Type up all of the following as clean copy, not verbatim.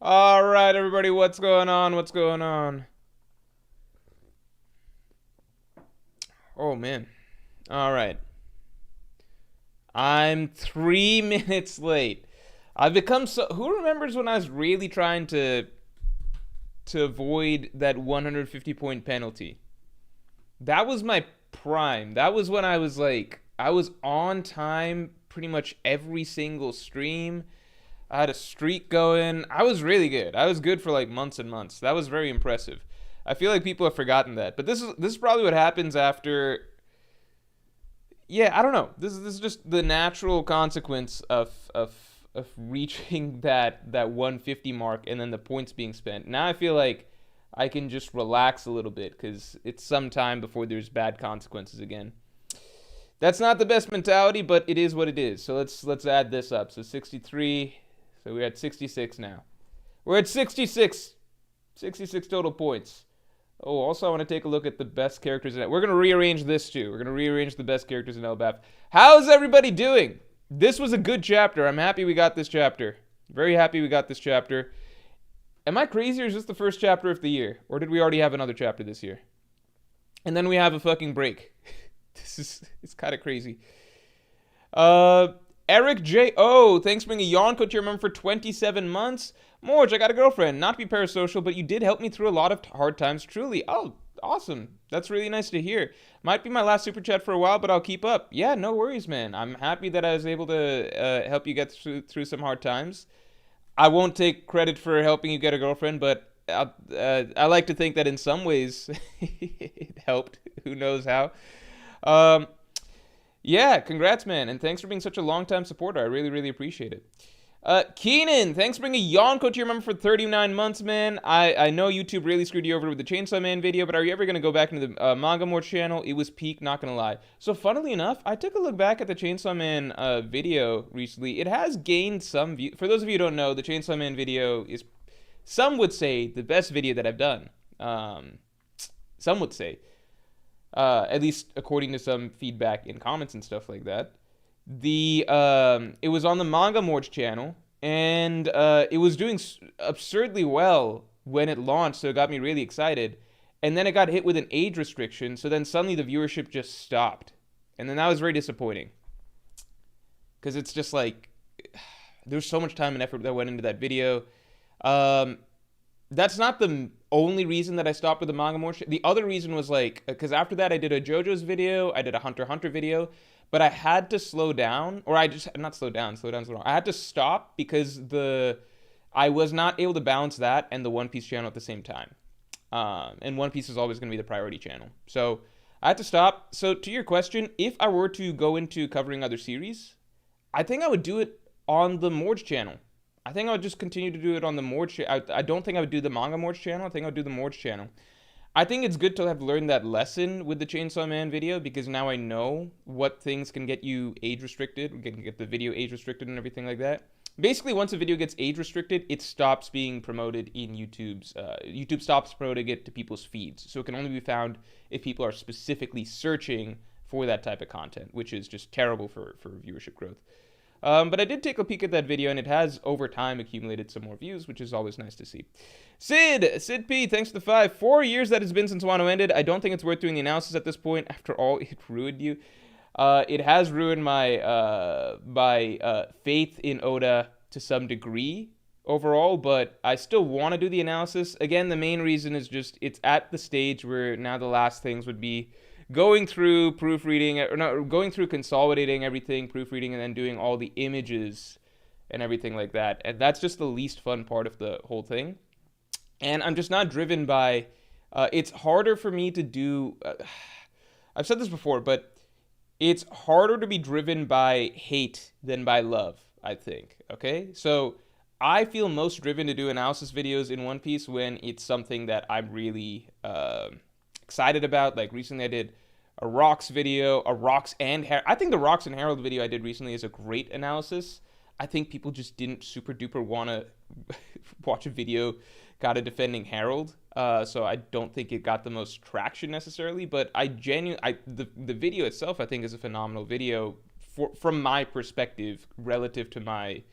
All right, everybody, what's going on? What's going on? Oh, man. All right. I'm 3 minutes late. I've become so. Who remembers when I was really trying to avoid that 150 point penalty? That was my prime. That was when I was like, I was on time pretty much every single stream. I had a streak going. I was really good. I was good for like months and months. That was very impressive. I feel like people have forgotten that. But this is probably what happens after. Yeah, I don't know. This is just the natural consequence of reaching that 150 mark and then the points being spent. Now I feel like I can just relax a little bit because it's some time before there's bad consequences again. That's not the best mentality, but it is what it is. So let's add this up. So 63. So we're at 66 now. We're at 66. 66 total points. Oh, also I want to take a look at the best characters in it. We're going to rearrange this too. We're going to rearrange the best characters in LBAF. How's everybody doing? This was a good chapter. I'm happy we got this chapter. Very happy we got this chapter. Am I crazy or is this the first chapter of the year? Or did we already have another chapter this year? And then we have a fucking break. It's kind of crazy. Eric J. O. Thanks for bringing a yawn code to your member for 27 months. Morge, I got a girlfriend. Not to be parasocial, but you did help me through a lot of hard times, truly. Oh, awesome. That's really nice to hear. Might be my last super chat for a while, but I'll keep up. Yeah, no worries, man. I'm happy that I was able to help you get through some hard times. I won't take credit for helping you get a girlfriend, but I like to think that in some ways it helped. Who knows how? Um, yeah, congrats, man, and thanks for being such a long-time supporter. I really, really appreciate it. Keenan, thanks for bringing a yawn code to your member for 39 months, man. I know YouTube really screwed you over with the Chainsaw Man video, but are you ever going to go back into the Manga More channel? It was peak, not going to lie. So funnily enough, I took a look back at the Chainsaw Man video recently. It has gained some view. For those of you who don't know, the Chainsaw Man video is, some would say, the best video that I've done. Some would say. At least according to some feedback in comments and stuff like that. It was on the Manga Morge channel, and it was doing absurdly well when it launched, so it got me really excited. And then it got hit with an age restriction, so then suddenly the viewership just stopped. And then that was very disappointing. Because it's just like, there's so much time and effort that went into that video. That's not the only reason that I stopped with the Manga More. The other reason was like, because after that I did a JoJo's video, I did a Hunter x Hunter video, but I had to slow down, or I just, not slow down, slow down's wrong. I had to stop because I was not able to balance that and the One Piece channel at the same time. And One Piece is always going to be the priority channel. So I had to stop. So to your question, if I were to go into covering other series, I think I would do it on the Morge channel. I think I would just continue to do it on the Morge channel. I don't think I would do the Manga Morge channel. I think I would do the Morge channel. I think it's good to have learned that lesson with the Chainsaw Man video because now I know what things can get you age restricted, can get the video age restricted and everything like that. Basically, once a video gets age restricted, it stops being promoted in YouTube's. YouTube stops promoting it to people's feeds, so it can only be found if people are specifically searching for that type of content, which is just terrible for viewership growth. But I did take a peek at that video, and it has, over time, accumulated some more views, which is always nice to see. Sid P, thanks for the 5. 4 years that it's been since Wano ended. I don't think it's worth doing the analysis at this point. After all, it ruined you. It has ruined my faith in Oda to some degree overall, but I still want to do the analysis. Again, the main reason is just it's at the stage where now the last things would be going through proofreading, or not, going through consolidating everything, proofreading, and then doing all the images and everything like that. And that's just the least fun part of the whole thing. And I'm just not driven by, it's harder for me to do, I've said this before, but it's harder to be driven by hate than by love, I think, okay? So I feel most driven to do analysis videos in One Piece when it's something that I'm really excited about. Like recently I did a Rocks video, I think the Rocks and Harold video I did recently is a great analysis. I think people just didn't super duper want to watch a video kind of defending Harold. So I don't think it got the most traction necessarily, but the video itself I think is a phenomenal video from my perspective relative to my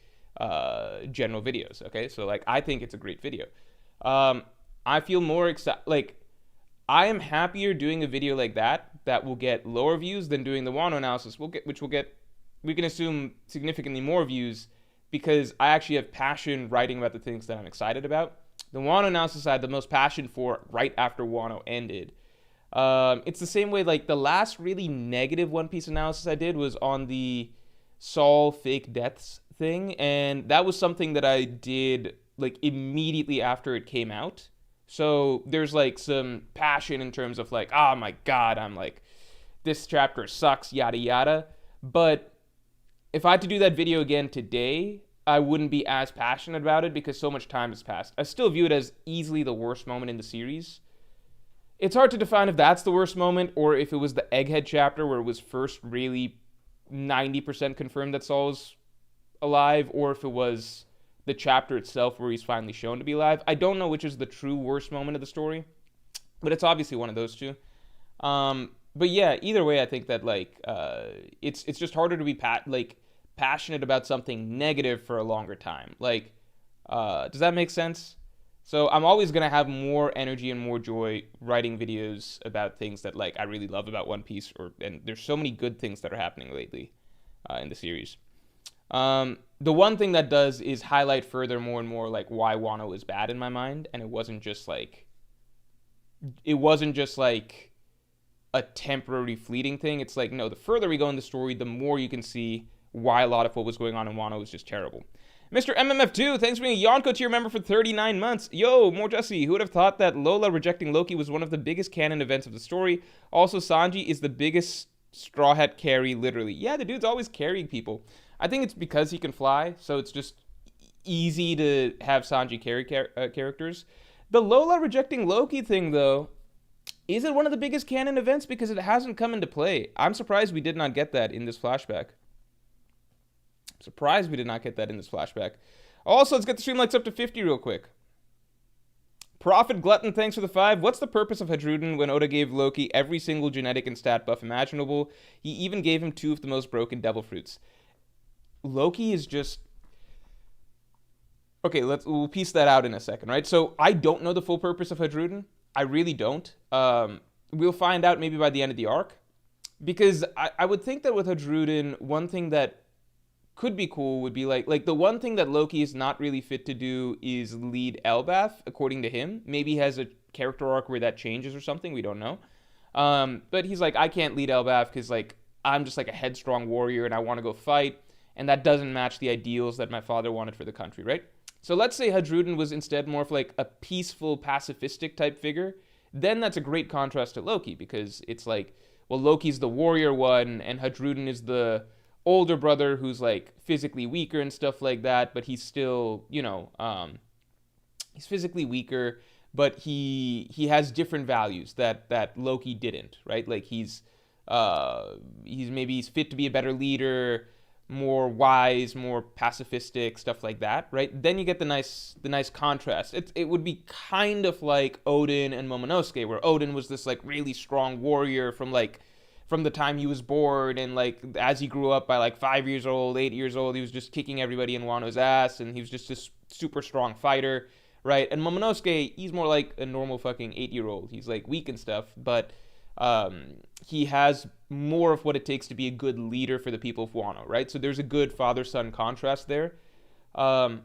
general videos. Okay, so like I think it's a great video. I feel more excited. Like I am happier doing a video like that will get lower views than doing the Wano analysis. We can assume significantly more views because I actually have passion writing about the things that I'm excited about. The Wano analysis I had the most passion for right after Wano ended. It's the same way, like the last really negative One Piece analysis I did was on the Saul fake deaths thing, and that was something that I did like immediately after it came out. So there's like some passion in terms of like, oh my god, I'm like, this chapter sucks, yada yada. But if I had to do that video again today, I wouldn't be as passionate about it because so much time has passed. I still view it as easily the worst moment in the series. It's hard to define if that's the worst moment or if it was the Egghead chapter where it was first really 90% confirmed that Saul's alive, or if it was the chapter itself where he's finally shown to be alive. I don't know which is the true worst moment of the story, but it's obviously one of those two. But yeah, either way, I think that like it's just harder to be passionate about something negative for a longer time. Like, does that make sense? So I'm always gonna have more energy and more joy writing videos about things that like I really love about One Piece, and there's so many good things that are happening lately in the series. The one thing that does is highlight further more and more like why Wano is bad in my mind, and it wasn't just like a temporary fleeting thing. It's like, no, the further we go in the story, the more you can see why a lot of what was going on in Wano was just terrible. Mr. MMF2, thanks for being a Yonko tier member for 39 months. Yo, more Jesse, who would have thought that Lola rejecting Loki was one of the biggest canon events of the story? Also, Sanji is the biggest Straw Hat carry, literally. Yeah, the dude's always carrying people. I think it's because he can fly, so it's just easy to have Sanji carry characters. The Lola rejecting Loki thing, though, is it one of the biggest canon events? Because it hasn't come into play. I'm surprised we did not get that in this flashback. Also, let's get the stream likes up to 50 real quick. Prophet Glutton, thanks for the 5. What's the purpose of Hadruden when Oda gave Loki every single genetic and stat buff imaginable? He even gave him 2 of the most broken devil fruits. Loki is just... Okay, we'll piece that out in a second, right? So, I don't know the full purpose of Hadruden. I really don't. We'll find out maybe by the end of the arc. Because I would think that with Hadruden, one thing that could be cool would be like the one thing that Loki is not really fit to do is lead Elbaf, according to him. Maybe he has a character arc where that changes or something, we don't know. But he's like, I can't lead Elbaf because like I'm just like a headstrong warrior and I want to go fight, and that doesn't match the ideals that my father wanted for the country, right? So let's say Hadruden was instead more of like a peaceful, pacifistic type figure. Then that's a great contrast to Loki, because it's like, well, Loki's the warrior one and Hadruden is the older brother who's like physically weaker and stuff like that, but he's still, you know, he's physically weaker, but he has different values that Loki didn't, right? Like he's fit to be a better leader, more wise, more pacifistic, stuff like that, right? Then you get the nice contrast. It would be kind of like Odin and Momonosuke, where Odin was this like really strong warrior from the time he was born, and like as he grew up by like 5 years old, 8 years old, he was just kicking everybody in Wano's ass, and he was just this super strong fighter, right? And Momonosuke, he's more like a normal fucking 8-year-old. He's like weak and stuff, but he has more of what it takes to be a good leader for the people of Wano, right? So there's a good father-son contrast there. Loki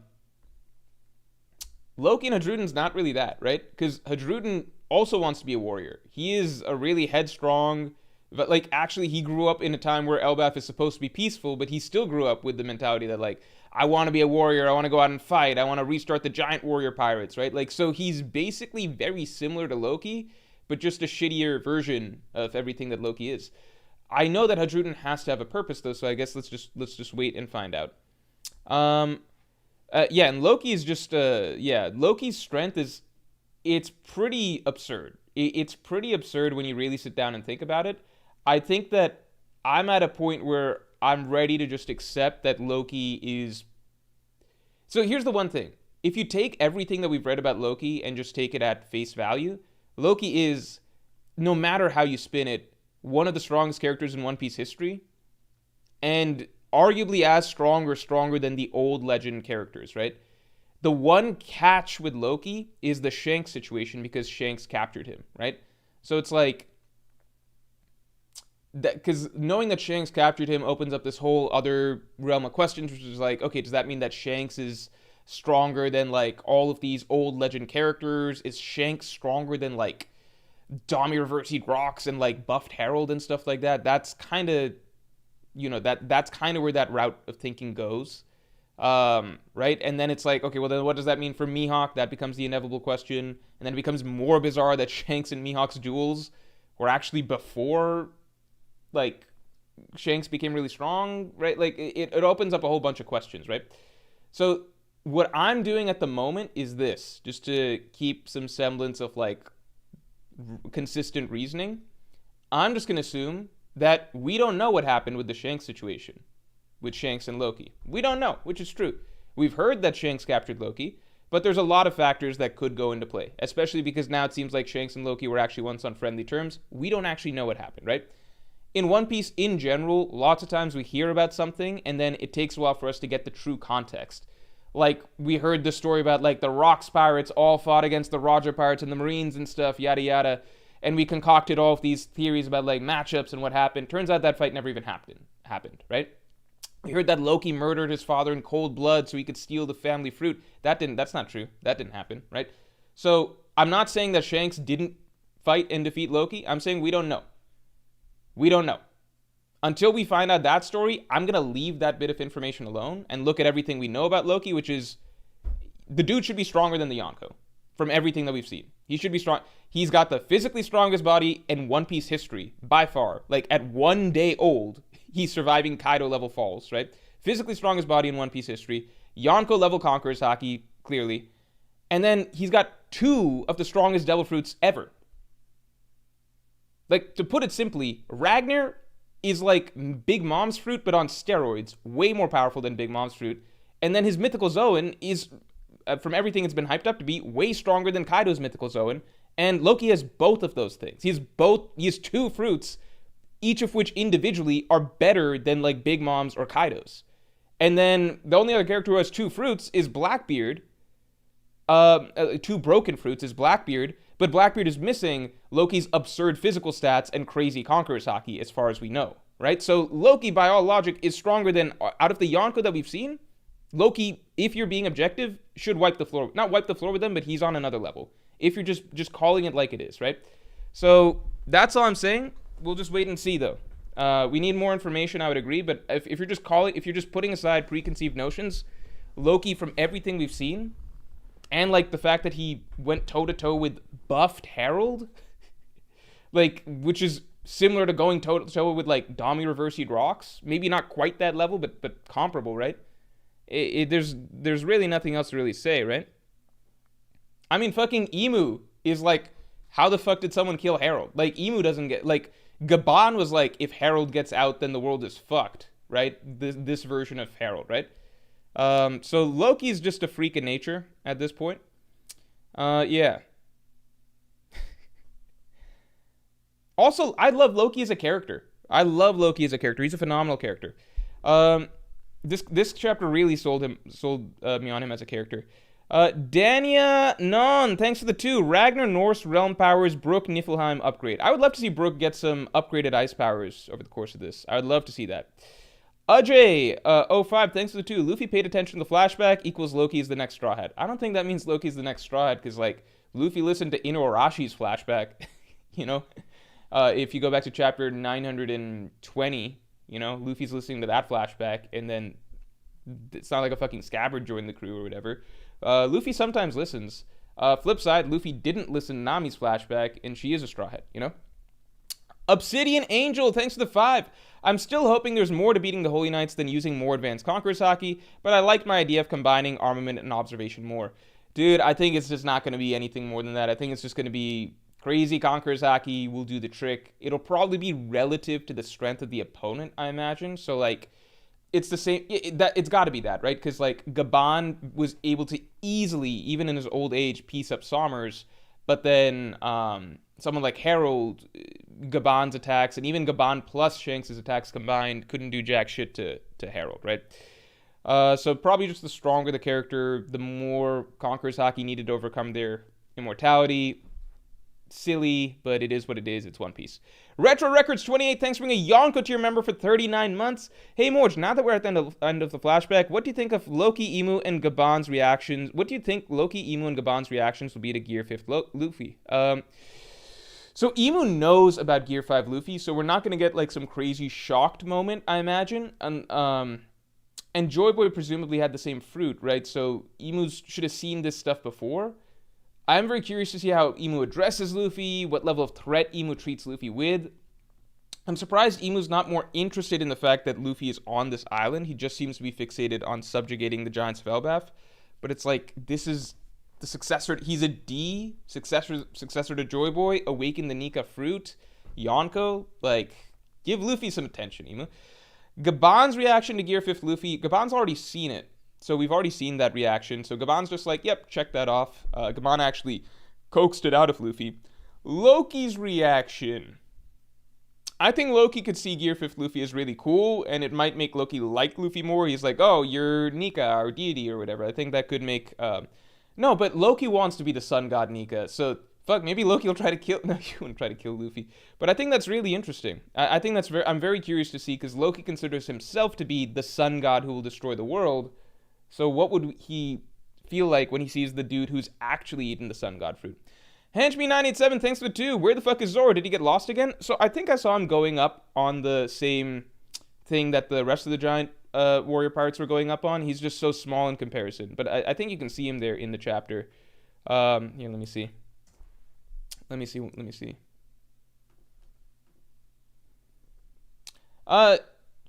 and Hadruden's not really that, right? Because Hadruden also wants to be a warrior. He is a really headstrong, but like actually he grew up in a time where Elbaf is supposed to be peaceful, but he still grew up with the mentality that like, I want to be a warrior, I want to go out and fight, I want to restart the giant warrior pirates, right? Like, so he's basically very similar to Loki, but just a shittier version of everything that Loki is. I know that Hadruden has to have a purpose though, so I guess let's just wait and find out. Yeah, and Loki is just Loki's strength is, it's pretty absurd. It's pretty absurd when you really sit down and think about it. I think that I'm at a point where I'm ready to just accept that Loki is... So here's the one thing. If you take everything that we've read about Loki and just take it at face value, Loki is, no matter how you spin it, one of the strongest characters in One Piece history. And arguably as strong or stronger than the old legend characters, right? The one catch with Loki is the Shanks situation because Shanks captured him, right? So it's like, that, because knowing that Shanks captured him opens up this whole other realm of questions, which is like, okay, does that mean that Shanks is stronger than like all of these old legend characters? Is Shanks stronger than like Dommy Reversied Rocks and like buffed Harold and stuff like that? That's kind of, that's kind of where that route of thinking goes. Right? And then it's like, okay, well then what does that mean for Mihawk? That becomes the inevitable question. And then it becomes more bizarre that Shanks and Mihawk's duels were actually before, like, Shanks became really strong, right? Like, it opens up a whole bunch of questions, right? So what I'm doing at the moment is this, just to keep some semblance of, like, consistent reasoning. I'm just going to assume that we don't know what happened with the Shanks situation, with Shanks and Loki. We don't know, which is true. We've heard that Shanks captured Loki, but there's a lot of factors that could go into play, especially because now it seems like Shanks and Loki were actually once on friendly terms. We don't actually know what happened, right? In One Piece in general, lots of times we hear about something and then it takes a while for us to get the true context. Like, we heard the story about, like, the Rocks pirates all fought against the Roger pirates and the Marines and stuff, yada yada, and we concocted all of these theories about, like, matchups and what happened. Turns out that fight never even happened, right? We heard that Loki murdered his father in cold blood so he could steal the family fruit. That's not true. That didn't happen, right? So, I'm not saying that Shanks didn't fight and defeat Loki. I'm saying we don't know. We don't know. Until we find out that story, I'm going to leave that bit of information alone and look at everything we know about Loki, which is the dude should be stronger than the Yonko from everything that we've seen. He should be strong. He's got the physically strongest body in One Piece history, by far. Like, at 1 day old, he's surviving Kaido level falls, right? Physically strongest body in One Piece history. Yonko level conquerors haki, clearly. And then he's got 2 of the strongest devil fruits ever. Like, to put it simply, Ragnar is like Big Mom's fruit, but on steroids. Way more powerful than Big Mom's fruit. And then his mythical Zoan is, from everything it's been hyped up to be, way stronger than Kaido's mythical Zoan. And Loki has both of those things. He has 2 fruits, each of which individually are better than like Big Mom's or Kaido's. And then the only other character who has 2 fruits is Blackbeard. 2 broken fruits is Blackbeard. But Blackbeard is missing Loki's absurd physical stats and crazy Conqueror's haki, as far as we know, right? So Loki, by all logic, is stronger than, out of the Yonko that we've seen, Loki, if you're being objective, should wipe the floor. Not wipe the floor with them, but he's on another level. If you're just calling it like it is, right? So that's all I'm saying. We'll just wait and see, though. We need more information, I would agree, but if you're just putting aside preconceived notions, Loki, from everything we've seen, and, like, the fact that he went toe-to-toe with buffed Harold, like, which is similar to going toe-to-toe with, like, Dommy Reversied Rocks. Maybe not quite that level, but comparable, right? There's really nothing else to really say, right? I mean, fucking Emu is like, how the fuck did someone kill Harold? Like, Emu doesn't get, like, Gaban was like, if Harold gets out, then the world is fucked, right? This version of Harold, right? So Loki's just a freak of nature at this point. Yeah. Also, I love Loki as a character. He's a phenomenal character. This chapter really sold me on him as a character. Dania Non, thanks for the 2. Ragnar Norse Realm Powers Brook Niflheim upgrade. I would love to see Brook get some upgraded ice powers over the course of this. I would love to see that. Ajay, 05, thanks for the 2. Luffy paid attention to the flashback equals Loki is the next Straw Hat. I don't think that means Loki's the next Straw Hat, because, like, Luffy listened to Inuarashi's flashback, you know? If you go back to chapter 920, you know, Luffy's listening to that flashback, and then it's not like a fucking Scabbard joined the crew or whatever. Luffy sometimes listens. Flip side, Luffy didn't listen to Nami's flashback, and she is a Straw Hat, you know? Obsidian Angel, thanks for the 5. I'm still hoping there's more to beating the Holy Knights than using more advanced Conqueror's haki, but I liked my idea of combining armament and observation more. Dude, I think it's just not going to be anything more than that. I think it's just going to be crazy Conqueror's haki will do the trick. It'll probably be relative to the strength of the opponent, I imagine. So, like, it's the same. It's got to be that, right? Because, like, Gaban was able to easily, even in his old age, piece up Sommers, but then someone like Harold Gaban's attacks, and even Gaban plus Shanks' attacks combined couldn't do jack shit to Harold, right? So probably just the stronger the character, the more Conqueror's Haki needed to overcome their immortality. Silly, but it is what it is. It's One Piece. Retro Records 28, thanks for being a Yonko tier member for 39 months. Hey Morge, now that we're at the end of the flashback, what do you think of Loki, Imu, and Gaban's reactions? What do you think Loki, Imu, and Gaban's reactions will be to Gear 5 Luffy? So Imu knows about Gear 5 Luffy, so we're not going to get like some crazy shocked moment, I imagine. And Joy Boy presumably had the same fruit, right? So Imu should have seen this stuff before. I'm very curious to see how Imu addresses Luffy, what level of threat Imu treats Luffy with. I'm surprised Imu's not more interested in the fact that Luffy is on this island. He just seems to be fixated on subjugating the Giants of Elbaf. But it's like, this is the successor. He's a D, successor to Joy Boy, awaken the Nika fruit, Yonko. Like, give Luffy some attention, Imu. Gaban's reaction to Gear 5 Luffy, Gaban's already seen it. So we've already seen that reaction. So Gaban's just like, yep, check that off. Gaban actually coaxed it out of Luffy. Loki's reaction. I think Loki could see Gear 5 Luffy as really cool, and it might make Loki like Luffy more. He's like, oh, you're Nika, or deity, or whatever. I think that could make... No, but Loki wants to be the sun god Nika. So, fuck, maybe Loki will try to kill... No, he wouldn't try to kill Luffy. But I think that's really interesting. I think that's I'm very curious to see, because Loki considers himself to be the sun god who will destroy the world. So what would he feel like when he sees the dude who's actually eaten the sun god fruit? Henchme987, thanks for the 2. Where the fuck is Zoro? Did he get lost again? So I think I saw him going up on the same thing that the rest of the giant warrior pirates were going up on. He's just so small in comparison. But I think you can see him there in the chapter. Here, let me see. Let me see.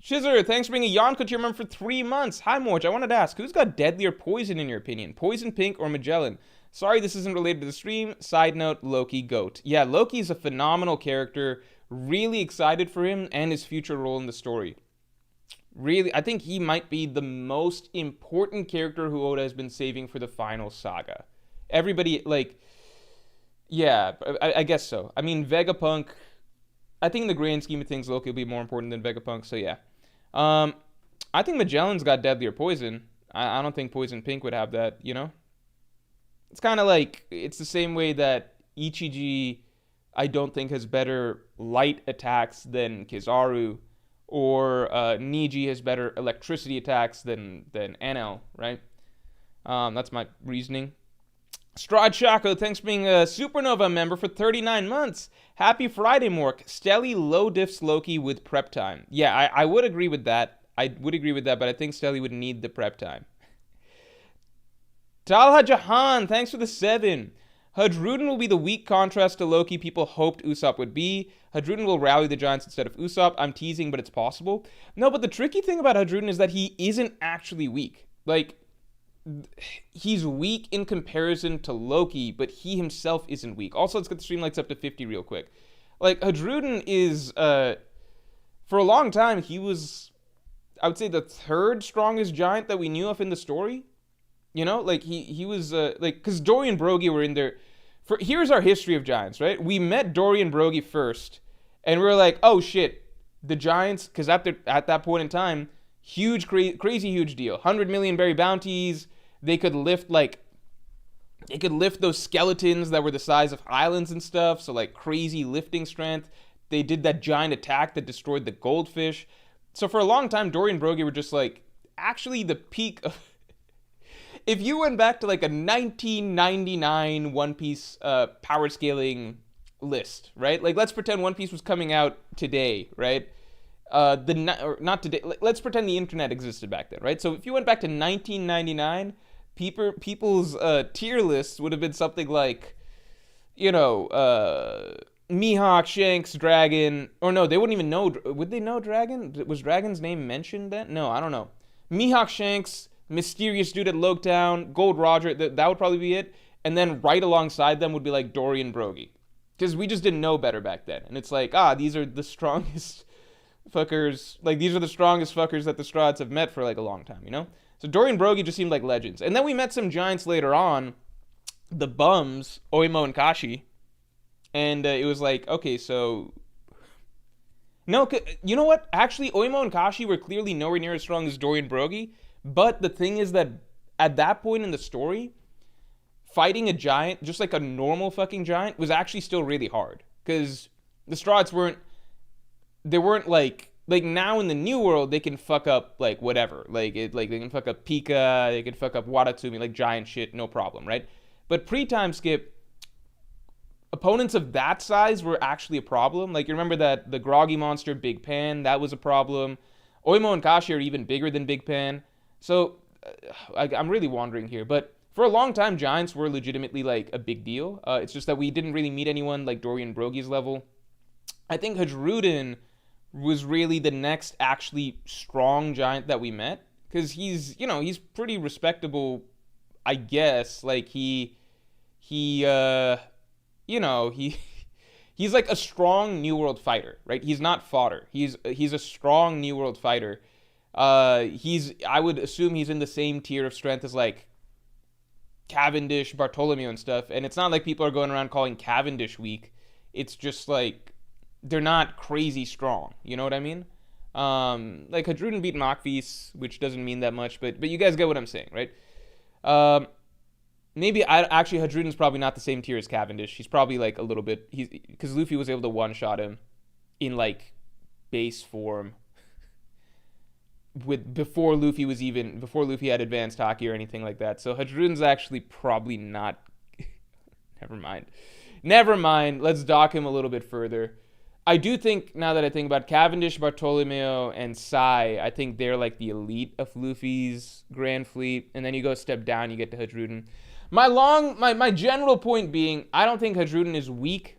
Shizer, thanks for being a Yonko tier member for 3 months. Hi, Morge. I wanted to ask, who's got deadlier poison in your opinion? Poison Pink or Magellan? Sorry, this isn't related to the stream. Side note, Loki GOAT. Yeah, Loki's a phenomenal character. Really excited for him and his future role in the story. Really, I think he might be the most important character who Oda has been saving for the final saga. Everybody, like... Yeah, I guess so. I mean, Vegapunk... I think in the grand scheme of things, Loki will be more important than Vegapunk, so yeah. I think Magellan's got deadlier poison. I don't think Poison Pink would have that, you know? It's kind of like, it's the same way that Ichiji, I don't think, has better light attacks than Kizaru, or Niji has better electricity attacks than Enel, right? That's my reasoning. Strad Shaco, thanks for being a Supernova member for 39 months. Happy Friday, Mork. Stelly low diffs Loki with prep time. Yeah, I would agree with that. But I think Stelly would need the prep time. Talha Jahan, thanks for the 7. Hadruden will be the weak contrast to Loki people hoped Usopp would be. Hadruden will rally the Giants instead of Usopp. I'm teasing, but it's possible. No, but the tricky thing about Hadruden is that he isn't actually weak. Like, he's weak in comparison to Loki, but he himself isn't weak. Also, let's get the stream lights up to 50 real quick. Like, Hadruden is, for a long time, he was, I would say, the third strongest giant that we knew of in the story. You know, like, he was, like, because Dory and Brogy were in there. Here's our history of giants, right? We met Dory and Brogy first, and we were like, oh, shit, the giants, because at that point in time, huge, crazy huge deal. 100 million berry bounties. They could lift those skeletons that were the size of islands and stuff. So, like, crazy lifting strength. They did that giant attack that destroyed the goldfish. So for a long time, Dory and Brogy were just, like, actually the peak of... If you went back to, like, a 1999 One Piece power scaling list, right? Like, let's pretend One Piece was coming out today, right? Not today. Let's pretend the internet existed back then, right? So if you went back to 1999, people's tier lists would have been something like, you know, Mihawk, Shanks, Dragon, or no, they wouldn't even know. Would they know Dragon? Was Dragon's name mentioned then? No, I don't know. Mihawk, Shanks, Mysterious Dude at Loketown, Gold Roger, that would probably be it. And then right alongside them would be like Dory and Brogy. Because we just didn't know better back then. And it's like, these are the strongest fuckers. Like, these are the strongest fuckers that the Strahds have met for, like, a long time, you know? So Dory and Brogy just seemed like legends. And then we met some giants later on, the bums, Oimo and Kashi. And it was like, okay, so No, you know what? Actually, Oimo and Kashi were clearly nowhere near as strong as Dorian Brogy. But the thing is that at that point in the story, fighting a giant, just like a normal fucking giant, was actually still really hard. Because the Strahds they weren't like now in the new world they can fuck up like whatever. Like they can fuck up Pika, they can fuck up Watatsumi, like giant shit, no problem, right? But pre-time skip, opponents of that size were actually a problem. Like you remember that the groggy monster Big Pan, that was a problem. Oimo and Kashi are even bigger than Big Pan. So I'm really wandering here, but for a long time, Giants were legitimately like a big deal. It's just that we didn't really meet anyone like Dorian Brogy's level. I think Hadrudin was really the next actually strong giant that we met because he's pretty respectable, I guess. Like he he's like a strong New World fighter, right? He's not fodder. He's a strong New World fighter. I would assume he's in the same tier of strength as like Cavendish, Bartholomew, and stuff. And it's not like people are going around calling Cavendish weak. It's just like they're not crazy strong. You know what I mean? Like Hadrudin beat Makvis, which doesn't mean that much, but you guys get what I'm saying, right? Maybe actually Hadrudin's probably not the same tier as Cavendish. He's probably like a little bit because Luffy was able to one shot him in like base form before Luffy had advanced Haki or anything like that. So Hadrudin's actually probably not. Never mind. Let's dock him a little bit further. I do think, now that I think about Cavendish, Bartolomeo, and Sai, I think they're like the elite of Luffy's Grand Fleet. And then you go a step down, you get to Hadrudin. My general point being, I don't think Hadrudin is weak.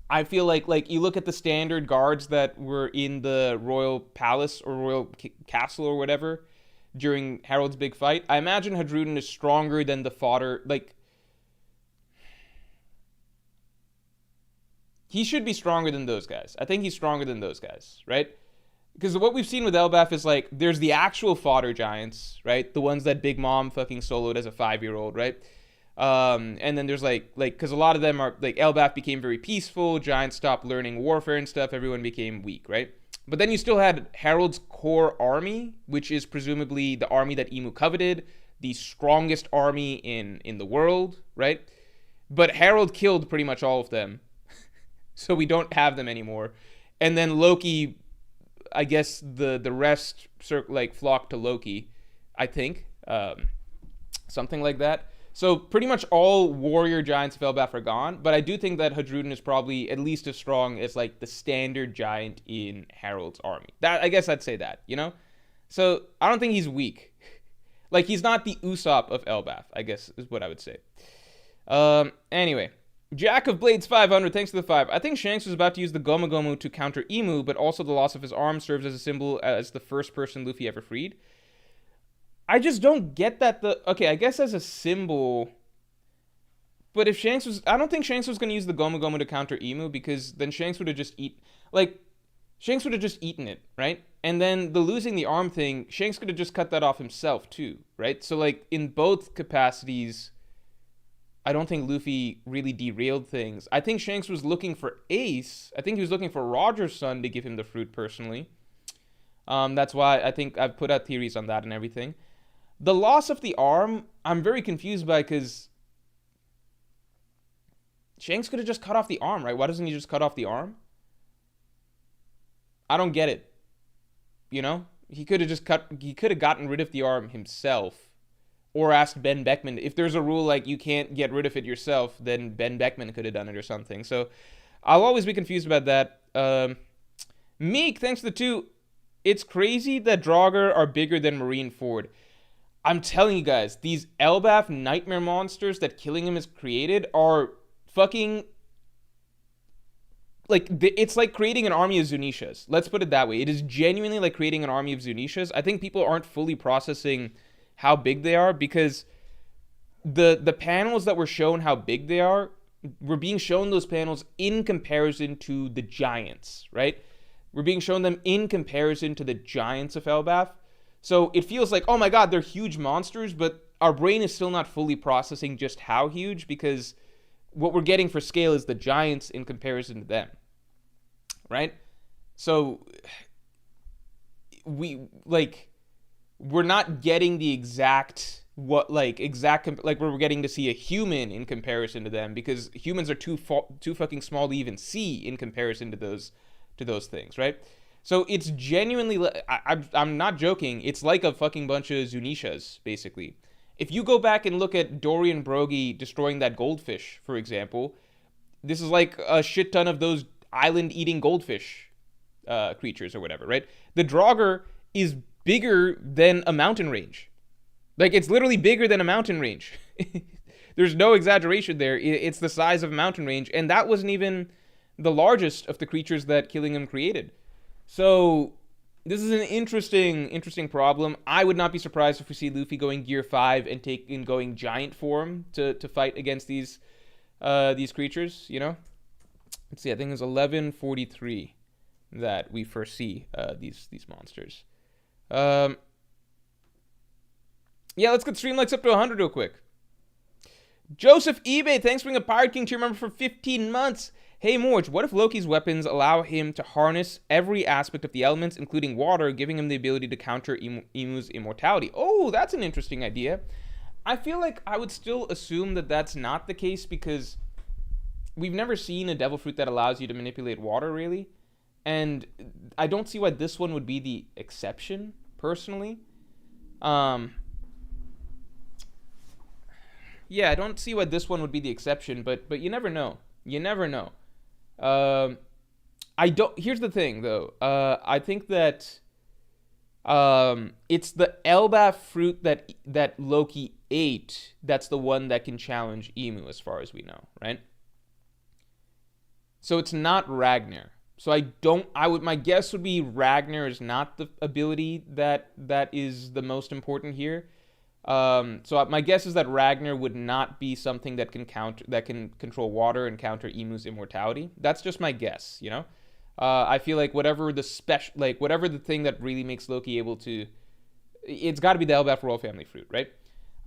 I feel like you look at the standard guards that were in the Royal Palace or Royal Castle or whatever during Harold's big fight. I imagine Hadrudin is stronger than the fodder. Like, he should be stronger than those guys. I think he's stronger than those guys, right? Because what we've seen with Elbaf is like, there's the actual fodder giants, right? The ones that Big Mom fucking soloed as a 5-year-old, right? And then there's like, because a lot of them are, like, Elbaf became very peaceful, Giants stopped learning warfare and stuff, everyone became weak, right? But then you still had Harold's core army, which is presumably the army that Imu coveted, the strongest army in the world, right? But Harold killed pretty much all of them, so we don't have them anymore. And then Loki, I guess the rest like flocked to Loki, I think, something like that. So pretty much all warrior giants of Elbaf are gone, but I do think that Hadrudin is probably at least as strong as like the standard giant in Harold's army. That, I guess I'd say that, you know? So I don't think he's weak. Like, he's not the Usopp of Elbaf, I guess is what I would say. Anyway, Jack of Blades 500, thanks for the 5. I think Shanks was about to use the Gomu Gomu to counter Imu, but also the loss of his arm serves as a symbol as the first person Luffy ever freed. I just don't get that okay, I guess as a symbol, but if Shanks was, I don't think Shanks was going to use the Gomu Gomu to counter Imu, because then Shanks would have just Shanks would have just eaten it, right? And then the losing the arm thing, Shanks could have just cut that off himself too, right? So like in both capacities, I don't think Luffy really derailed things. I think Shanks was looking for Ace. I think he was looking for Roger's son to give him the fruit personally. That's why I think I've put out theories on that and everything. The loss of the arm, I'm very confused by, because Shanks could have just cut off the arm, right? Why doesn't he just cut off the arm? I don't get it. You know? He could have gotten rid of the arm himself, or asked Ben Beckman. If there's a rule like you can't get rid of it yourself, then Ben Beckman could have done it or something. So I'll always be confused about that. Meek, thanks for the 2. It's crazy that Draugr are bigger than Marineford. I'm telling you guys, these Elbaf nightmare monsters that Killing Him has created are fucking, like, it's like creating an army of Zunishas. Let's put it that way. It is genuinely like creating an army of Zunishas. I think people aren't fully processing how big they are, because the panels that were shown how big they are, we're being shown those panels in comparison to the giants, right? We're being shown them in comparison to the giants of Elbaf. So it feels like, oh my god, they're huge monsters, but our brain is still not fully processing just how huge, because what we're getting for scale is the giants in comparison to them, right? So we're not getting the exact like we're getting to see a human in comparison to them, because humans are too fucking small to even see in comparison to those things, right? So it's genuinely, I'm not joking, it's like a fucking bunch of Zunishas, basically. If you go back and look at Dorian Broggie destroying that goldfish, for example, this is like a shit ton of those island-eating goldfish creatures or whatever, right? The Draugr is bigger than a mountain range. Like, it's literally bigger than a mountain range. There's no exaggeration there. It's the size of a mountain range, and that wasn't even the largest of the creatures that Killingham created. So this is an interesting problem. I would not be surprised if we see Luffy going Gear 5 and going giant form to fight against these creatures, you know? Let's see, I think it's 1143 that we first see these monsters. Yeah, let's get stream likes up to 100 real quick. Joseph eBay, thanks for being a Pirate King tier member for 15 months. Hey Morge, what if Loki's weapons allow him to harness every aspect of the elements, including water, giving him the ability to counter Imu's immortality? Oh, that's an interesting idea. I feel like I would still assume that that's not the case, because we've never seen a devil fruit that allows you to manipulate water, really. And I don't see why this one would be the exception, personally. Yeah, I don't see why this one would be the exception, but you never know. You never know. Here's the thing, though. I think that it's the Elbaf fruit that Loki ate that's the one that can challenge Imu, as far as we know, right? So it's not Ragnar. So my guess would be Ragnar is not the ability that is the most important here. So my guess is that Ragnar would not be something that can control water and counter Imu's immortality. That's just my guess, you know. I feel like whatever the thing that really makes Loki able to, it's got to be the Elbaf Royal Family fruit, right?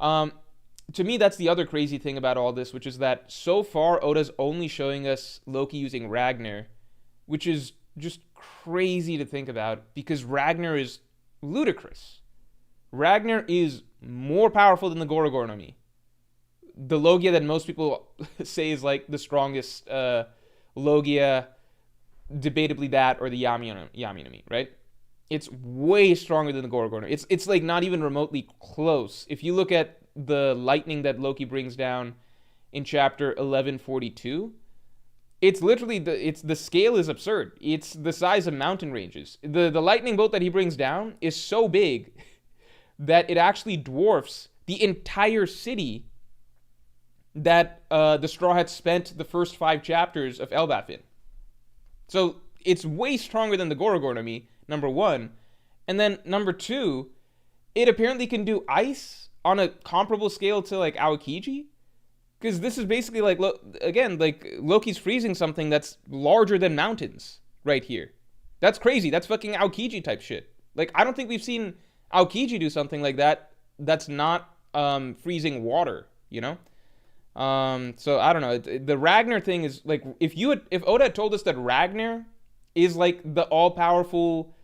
To me, that's the other crazy thing about all this, which is that so far Oda's only showing us Loki using Ragnar, which is just crazy to think about, because Ragnar is ludicrous. Ragnar is more powerful than the Gorogoro no Mi. The Logia that most people say is like the strongest Logia, debatably that or the Yami no Mi, right? It's way stronger than the Gorogoro no Mi. It's like not even remotely close. If you look at the lightning that Loki brings down in chapter 1142, it's literally the scale is absurd. It's the size of mountain ranges. The lightning bolt that he brings down is so big that it actually dwarfs the entire city that the Straw Hats spent the first 5 chapters of Elbaf in. So it's way stronger than the Gorogoro no Mi, number one. And then number two, it apparently can do ice on a comparable scale to like Aokiji. Because this is basically like, again, like Loki's freezing something that's larger than mountains right here. That's crazy. That's fucking Aokiji type shit. Like, I don't think we've seen Aokiji do something like that that's not freezing water, you know? So I don't know. The Ragnar thing is like, if Oda had told us that Ragnar is like the all-powerful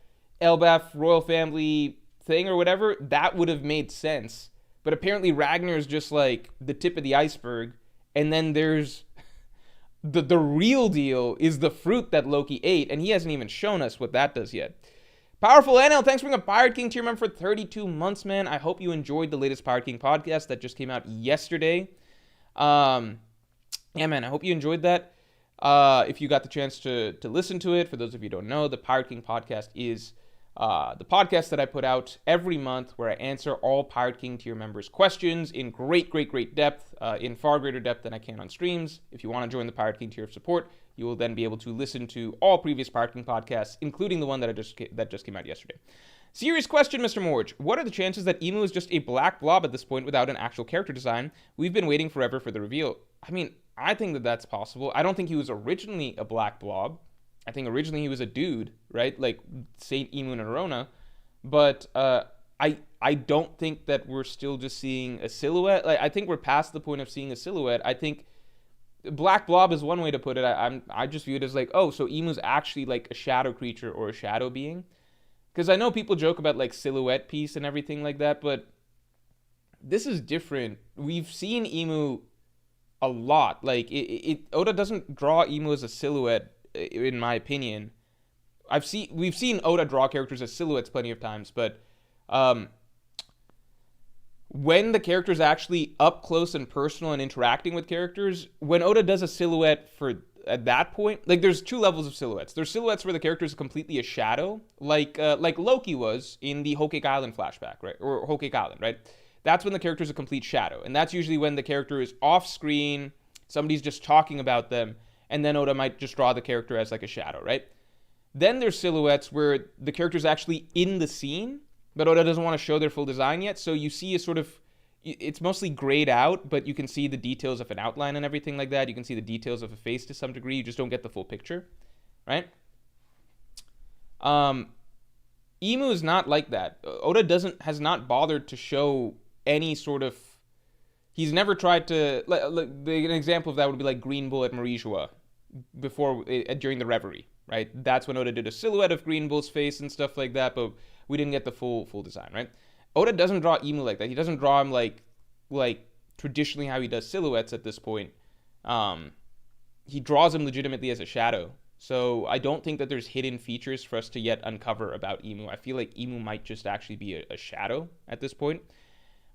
Elbaf royal family thing or whatever, that would have made sense. But apparently Ragnar is just like the tip of the iceberg, and then there's the real deal is the fruit that Loki ate, and he hasn't even shown us what that does yet. Powerful NL, thanks for being a Pirate King tier member for 32 months, man. I hope you enjoyed the latest Pirate King podcast that just came out yesterday. Yeah, man, I hope you enjoyed that. If you got the chance to listen to it, for those of you who don't know, the Pirate King podcast is the podcast that I put out every month where I answer all Pirate King tier members' questions in great depth, in far greater depth than I can on streams. If you want to join the Pirate King tier of support, you will then be able to listen to all previous Pirate King podcasts, including the one that just came out yesterday. Serious question, Mr. Morge. What are the chances that Imu is just a black blob at this point without an actual character design? We've been waiting forever for the reveal. I mean, I think that that's possible. I don't think he was originally a black blob. I think originally he was a dude, right? Like Saint Imu Narona. But I don't think that we're still just seeing a silhouette. Like, I think we're past the point of seeing a silhouette. I think Black Blob is one way to put it. I just view it as like, oh, so Emu's actually like a shadow creature or a shadow being. Because I know people joke about like silhouette piece and everything like that, but this is different. We've seen Emu a lot. Like Oda doesn't draw Emu as a silhouette, in my opinion. We've seen Oda draw characters as silhouettes plenty of times, but when the character's actually up close and personal and interacting with characters, when Oda does a silhouette for at that point, like there's two levels of silhouettes. There's silhouettes where the character is completely a shadow, like Loki was in the Whole Cake Island flashback, right? Or Whole Cake Island, right? That's when the character is a complete shadow, and that's usually when the character is off screen, somebody's just talking about them, and then Oda might just draw the character as like a shadow, right? Then there's silhouettes where the character's actually in the scene, but Oda doesn't want to show their full design yet, so you see a sort of, it's mostly grayed out, but you can see the details of an outline and everything like that. You can see the details of a face to some degree. You just don't get the full picture, right? Emu is not like that. Oda has not bothered to show any sort of, he's never tried to, an example of that would be like Green Bull at Marijoa during the Reverie, right? That's when Oda did a silhouette of Green Bull's face and stuff like that, but we didn't get the full design, right? Oda doesn't draw Emu like that. He doesn't draw him like traditionally how he does silhouettes at this point. He draws him legitimately as a shadow. So I don't think that there's hidden features for us to yet uncover about Emu. I feel like Emu might just actually be a shadow at this point.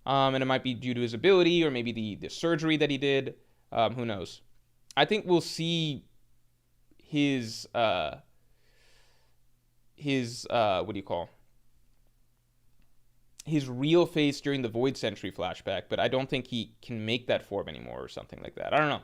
And it might be due to his ability or maybe the surgery that he did. Who knows? I think we'll see his what do you call? His real face during the Void Century flashback, but I don't think he can make that form anymore or something like that. I don't know.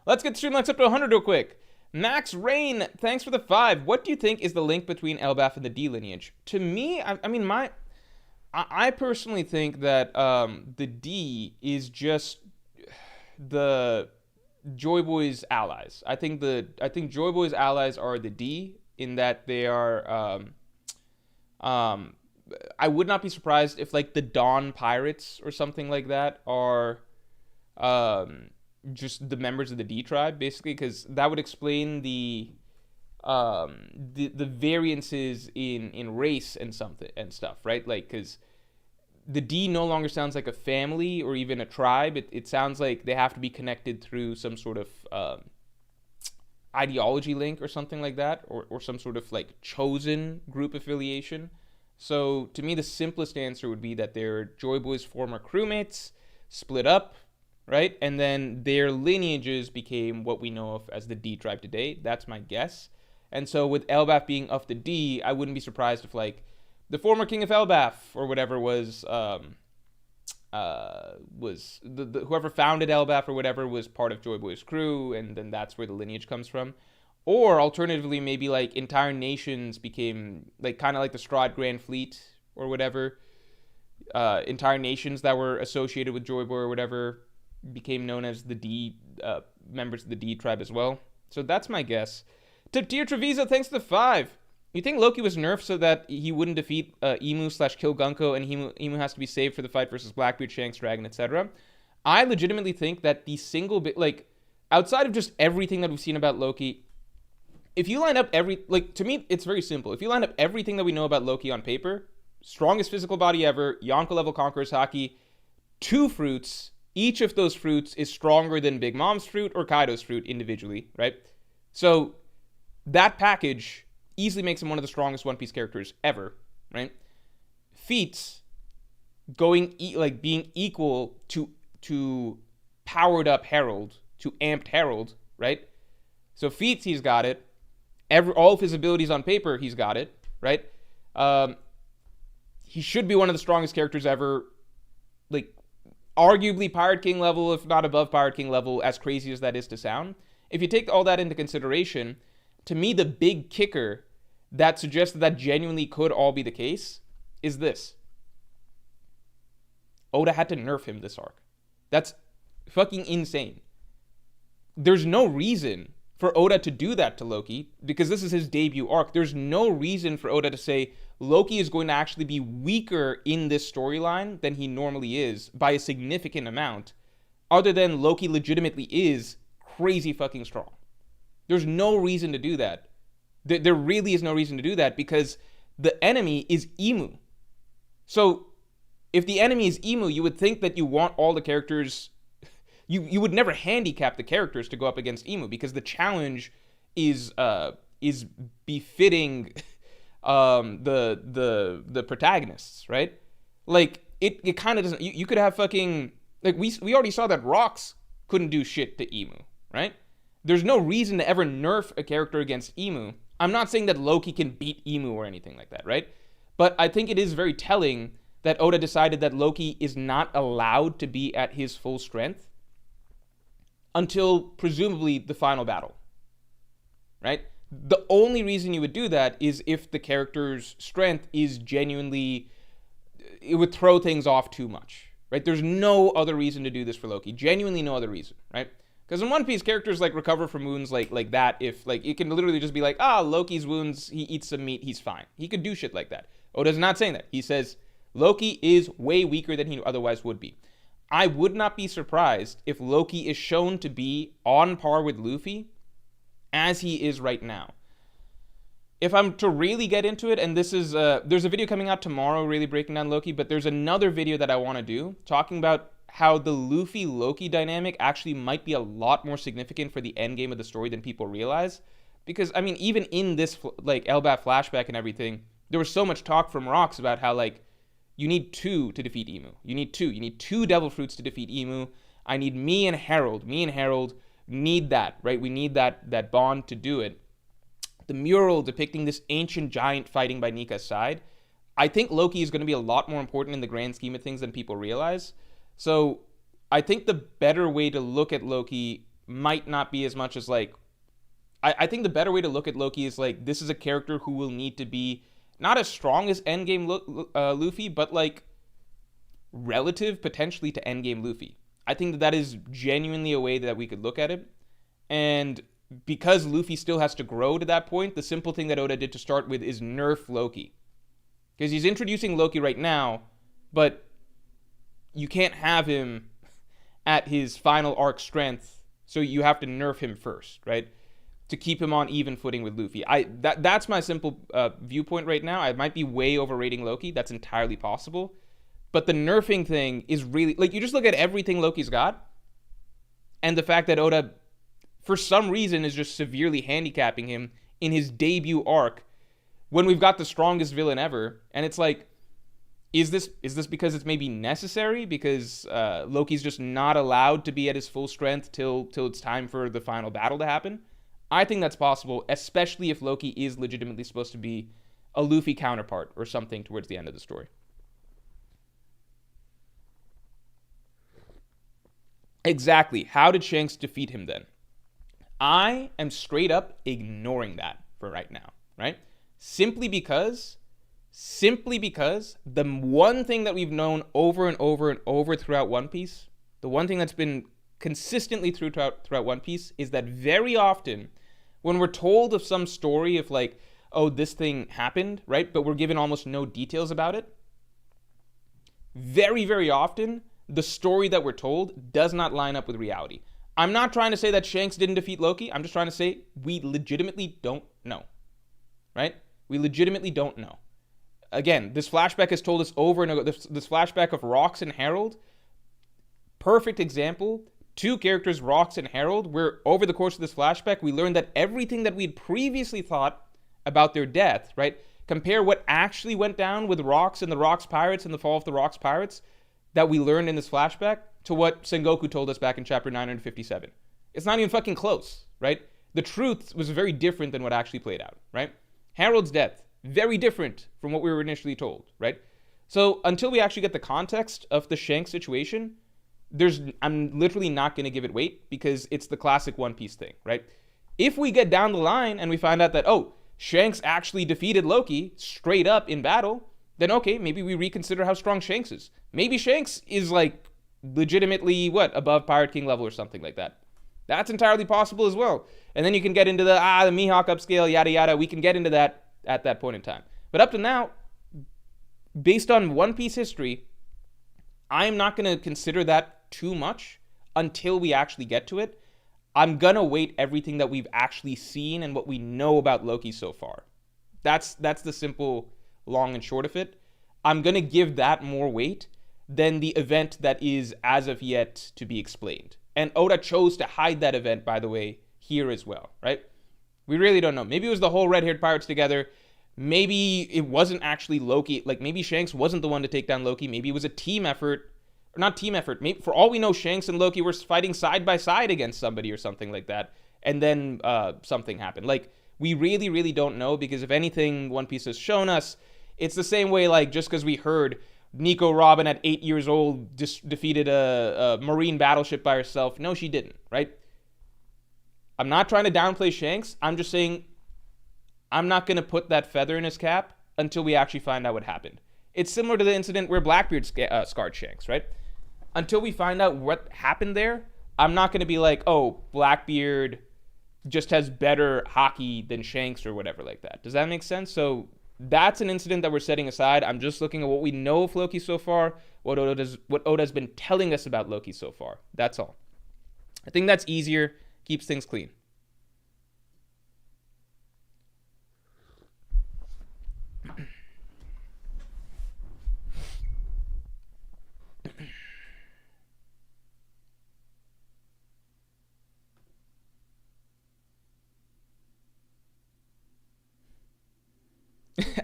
Let's get Streamlines up to 100 real quick. Max Rain, thanks for the 5. What do you think is the link between Elbaf and the D lineage? To me, I personally think that the D is just the Joy Boy's allies. I think Joy Boy's allies are the D in that they are I would not be surprised if like the Dawn Pirates or something like that are just the members of the D tribe, basically, because that would explain the variances in race and stuff, right? Like, because the D no longer sounds like a family or even a tribe. It sounds like they have to be connected through some sort of ideology link or something like that, or some sort of like chosen group affiliation. So to me, the simplest answer would be that they're Joy Boy's former crewmates, split up, right? And then their lineages became what we know of as the D tribe today. That's my guess. And so with Elbaf being of the D, I wouldn't be surprised if like the former king of Elbaf or whatever was whoever founded Elbaf or whatever was part of Joy Boy's crew, and then that's where the lineage comes from. Or alternatively, maybe like entire nations became like kind of like the Strahd Grand Fleet or whatever. Entire nations that were associated with Joy Boy or whatever became known as the D members of the D tribe as well. So that's my guess. Dear Treviso, thanks for the 5. You think Loki was nerfed so that he wouldn't defeat Emu/kill Gunko, and Emu has to be saved for the fight versus Blackbeard, Shanks, Dragon, etc.? I legitimately think that the single bit, like, outside of just everything that we've seen about Loki, if you line up to me, it's very simple. If you line up everything that we know about Loki on paper, strongest physical body ever, Yonko level conquerors haki, 2 fruits, each of those fruits is stronger than Big Mom's fruit or Kaido's fruit individually, right? So that package easily makes him one of the strongest One Piece characters ever, right? Feats being equal to powered up Herald, to amped Herald, right? So feats, he's got it. All of his abilities on paper, he's got it, right? He should be one of the strongest characters ever, like arguably Pirate King level, if not above Pirate King level, as crazy as that is to sound. If you take all that into consideration, to me, the big kicker that suggests that genuinely could all be the case is this. Oda had to nerf him this arc. That's fucking insane. There's no reason for Oda to do that to Loki, because this is his debut arc. There's no reason for Oda to say Loki is going to actually be weaker in this storyline than he normally is by a significant amount, other than Loki legitimately is crazy fucking strong. There's no reason to do that. There really is no reason to do that because the enemy is Emu. So if the enemy is Emu, you would think that you want all the characters. You would never handicap the characters to go up against Emu because the challenge is befitting the protagonists, right? Like it kind of doesn't. You could have fucking like we already saw that Rox couldn't do shit to Emu, right? There's no reason to ever nerf a character against Emu. I'm not saying that Loki can beat Emu or anything like that, right? But I think it is very telling that Oda decided that Loki is not allowed to be at his full strength until presumably the final battle, right? The only reason you would do that is if the character's strength is genuinely, it would throw things off too much, right? There's no other reason to do this for Loki. Genuinely no other reason, right? Because in One Piece, characters like recover from wounds like that. If like it can literally just be like, Loki's wounds, he eats some meat, he's fine. He could do shit like that. Oda's not saying that. He says Loki is way weaker than he otherwise would be. I would not be surprised if Loki is shown to be on par with Luffy as he is right now. If I'm to really get into it, and this is, there's a video coming out tomorrow really breaking down Loki, but there's another video that I want to do talking about how the Luffy-Loki dynamic actually might be a lot more significant for the end game of the story than people realize. Because, I mean, even in this, like, Elbaf flashback and everything, there was so much talk from Rox about how, like, you need 2 to defeat Emu. You need 2. You need 2 Devil Fruits to defeat Emu. I need me and Harold. Me and Harold need that, right? We need that bond to do it. The mural depicting this ancient giant fighting by Nika's side, I think Loki is going to be a lot more important in the grand scheme of things than people realize. So I think the better way to look at Loki might not be as much as like, I think the better way to look at Loki is like, this is a character who will need to be not as strong as Endgame Luffy, but like relative potentially to Endgame Luffy. I think that is genuinely a way that we could look at it. And because Luffy still has to grow to that point, the simple thing that Oda did to start with is nerf Loki. Because he's introducing Loki right now, but you can't have him at his final arc strength, so you have to nerf him first, right? To keep him on even footing with Luffy. That's my simple viewpoint right now. I might be way overrating Loki. That's entirely possible. But the nerfing thing is really, like, you just look at everything Loki's got, and the fact that Oda, for some reason, is just severely handicapping him in his debut arc when we've got the strongest villain ever. And it's like, is this because it's maybe necessary? Because Loki's just not allowed to be at his full strength till it's time for the final battle to happen? I think that's possible, especially if Loki is legitimately supposed to be a Luffy counterpart or something towards the end of the story. Exactly. How did Shanks defeat him then? I am straight up ignoring that for right now, right? Simply because the one thing that we've known over and over and over throughout One Piece, the one thing that's been consistently throughout One Piece is that very often when we're told of some story of like, oh, this thing happened, right? But we're given almost no details about it. Very, very often, the story that we're told does not line up with reality. I'm not trying to say that Shanks didn't defeat Loki. I'm just trying to say we legitimately don't know, right? We legitimately don't know. Again, this flashback has told us over and over, this flashback of Rox and Harold, perfect example. 2 characters, Rox and Harold, where over the course of this flashback, we learned that everything that we'd previously thought about their death, right? Compare what actually went down with Rox and the Rox Pirates and the fall of the Rox Pirates that we learned in this flashback to what Sengoku told us back in chapter 957. It's not even fucking close, right? The truth was very different than what actually played out, right? Harold's death, very different from what we were initially told, right? So until we actually get the context of the Shanks situation, I'm literally not going to give it weight because it's the classic One Piece thing, right? If we get down the line and we find out that, oh, Shanks actually defeated Loki straight up in battle, then okay, maybe we reconsider how strong Shanks is. Maybe Shanks is like legitimately, above Pirate King level or something like that. That's entirely possible as well. And then you can get into the Mihawk upscale, yada yada. We can get into that at that point in time. But up to now, based on One Piece history, I'm not going to consider that too much until we actually get to it. I'm gonna weight everything that we've actually seen and what we know about Loki so far. That's the simple long and short of it. I'm gonna give that more weight than the event that is as of yet to be explained. And Oda chose to hide that event, by the way, here as well, right? We really don't know. Maybe it was the whole red-haired pirates together. Maybe it wasn't actually Loki. Like, maybe Shanks wasn't the one to take down Loki. Maybe it was a team effort. Or not team effort. Maybe, for all we know, Shanks and Loki were fighting side by side against somebody or something like that. And then something happened. Like, we really, really don't know, because if anything One Piece has shown us, it's the same way, like, just because we heard Nico Robin at 8 years old defeated a Marine battleship by herself. No, she didn't, right? I'm not trying to downplay Shanks. I'm just saying I'm not going to put that feather in his cap until we actually find out what happened. It's similar to the incident where Blackbeard scarred Shanks, right? Until we find out what happened there, I'm not going to be like, oh, Blackbeard just has better hockey than Shanks or whatever like that. Does that make sense? So that's an incident that we're setting aside. I'm just looking at what we know of Loki so far, what Oda's been telling us about Loki so far. That's all. I think that's easier, keeps things clean.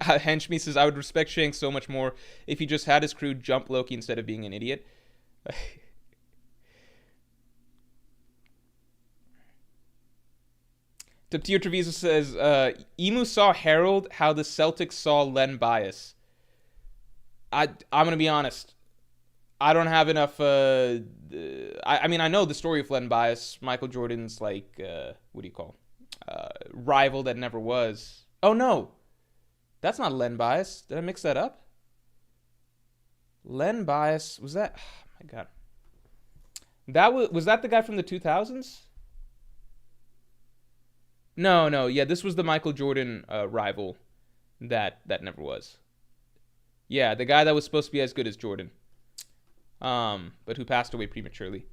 Henchme says, I would respect Shanks so much more if he just had his crew jump Loki instead of being an idiot. Taptir Treviso says, Emu saw Harold how the Celtics saw Len Bias. I'm going to be honest. I don't have enough... I mean, I know the story of Len Bias. Michael Jordan's, like, what do you call? Rival that never was. Oh, no. That's not Len Bias. Did I mix that up? Len Bias, was that? Oh my god. Was that the guy from the 2000s? No. Yeah, this was the Michael Jordan rival that never was. Yeah, the guy that was supposed to be as good as Jordan. But who passed away prematurely.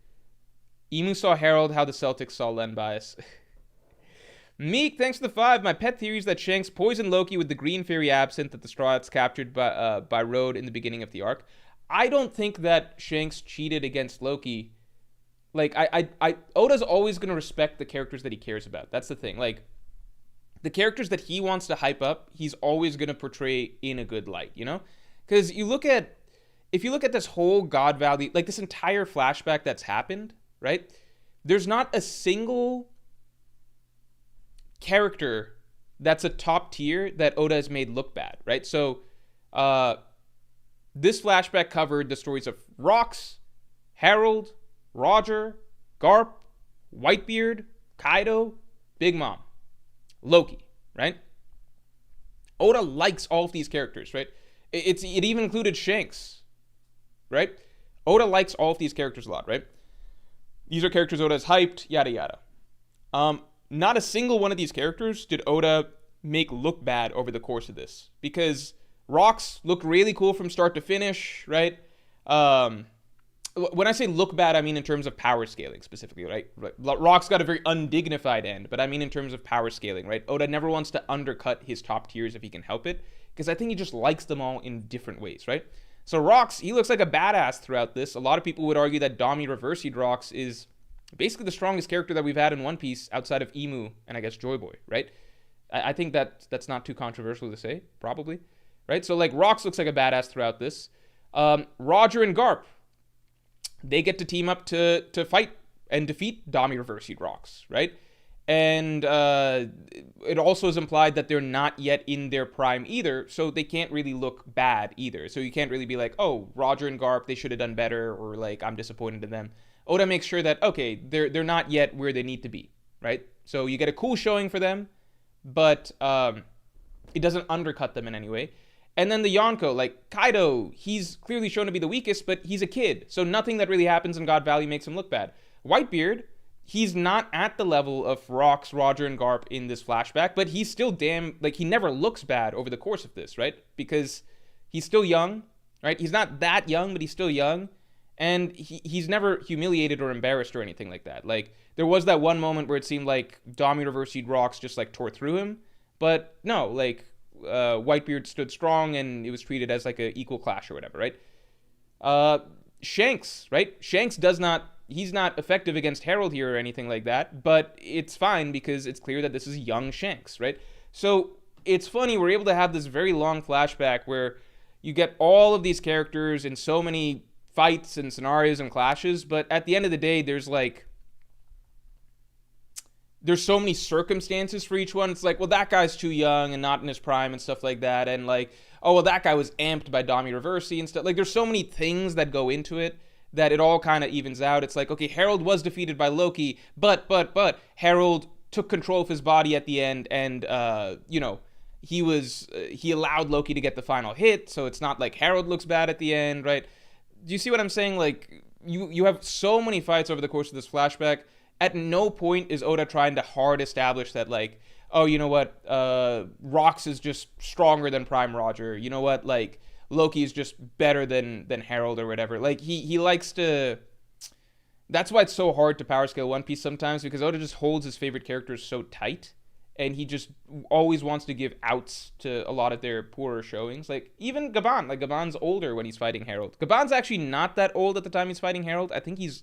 Emu saw Harold how the Celtics saw Len Bias. Meek, thanks for the 5. My pet theory is that Shanks poisoned Loki with the green fairy absinthe that the Straw Hats captured by Road in the beginning of the arc. I don't think that Shanks cheated against Loki. Like, Oda's always going to respect the characters that he cares about. That's the thing. Like, the characters that he wants to hype up, he's always going to portray in a good light, you know? Because if you look at this whole God Valley, like this entire flashback that's happened, right? There's not a single character that's a top tier that Oda has made look bad, right? So this flashback covered the stories of Rox, Harold, Roger, Garp, Whitebeard, Kaido, Big Mom, Loki, right? Oda likes all of these characters, right? It even included Shanks, right? Oda likes all of these characters a lot, right? These are characters Oda has hyped, yada yada. Not a single one of these characters did Oda make look bad over the course of this, because Rox looked really cool from start to finish, right? When I say look bad, I mean in terms of power scaling specifically, right? Rox got a very undignified end, but I mean in terms of power scaling, right? Oda never wants to undercut his top tiers if he can help it, because I think he just likes them all in different ways, right? So Rox, he looks like a badass throughout this. A lot of people would argue that Dami Reversied Rox is basically the strongest character that we've had in One Piece outside of Emu and I guess Joy Boy, right? I think that's not too controversial to say, probably, right? So like Rox looks like a badass throughout this. Roger and Garp, they get to team up to fight and defeat Dami Reversied Rox, right? And it also is implied that they're not yet in their prime either, so they can't really look bad either. So you can't really be like, oh, Roger and Garp, they should have done better, or like I'm disappointed in them. Oda makes sure that, okay, they're not yet where they need to be, right? So you get a cool showing for them, but it doesn't undercut them in any way. And then the Yonko, like Kaido, he's clearly shown to be the weakest, but he's a kid, so nothing that really happens in God Valley makes him look bad. Whitebeard, he's not at the level of Rox, Roger, and Garp in this flashback, but he's still he never looks bad over the course of this, right? Because he's still young, right? He's not that young, but he's still young. And he's never humiliated or embarrassed or anything like that. Like, there was that one moment where it seemed like Dom University Rocks just, like, tore through him. But no, like, Whitebeard stood strong and it was treated as, like, a equal clash or whatever, right? Shanks, right? Shanks he's not effective against Harold here or anything like that, but it's fine because it's clear that this is young Shanks, right? So it's funny, we're able to have this very long flashback where you get all of these characters in so many fights and scenarios and clashes, but at the end of the day, there's so many circumstances for each one. It's like, well, that guy's too young and not in his prime and stuff like that, and like, oh, well, that guy was amped by Dami Reversi and stuff. Like, there's so many things that go into it that it all kind of evens out. It's like, okay, Harold was defeated by Loki, but Harold took control of his body at the end, and he allowed Loki to get the final hit, so it's not like Harold looks bad at the end, right? Do you see what I'm saying? Like, you have so many fights over the course of this flashback. At no point is Oda trying to hard establish that, like, oh, you know what, Rox is just stronger than Prime Roger. You know what, like, Loki is just better than Harold or whatever. Like, he likes to... That's why it's so hard to power scale One Piece sometimes, because Oda just holds his favorite characters so tight, and he just always wants to give outs to a lot of their poorer showings. Like, even Gaban. Like, Gaban's older when he's fighting Harold. Gaban's actually not that old at the time he's fighting Harold. I think he's,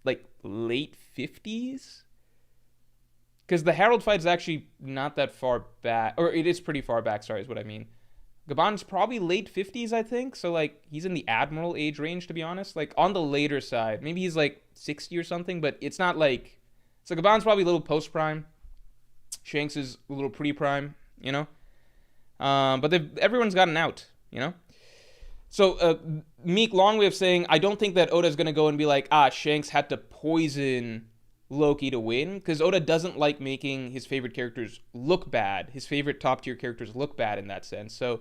like, late 50s? Because the Harold fight is actually not that far back. Or it is pretty far back, sorry, is what I mean. Gaban's probably late 50s, I think. So, like, he's in the Admiral age range, to be honest. Like, on the later side. Maybe he's, like, 60 or something. But it's not, like... So, Gaban's probably a little post-prime. Shanks is a little pre-prime, you know? But everyone's gotten out, you know? So, Meek, long way of saying, I don't think that Oda's going to go and be like, Shanks had to poison Loki to win, because Oda doesn't like making his favorite characters look bad, his favorite top-tier characters look bad in that sense. So,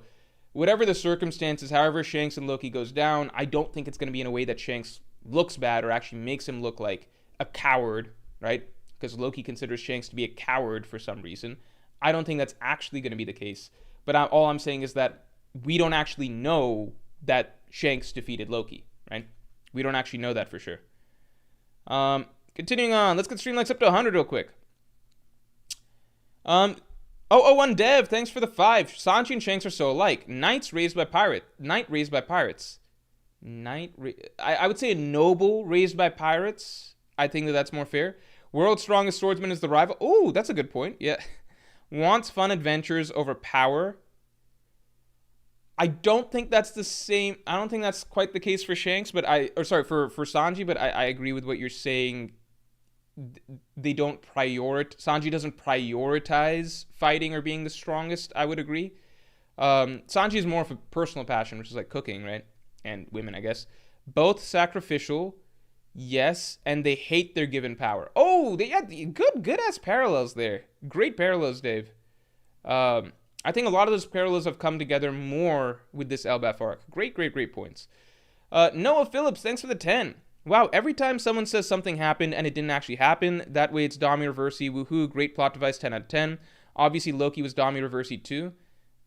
whatever the circumstances, however Shanks and Loki goes down, I don't think it's going to be in a way that Shanks looks bad or actually makes him look like a coward, right? Because Loki considers Shanks to be a coward for some reason. I don't think that's actually going to be the case. But all I'm saying is that we don't actually know that Shanks defeated Loki, right? We don't actually know that for sure. Continuing on, let's get Streamlabs up to 100 real quick. 001 Dev, thanks for the 5. Sanji and Shanks are so alike. Knight raised by pirates. I would say a noble raised by pirates. I think that's more fair. World's strongest swordsman is the rival. Oh, that's a good point. Yeah. Wants fun adventures over power. I don't think that's the same. I don't think that's quite the case for Shanks, but for Sanji, but I agree with what you're saying. They don't Sanji doesn't prioritize fighting or being the strongest, I would agree. Sanji is more of a personal passion, which is like cooking, right? And women, I guess. Both sacrificial. Yes, and they hate their given power. Oh, they had good ass parallels there. Great parallels, Dave. I think a lot of those parallels have come together more with this Elbaf arc. Great points. Noah Phillips, thanks for the 10. Wow, every time someone says something happened and it didn't actually happen, that way it's Dami Reversi, woohoo, great plot device, 10 out of 10. Obviously, Loki was Dami Reversi too.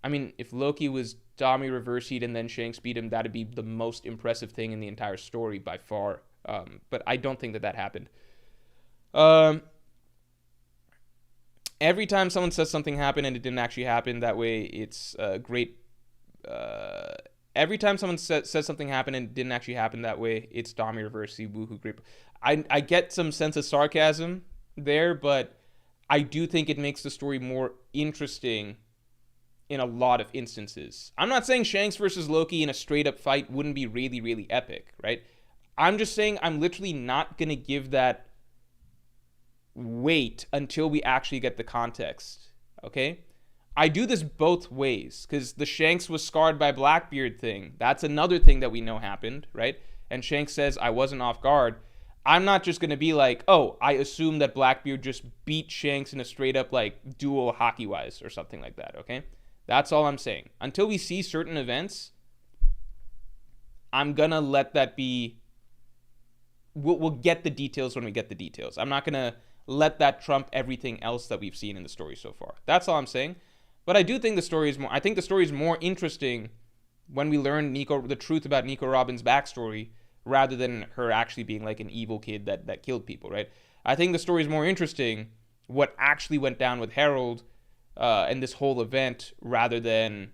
I mean, if Loki was Dami Reversi'd and then Shanks beat him, that'd be the most impressive thing in the entire story by far. But I don't think that happened. Every time someone says something happened and it didn't actually happen, that way it's great. Every time someone says something happened and it didn't actually happen, that way it's Dami Reversi, woohoo, great. I get some sense of sarcasm there, but I do think it makes the story more interesting in a lot of instances. I'm not saying Shanks versus Loki in a straight up fight wouldn't be really, really epic, right? I'm just saying I'm literally not going to give that weight until we actually get the context, okay? I do this both ways, because the Shanks was scarred by Blackbeard thing. That's another thing that we know happened, right? And Shanks says, I wasn't off guard. I'm not just going to be like, oh, I assume that Blackbeard just beat Shanks in a straight up, like, duel hockey-wise or something like that, okay? That's all I'm saying. Until we see certain events, I'm going to let that be... We'll get the details when we get the details. I'm not going to let that trump everything else that we've seen in the story so far. That's all I'm saying. But I do think the story is more... I think the story is more interesting when we learn the truth about Nico Robin's backstory, rather than her actually being like an evil kid that killed people, right? I think the story is more interesting, what actually went down with Harold and this whole event, rather than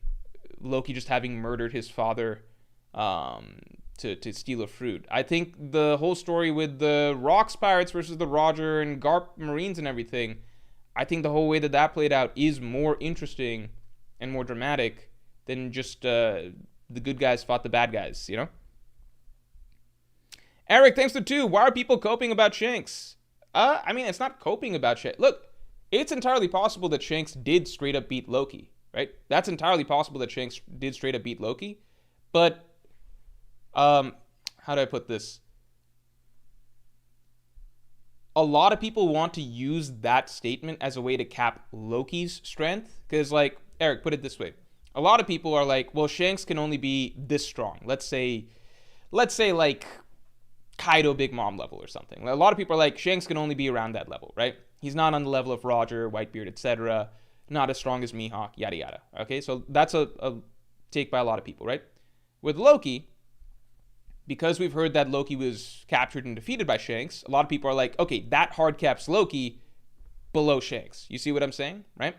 Loki just having murdered his father to steal a fruit. I think the whole story with the Rocks pirates versus the Roger and Garp Marines and everything, I think the whole way that played out is more interesting and more dramatic than just the good guys fought the bad guys, you know? Eric, thanks for 2. Why are people coping about Shanks? I mean, it's not coping about Shanks. Look, it's entirely possible that Shanks did straight up beat Loki, right? That's entirely possible that Shanks did straight up beat Loki. But, how do I put this? A lot of people want to use that statement as a way to cap Loki's strength. Because, like, Eric, put it this way. A lot of people are like, well, Shanks can only be this strong. Let's say like Kaido Big Mom level or something. A lot of people are like, Shanks can only be around that level, right? He's not on the level of Roger, Whitebeard, etc. Not as strong as Mihawk, yada yada. Okay, so that's a take by a lot of people, right? With Loki, because we've heard that Loki was captured and defeated by Shanks, a lot of people are like, okay, that hard caps Loki below Shanks. You see what I'm saying, right?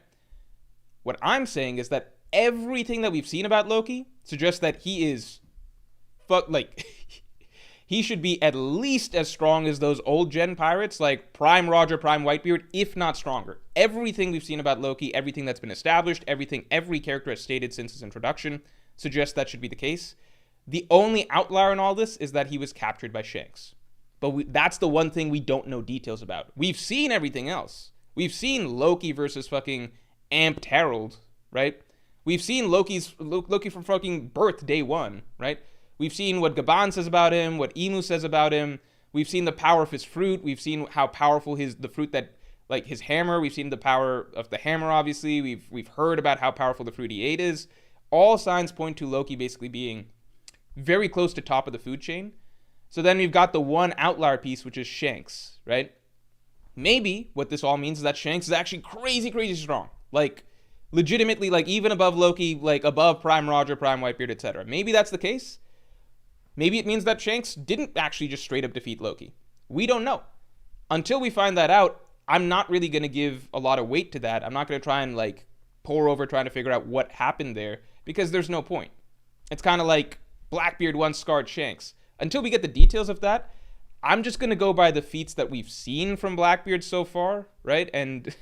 What I'm saying is that everything that we've seen about Loki suggests that he is he should be at least as strong as those old gen pirates, like Prime Roger, Prime Whitebeard, if not stronger. Everything we've seen about Loki, everything that's been established, every character has stated since his introduction suggests that should be the case. The only outlier in all this is that he was captured by Shanks. But that's the one thing we don't know details about. We've seen everything else. We've seen Loki versus fucking Amped Harold, right? We've seen Loki from fucking birth, day one, right? We've seen what Gaban says about him, what Emu says about him. We've seen the power of his fruit. We've seen how powerful the fruit that, like his hammer. We've seen the power of the hammer, obviously. We've heard about how powerful the fruit he ate is. All signs point to Loki basically being very close to top of the food chain. So then we've got the one outlier piece, which is Shanks, right? Maybe what this all means is that Shanks is actually crazy, crazy strong. Like, legitimately, like, even above Loki, like, above Prime Roger, Prime Whitebeard, etc. Maybe that's the case. Maybe it means that Shanks didn't actually just straight up defeat Loki. We don't know. Until we find that out, I'm not really going to give a lot of weight to that. I'm not going to try and, like, pour over trying to figure out what happened there, because there's no point. It's kind of like Blackbeard once scarred Shanks. Until we get the details of that, I'm just going to go by the feats that we've seen from Blackbeard so far, right? And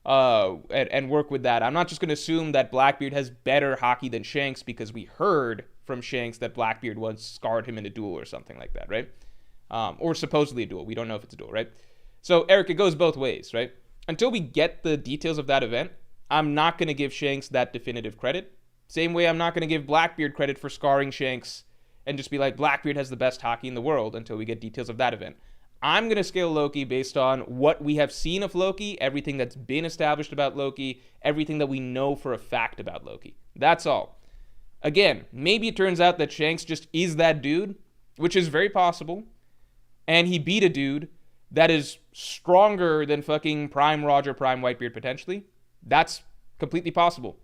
work with that. I'm not just going to assume that Blackbeard has better hockey than Shanks because we heard from Shanks that Blackbeard once scarred him in a duel or something like that, right? Or supposedly a duel. We don't know if it's a duel, right? So, Eric, it goes both ways, right? Until we get the details of that event, I'm not going to give Shanks that definitive credit. Same way I'm not going to give Blackbeard credit for scarring Shanks and just be like, Blackbeard has the best hockey in the world until we get details of that event. I'm going to scale Loki based on what we have seen of Loki, everything that's been established about Loki, everything that we know for a fact about Loki. That's all. Again, maybe it turns out that Shanks just is that dude, which is very possible, and he beat a dude that is stronger than fucking Prime Roger, Prime Whitebeard potentially. That's completely possible.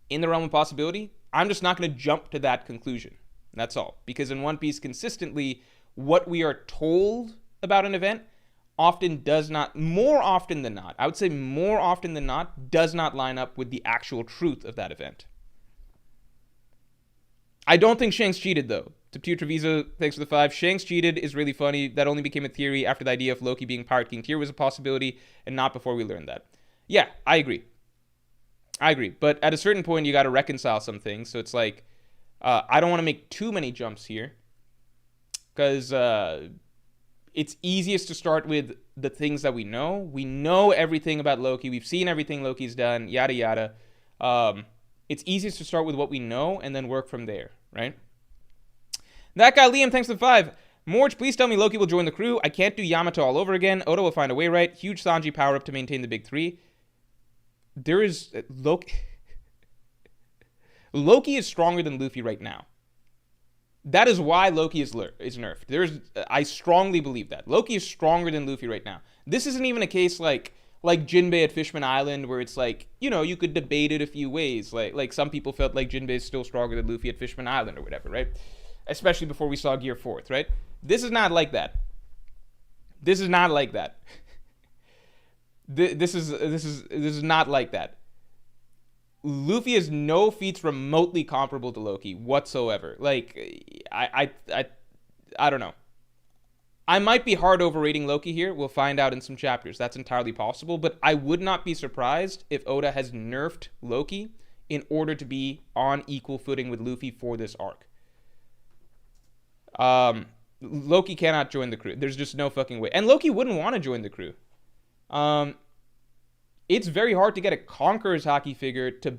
In the realm of possibility, I'm just not going to jump to that conclusion. That's all. Because in One Piece, consistently, what we are told about an event often does not, more often than not, I would say more often than not, does not line up with the actual truth of that event. I don't think Shanks cheated, though. Tuptiu Treviso, thanks for the 5. Shanks cheated is really funny. That only became a theory after the idea of Loki being Pirate King Tyr was a possibility, and not before we learned that. Yeah, I agree. But at a certain point, you got to reconcile some things. So it's like, I don't want to make too many jumps here, because it's easiest to start with the things that we know. We know everything about Loki. We've seen everything Loki's done, yada, yada. It's easiest to start with what we know and then work from there, right? That guy, Liam, thanks for the 5. Morge, please tell me Loki will join the crew. I can't do Yamato all over again. Oda will find a way, right? Huge Sanji power-up to maintain the big three. There is... Loki is stronger than Luffy right now. That is why Loki is nerfed. I strongly believe that. Loki is stronger than Luffy right now. This isn't even a case like Jinbei at Fishman Island, where it's like, you know, you could debate it a few ways. Like some people felt like Jinbei is still stronger than Luffy at Fishman Island or whatever, right? especially before we saw Gear 4th, right? This is not like that. This is not like that. This is not like that. Luffy has no feats remotely comparable to Loki whatsoever. Like, I don't know. I might be hard overrating Loki here. We'll find out in some chapters. That's entirely possible. But I would not be surprised if Oda has nerfed Loki in order to be on equal footing with Luffy for this arc. Loki cannot join the crew. There's just no fucking way. And Loki wouldn't want to join the crew. It's very hard to get a Conqueror's Haki figure to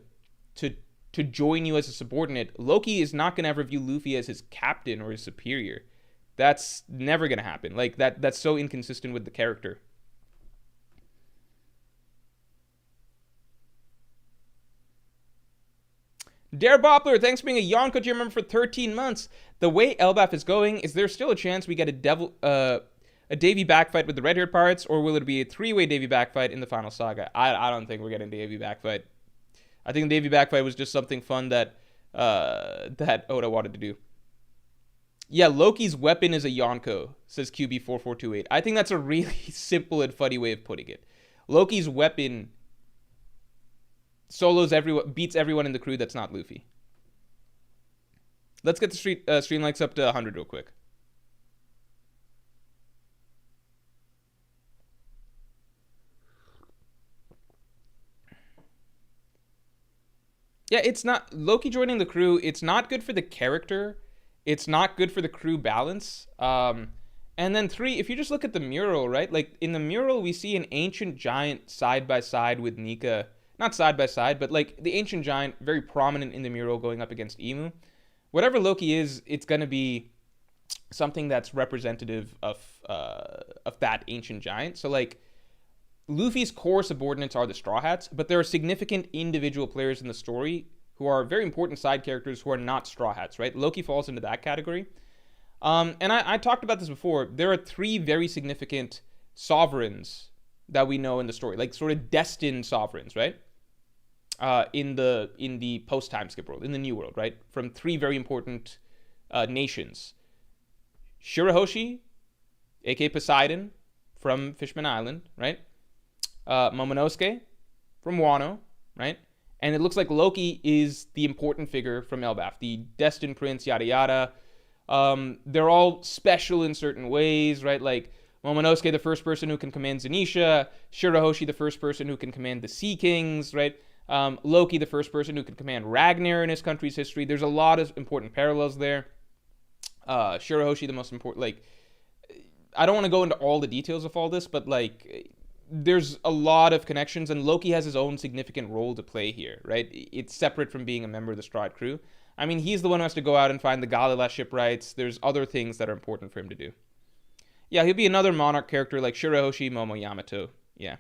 join you as a subordinate. Loki is not going to ever view Luffy as his captain or his superior. That's never going to happen. Like, that's so inconsistent with the character. Dare Boppler, thanks for being a Yonko tier member for 13 months. The way Elbaf is going, is there still a chance we get a Davy backfight with the red-haired pirates, or will it be a three-way Davy backfight in the final saga? I don't think we're getting Davy backfight. I think the Davy backfight was just something fun that Oda wanted to do. Yeah, Loki's weapon is a Yonko, says QB4428. I think that's a really simple and funny way of putting it. Loki's weapon beats everyone in the crew that's not Luffy. Let's get the stream likes up to 100 real quick. Yeah, it's not Loki joining the crew. It's not good for the character. It's not good for the crew balance. And then 3, if you just look at the mural, right? Like, in the mural, we see an ancient giant side by side with Nika. Not side by side, but like the ancient giant, very prominent in the mural going up against Imu. Whatever Loki is, it's going to be something that's representative of that ancient giant. So, like, Luffy's core subordinates are the Straw Hats, but there are significant individual players in the story who are very important side characters who are not Straw Hats, right? Loki falls into that category. And I talked about this before. There are 3 very significant sovereigns that we know in the story, like sort of destined sovereigns, right? In the post-time skip world, in the new world, right? From 3 very important nations. Shirahoshi, aka Poseidon, from Fishman Island, right? Momonosuke from Wano, right? And it looks like Loki is the important figure from Elbaf, the destined prince, yada yada. They're all special in certain ways, right? Like Momonosuke, the first person who can command Zenisha. Shirahoshi, the first person who can command the Sea Kings, right? Loki, the first person who can command Ragnar in his country's history. There's a lot of important parallels there. Shirahoshi, the most important, like, I don't want to go into all the details of all this, but like, there's a lot of connections, and Loki has his own significant role to play here, right? It's separate from being a member of the Straw Hat crew. I mean, he's the one who has to go out and find the Galila shipwrights. There's other things that are important for him to do. Yeah, he'll be another Monarch character like Shirahoshi, Momo, Yamato. Yeah.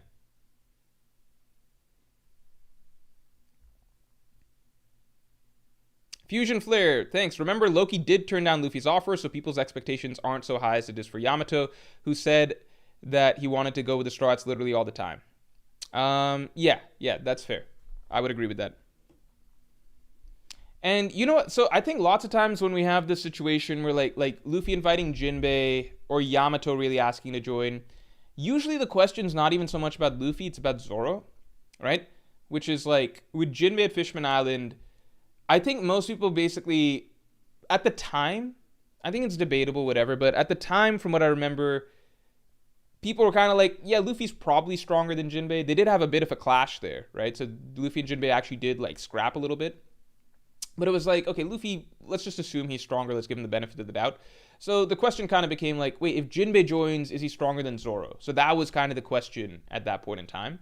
Fusion Flare, thanks. Remember, Loki did turn down Luffy's offer, so people's expectations aren't so high as it is for Yamato, who said that he wanted to go with the Straw Hats literally all the time. Yeah, that's fair. I would agree with that. And you know what? So I think lots of times when we have this situation where like Luffy inviting Jinbei or Yamato really asking to join, usually the question's not even so much about Luffy, it's about Zoro, right? Which is like, with Jinbei at Fishman Island, I think most people basically, at the time, I think it's debatable, whatever, but at the time, from what I remember, people were kind of like, yeah, Luffy's probably stronger than Jinbei. They did have a bit of a clash there, right? So Luffy and Jinbei actually did like scrap a little bit. But it was like, okay, Luffy, let's just assume he's stronger. Let's give him the benefit of the doubt. So the question kind of became like, wait, if Jinbei joins, is he stronger than Zoro? So that was kind of the question at that point in time.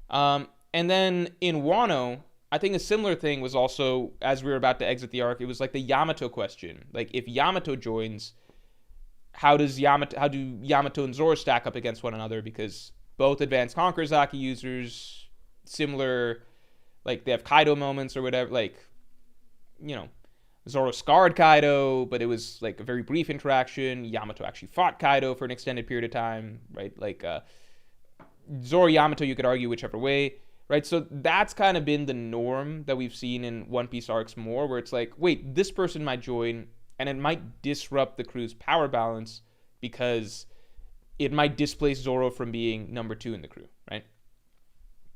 And then in Wano, I think a similar thing was also, as we were about to exit the arc, it was like the Yamato question. Like, if Yamato joins, how do Yamato and Zoro stack up against one another? Because both Advanced Conqueror's Haki users, similar, like, they have Kaido moments or whatever, like, you know, Zoro scarred Kaido, but it was like a very brief interaction. Yamato actually fought Kaido for an extended period of time, right? Like, Zoro Yamato, you could argue whichever way, right? So that's kind of been the norm that we've seen in One Piece arcs more, where it's like, wait, this person might join. and it might disrupt the crew's power balance because it might displace Zoro from being number 2 in the crew, right?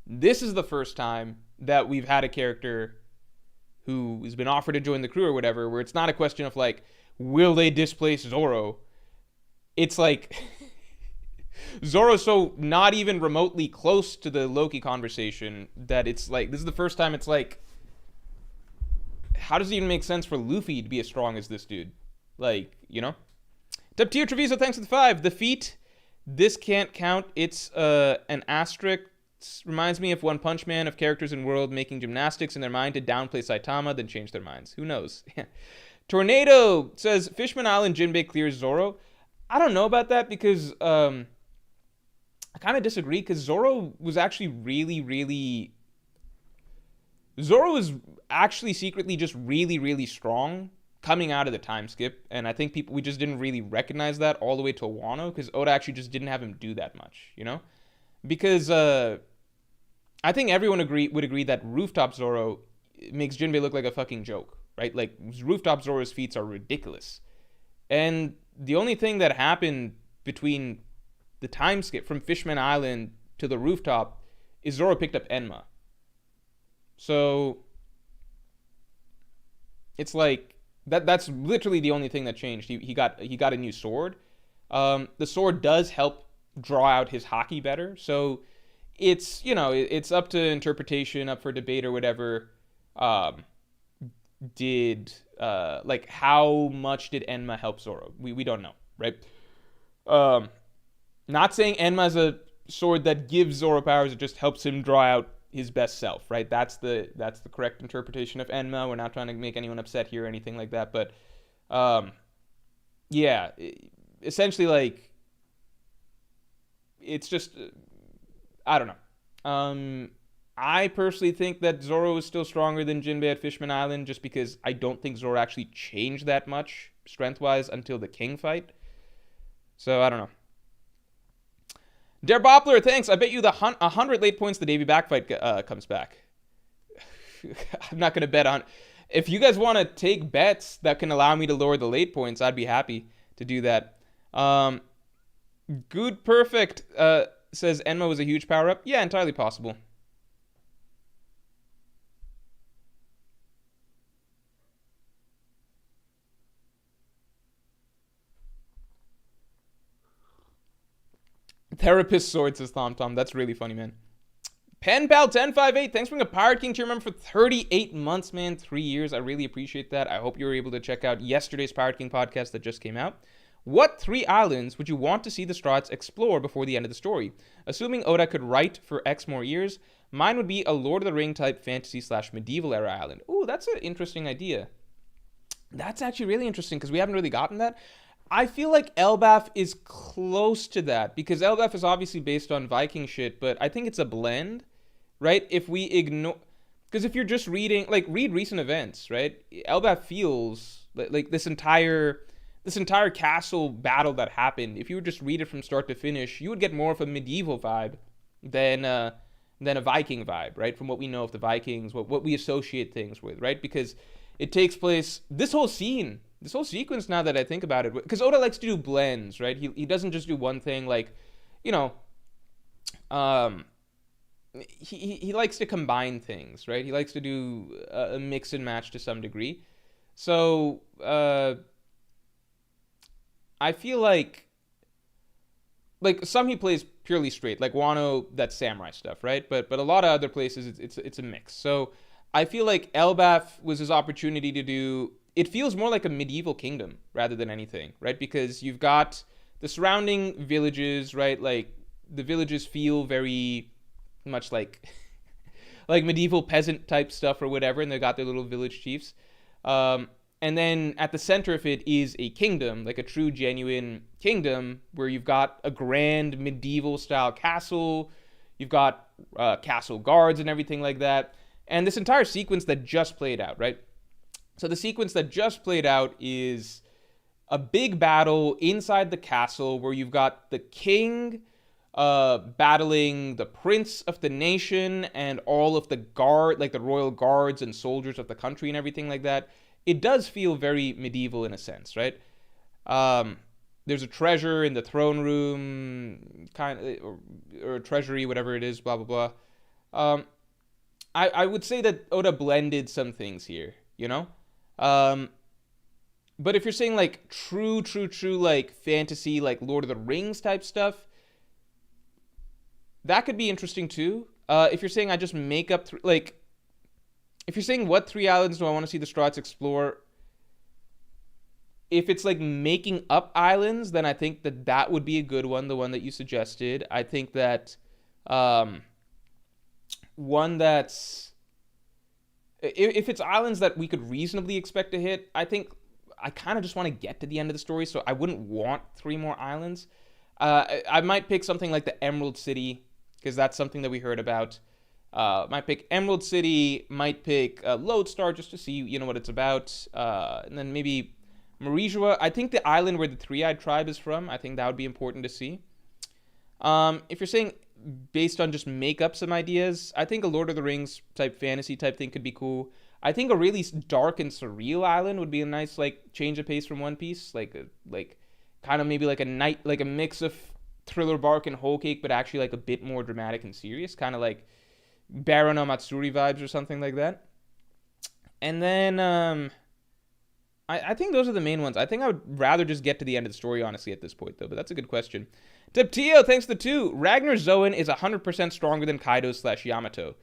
This is the first time that we've had a character who has been offered to join the crew or whatever, where it's not a question of like, will they displace Zoro? It's like Zoro's so not even remotely close to the Loki conversation that it's like, this is the first time it's like, how does it even make sense for Luffy to be as strong as this dude? Like, you know? Top tier Treviso, thanks for the 5. The feat, this can't count. It's an asterisk. Reminds me of One Punch Man, of characters in world making gymnastics in their mind to downplay Saitama, then change their minds. Who knows? Tornado says, Fishman Island Jinbei clears Zoro. I don't know about that because I kind of disagree because Zoro was actually Zoro was actually secretly just really strong coming out of the time skip, and I think we just didn't really recognize that all the way to Wano because Oda actually just didn't have him do that much, you know? Because I think everyone would agree that Rooftop Zoro makes Jinbei look like a fucking joke, right? Like, Rooftop Zoro's feats are ridiculous. And the only thing that happened between the time skip from Fishman Island to the rooftop is Zoro picked up Enma. So it's like that's literally the only thing that changed. He got a new sword. The sword does help draw out his haki better. So it's, you know, it's up to interpretation, up for debate or whatever. Like how much did Enma help Zoro? We don't know, right? Not saying Enma's a sword that gives Zoro powers, it just helps him draw out his best self, right? That's the correct interpretation of Enma. We're not trying to make anyone upset here or anything like that, but yeah, essentially, like, it's just I don't know. I personally think that Zoro is still stronger than Jinbei at Fishman Island, just because I don't think Zoro actually changed that much strength-wise until the King fight. So I don't know. Der Boppler, thanks. I bet you the 100 late points the Davy back fight comes back. I'm not going to bet on... If you guys want to take bets that can allow me to lower the late points, I'd be happy to do that. Good Perfect says Enma was a huge power-up. Yeah, entirely possible. Therapist sword, says Tom. That's really funny, man. PenPal1058, thanks for being a Pirate King tier member for 38 months, man. 3 years. I really appreciate that. I hope you were able to check out yesterday's Pirate King podcast that just came out. What 3 islands would you want to see the Strahds explore before the end of the story? Assuming Oda could write for X more years, mine would be a Lord of the Ring type fantasy/medieval era island. Ooh, that's an interesting idea. That's actually really interesting because we haven't really gotten that. I feel like Elbaf is close to that because Elbaf is obviously based on Viking shit, but I think it's a blend, right? If we ignore... Because if you're just reading... Like, read recent events, right? Elbaf feels like this entire castle battle that happened, if you would just read it from start to finish, you would get more of a medieval vibe than a Viking vibe, right? From what we know of the Vikings, what we associate things with, right? Because it takes place... This whole sequence, now that I think about it, because Oda likes to do blends, right? He doesn't just do one thing, like, you know, he likes to combine things, right? He likes to do a mix and match to some degree. So, I feel like some he plays purely straight, like Wano, that's samurai stuff, right? But a lot of other places, it's a mix. So, I feel like Elbaf was his opportunity to do... It feels more like a medieval kingdom rather than anything, right? Because you've got the surrounding villages, right? Like, the villages feel very much like like medieval peasant type stuff or whatever, and they've got their little village chiefs. And then at the center of it is a kingdom, like a true, genuine kingdom, where you've got a grand medieval-style castle, you've got castle guards and everything like that, and this entire sequence that just played out, right? So the sequence that just played out is a big battle inside the castle where you've got the king battling the prince of the nation and all of the guard, like the royal guards and soldiers of the country and everything like that. it does feel very medieval in a sense, right? There's a treasure in the throne room, or treasury, whatever it is, blah blah blah. I would say that Oda blended some things here, you know. But if you're saying like true like fantasy, like Lord of the Rings type stuff, that could be interesting too. If you're saying I just make up if you're saying what 3 islands do I want to see the Straw Hats explore, if it's like making up islands, then I think that would be a good one, the one that you suggested. I think that one that's, if it's islands that we could reasonably expect to hit, I think I kind of just want to get to the end of the story, so I wouldn't want 3 more islands. I might pick something like the Emerald City, because that's something that we heard about. Might pick Emerald City, might pick Lodestar just to see, you know, what it's about. And then maybe Marijua. I think the island where the Three-Eyed Tribe is from, I think that would be important to see. If you're saying based on just make up some ideas, I think a Lord of the Rings type fantasy type thing could be cool. I think a really dark and surreal island would be a nice like change of pace from One Piece, like kind of maybe like a mix of Thriller Bark and Whole Cake, but actually like a bit more dramatic and serious, kind of like Baron no Matsuri vibes or something like that. And then I think those are the main ones. I think I would rather just get to the end of the story, honestly, at this point, though. But that's a good question. Teptio, thanks to 2. Ragnar Zoan is 100% stronger than Kaido/Yamato.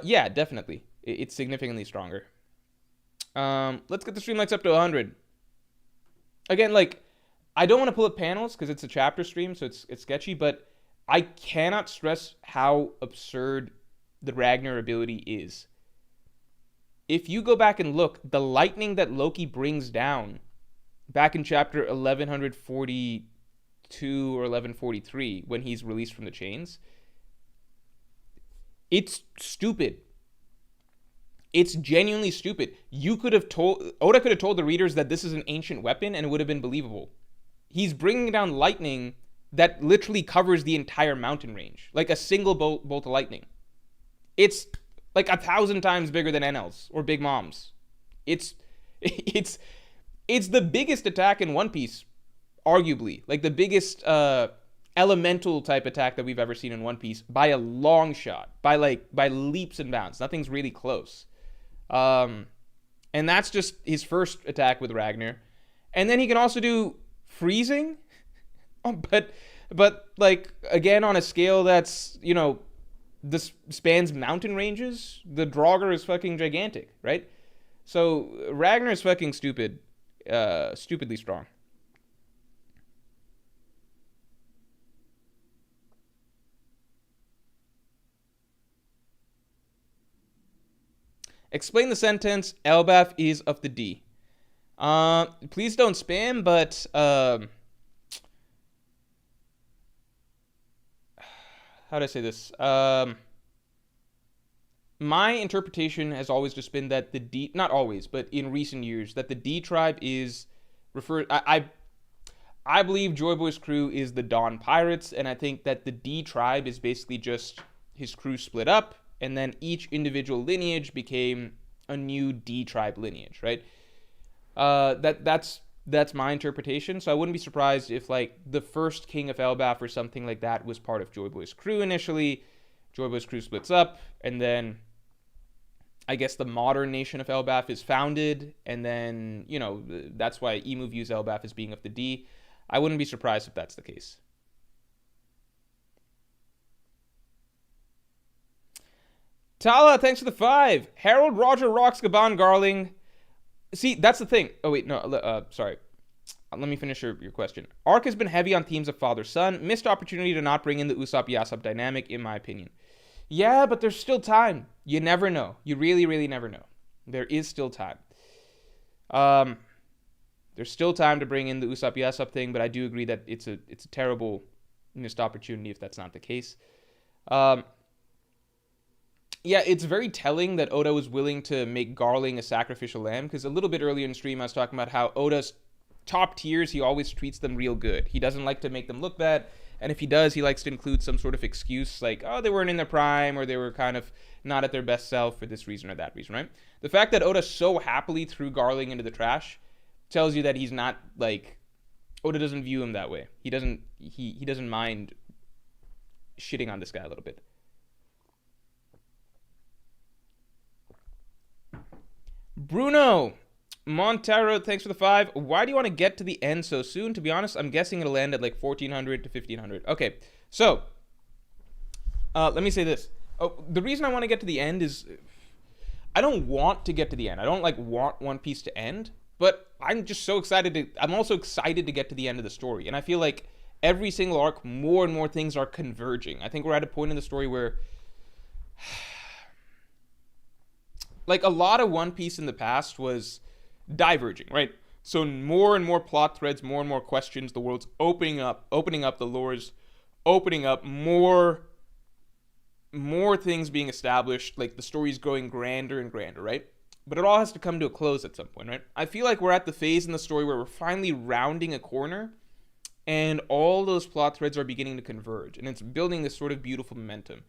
Yeah, definitely. It's significantly stronger. Let's get the stream likes up to 100. Again, like, I don't want to pull up panels because it's a chapter stream, so it's sketchy, but I cannot stress how absurd the Ragnar ability is. If you go back and look, the lightning that Loki brings down back in chapter 1142 or 1143, when he's released from the chains, it's stupid. It's genuinely stupid. Oda could have told the readers that this is an ancient weapon and it would have been believable. He's bringing down lightning that literally covers the entire mountain range, like a single bolt of lightning. It's like 1,000 times bigger than Enel's or Big Mom's. It's the biggest attack in One Piece, arguably. Like the biggest elemental type attack that we've ever seen in One Piece by a long shot, by leaps and bounds. Nothing's really close. And that's just his first attack with Ragnar. And then he can also do freezing, but like again on a scale that's, you know, this spans mountain ranges. The Draugr is fucking gigantic, right? So Ragnar is fucking stupidly strong. Explain the sentence, Elbaf is of the D. Please don't spam, but how do I say this? My interpretation has always just been that the D, not always, but in recent years, that the D tribe is referred. I believe Joy Boy's crew is the Dawn Pirates, and I think that the D tribe is basically just his crew split up, and then each individual lineage became a new D tribe lineage, right? That's my interpretation. So I wouldn't be surprised if like the first king of Elbaf or something like that was part of Joy Boy's crew initially. Joy Boy's crew splits up, and then I guess the modern nation of Elbaf is founded, and then, you know, that's why Emu views Elbaf as being of the D. I wouldn't be surprised if that's the case. Tala, thanks for the 5. Harold Roger rocks Gaban Garling. See, that's the thing. Oh, wait, no, sorry. Let me finish your question. Arc has been heavy on themes of father-son. Missed opportunity to not bring in the Usopp-Yasopp dynamic, in my opinion. Yeah, but there's still time. You never know. You really, really never know. There is still time. There's still time to bring in the Usopp-Yasopp thing, but I do agree that it's a terrible missed opportunity if that's not the case. Yeah, it's very telling that Oda was willing to make Garling a sacrificial lamb, because a little bit earlier in the stream I was talking about how Oda's top tiers, he always treats them real good. He doesn't like to make them look bad, And if he does, he likes to include some sort of excuse like, oh, they weren't in their prime, or they were kind of not at their best self for this reason or that reason, right? The fact that Oda so happily threw Garling into the trash tells you that he's not like, Oda doesn't view him that way. He doesn't mind shitting on this guy a little bit. Bruno Montero, thanks for the 5. Why do you want to get to the end so soon? To be honest, I'm guessing it'll end at like 1400 to 1500. Okay, so let me say this. Oh, the reason I want to get to the end is I don't want to get to the end. I don't like want One Piece to end, but I'm just so excited I'm also excited to get to the end of the story. And I feel like every single arc, more and more things are converging. I think we're at a point in the story where like a lot of One Piece in the past was diverging, right? So more and more plot threads, more and more questions, the world's opening up, the lore's opening up, more things being established, like the story's growing grander and grander, right? But it all has to come to a close at some point, right? I feel like we're at the phase in the story where we're finally rounding a corner and all those plot threads are beginning to converge, and it's building this sort of beautiful momentum.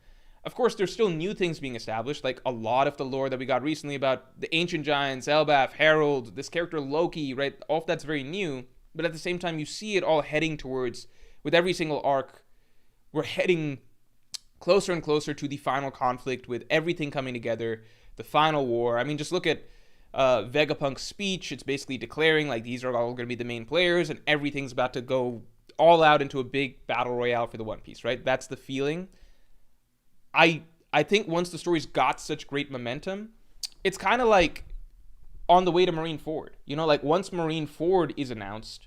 Of course, there's still new things being established, like a lot of the lore that we got recently about the Ancient Giants, Elbaf, Herald, this character Loki, right? All of that's very new, but at the same time, you see it all heading towards, with every single arc, we're heading closer and closer to the final conflict with everything coming together, the final war. I mean, just look at Vegapunk's speech. It's basically declaring, like, these are all going to be the main players, and everything's about to go all out into a big battle royale for the One Piece, right? That's the feeling. I think once the story's got such great momentum, it's kind of like on the way to Marineford. You know, like once Marineford is announced,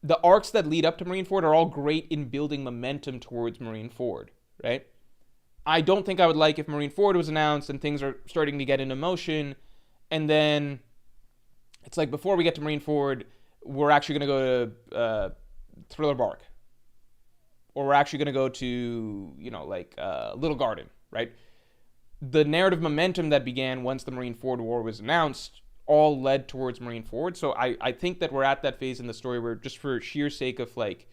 the arcs that lead up to Marineford are all great in building momentum towards Marineford, right? I don't think I would like if Marineford was announced and things are starting to get into motion, and then it's like before we get to Marineford, we're actually going to go to Thriller Bark. Or we're actually going to go to, you know, like Little Garden, right? The narrative momentum that began once the Marineford War was announced all led towards Marineford. So I think that we're at that phase in the story where just for sheer sake of like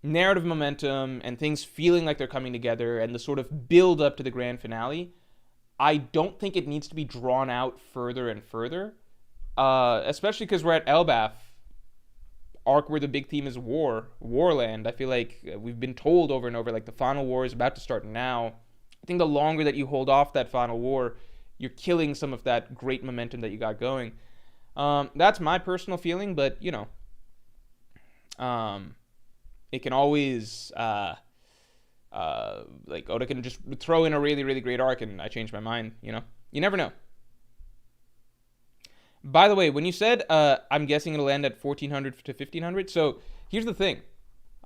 narrative momentum and things feeling like they're coming together and the sort of build up to the grand finale, I don't think it needs to be drawn out further and further, especially because we're at Elbaf, arc where the big theme is warland. I feel like we've been told over and over, like, the final war is about to start now. I think the longer that you hold off that final war, you're killing some of that great momentum that you got going. That's my personal feeling, but, you know, it can always, like, Oda can just throw in a really, really great arc and I change my mind, you know? You never know. By the way, when you said, I'm guessing it'll end at 1400 to 1500, so here's the thing.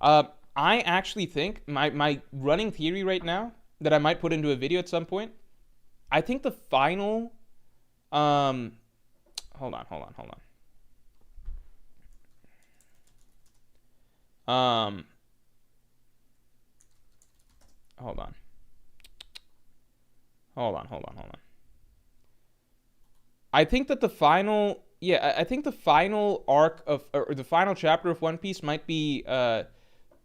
I actually think, my running theory right now, that I might put into a video at some point, I think the final, hold on. I think that the final arc of, or the final chapter of One Piece might be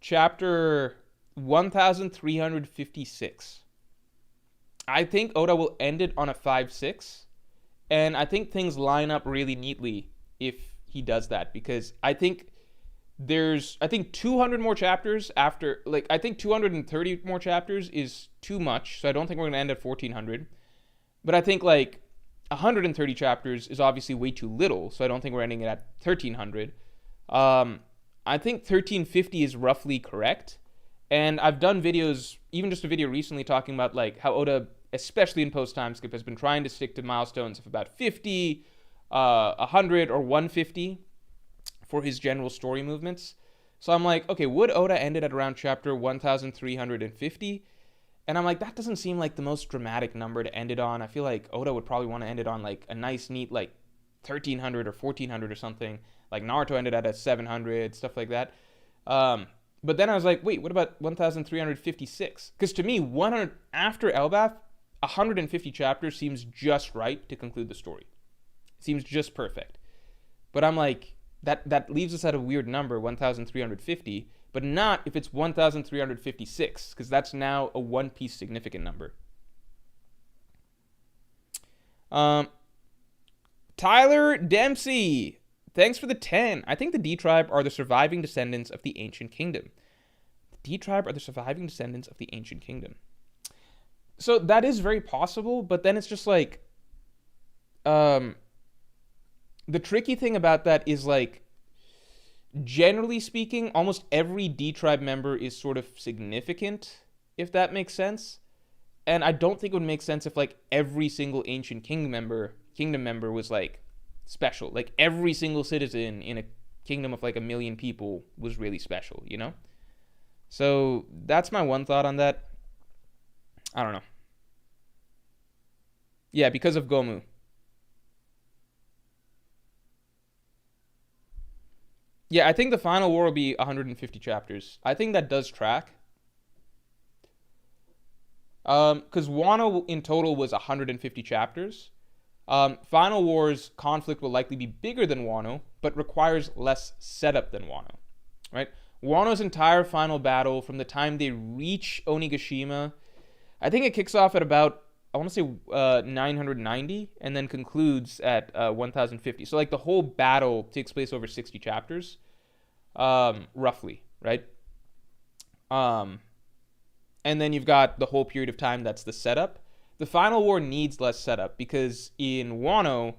chapter 1356. I think Oda will end it on a 5-6, and I think things line up really neatly if he does that, because I think there's 200 more chapters after, like, I think 230 more chapters is too much, so I don't think we're going to end at 1400, but I think, like, 130 chapters is obviously way too little, so I don't think we're ending it at 1300. I think 1350 is roughly correct, and I've done videos, even just a video recently talking about, like, how Oda, especially in post-time skip, has been trying to stick to milestones of about 50, 100, or 150 for his general story movements. So I'm like, okay, would Oda end it at around chapter 1350? And I'm like, that doesn't seem like the most dramatic number to end it on. I feel like Oda would probably want to end it on, like, a nice, neat, like, 1300 or 1400 or something. Like, Naruto ended at a 700, stuff like that. But then I was like, wait, what about 1356? Because to me, after Elbaf, 150 chapters seems just right to conclude the story. It seems just perfect. But I'm like, that leaves us at a weird number, 1,350, but not if it's 1,356, because that's now a One Piece significant number. Tyler Dempsey, thanks for the 10. I think the D-Tribe are the surviving descendants of the Ancient Kingdom. The D-Tribe are the surviving descendants of the Ancient Kingdom. So that is very possible, but then it's just like, the tricky thing about that is, like, generally speaking, almost every D-Tribe member is sort of significant, if that makes sense. And I don't think it would make sense if, like, every single Ancient Kingdom member was, like, special. Like, every single citizen in a kingdom of, like, 1 million people was really special, you know? So that's my one thought on that. I don't know. Yeah, because of Gomu. Yeah, I think the final war will be 150 chapters. I think that does track. Because Wano in total was 150 chapters. Final War's conflict will likely be bigger than Wano, but requires less setup than Wano, right? Wano's entire final battle, from the time they reach Onigashima, I think it kicks off at about, I want to say 990, and then concludes at 1050. So, like, the whole battle takes place over 60 chapters, roughly, right? And then you've got the whole period of time that's the setup. The final war needs less setup because in Wano,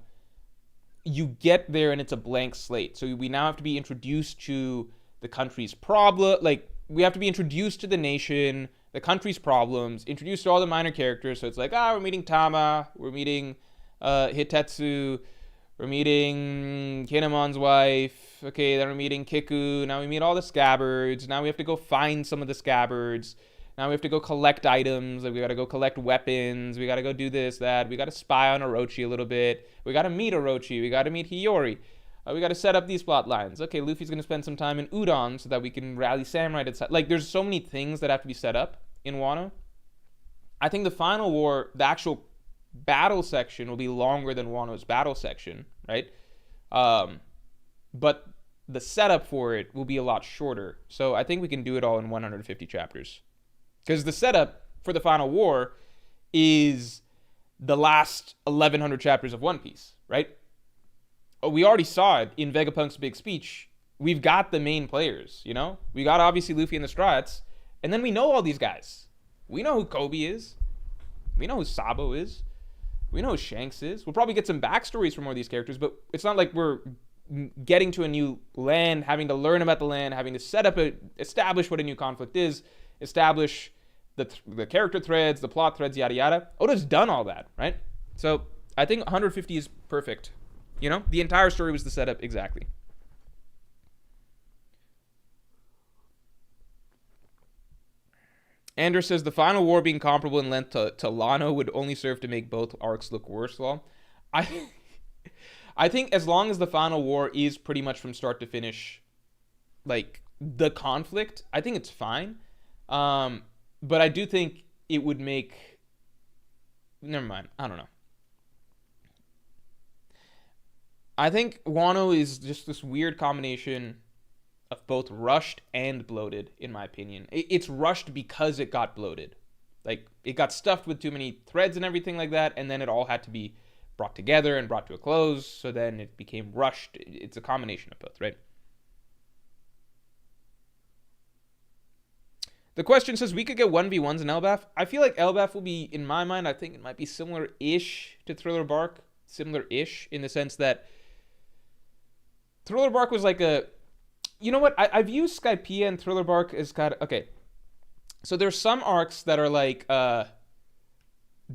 you get there and it's a blank slate. So we now have to be introduced to the country's problem. Like, we have to be introduced to the nation, the country's problems, introduced to all the minor characters. So it's like, we're meeting Tama, we're meeting Hitetsu, we're meeting Kinemon's wife. Okay, then we're meeting Kiku. Now we meet all the scabbards. Now we have to go find some of the scabbards. Now we have to go collect items. Like, we got to go collect weapons. We got to go do this, that. We got to spy on Orochi a little bit. We got to meet Orochi. We got to meet Hiyori. We got to set up these plot lines. Okay, Luffy's going to spend some time in Udon so that we can rally Samurai to side. Like, there's so many things that have to be set up in Wano. I think the final war, the actual battle section, will be longer than Wano's battle section, right? But the setup for it will be a lot shorter. So I think we can do it all in 150 chapters. Because the setup for the final war is the last 1,100 chapters of One Piece, right? We already saw it in Vegapunk's big speech. We've got the main players, you know? We got, obviously, Luffy and the Strats. And then we know all these guys. We know who Kobe is. We know who Sabo is. We know who Shanks is. We'll probably get some backstories for more of these characters, but it's not like we're getting to a new land, having to learn about the land, having to establish what a new conflict is, establish the character threads, the plot threads, yada yada. Oda's done all that, right? So I think 150 is perfect. You know, the entire story was the setup exactly. Anders says the final war being comparable in length to Lano would only serve to make both arcs look worse. Well, I think as long as the final war is pretty much from start to finish, like, the conflict, I think it's fine. But I do think it would make... Never mind. I don't know. I think Wano is just this weird combination of both rushed and bloated, in my opinion. It's rushed because it got bloated. Like, it got stuffed with too many threads and everything like that, and then it all had to be brought together and brought to a close, so then it became rushed. It's a combination of both, right? The question says, we could get 1v1s in Elbaf. I feel like Elbaf will be, in my mind, I think it might be similar-ish to Thriller Bark. Similar-ish in the sense that Thriller Bark was like a... You know what? I've used Skypiea and Thriller Bark as kind of... Okay. So there's some arcs that are like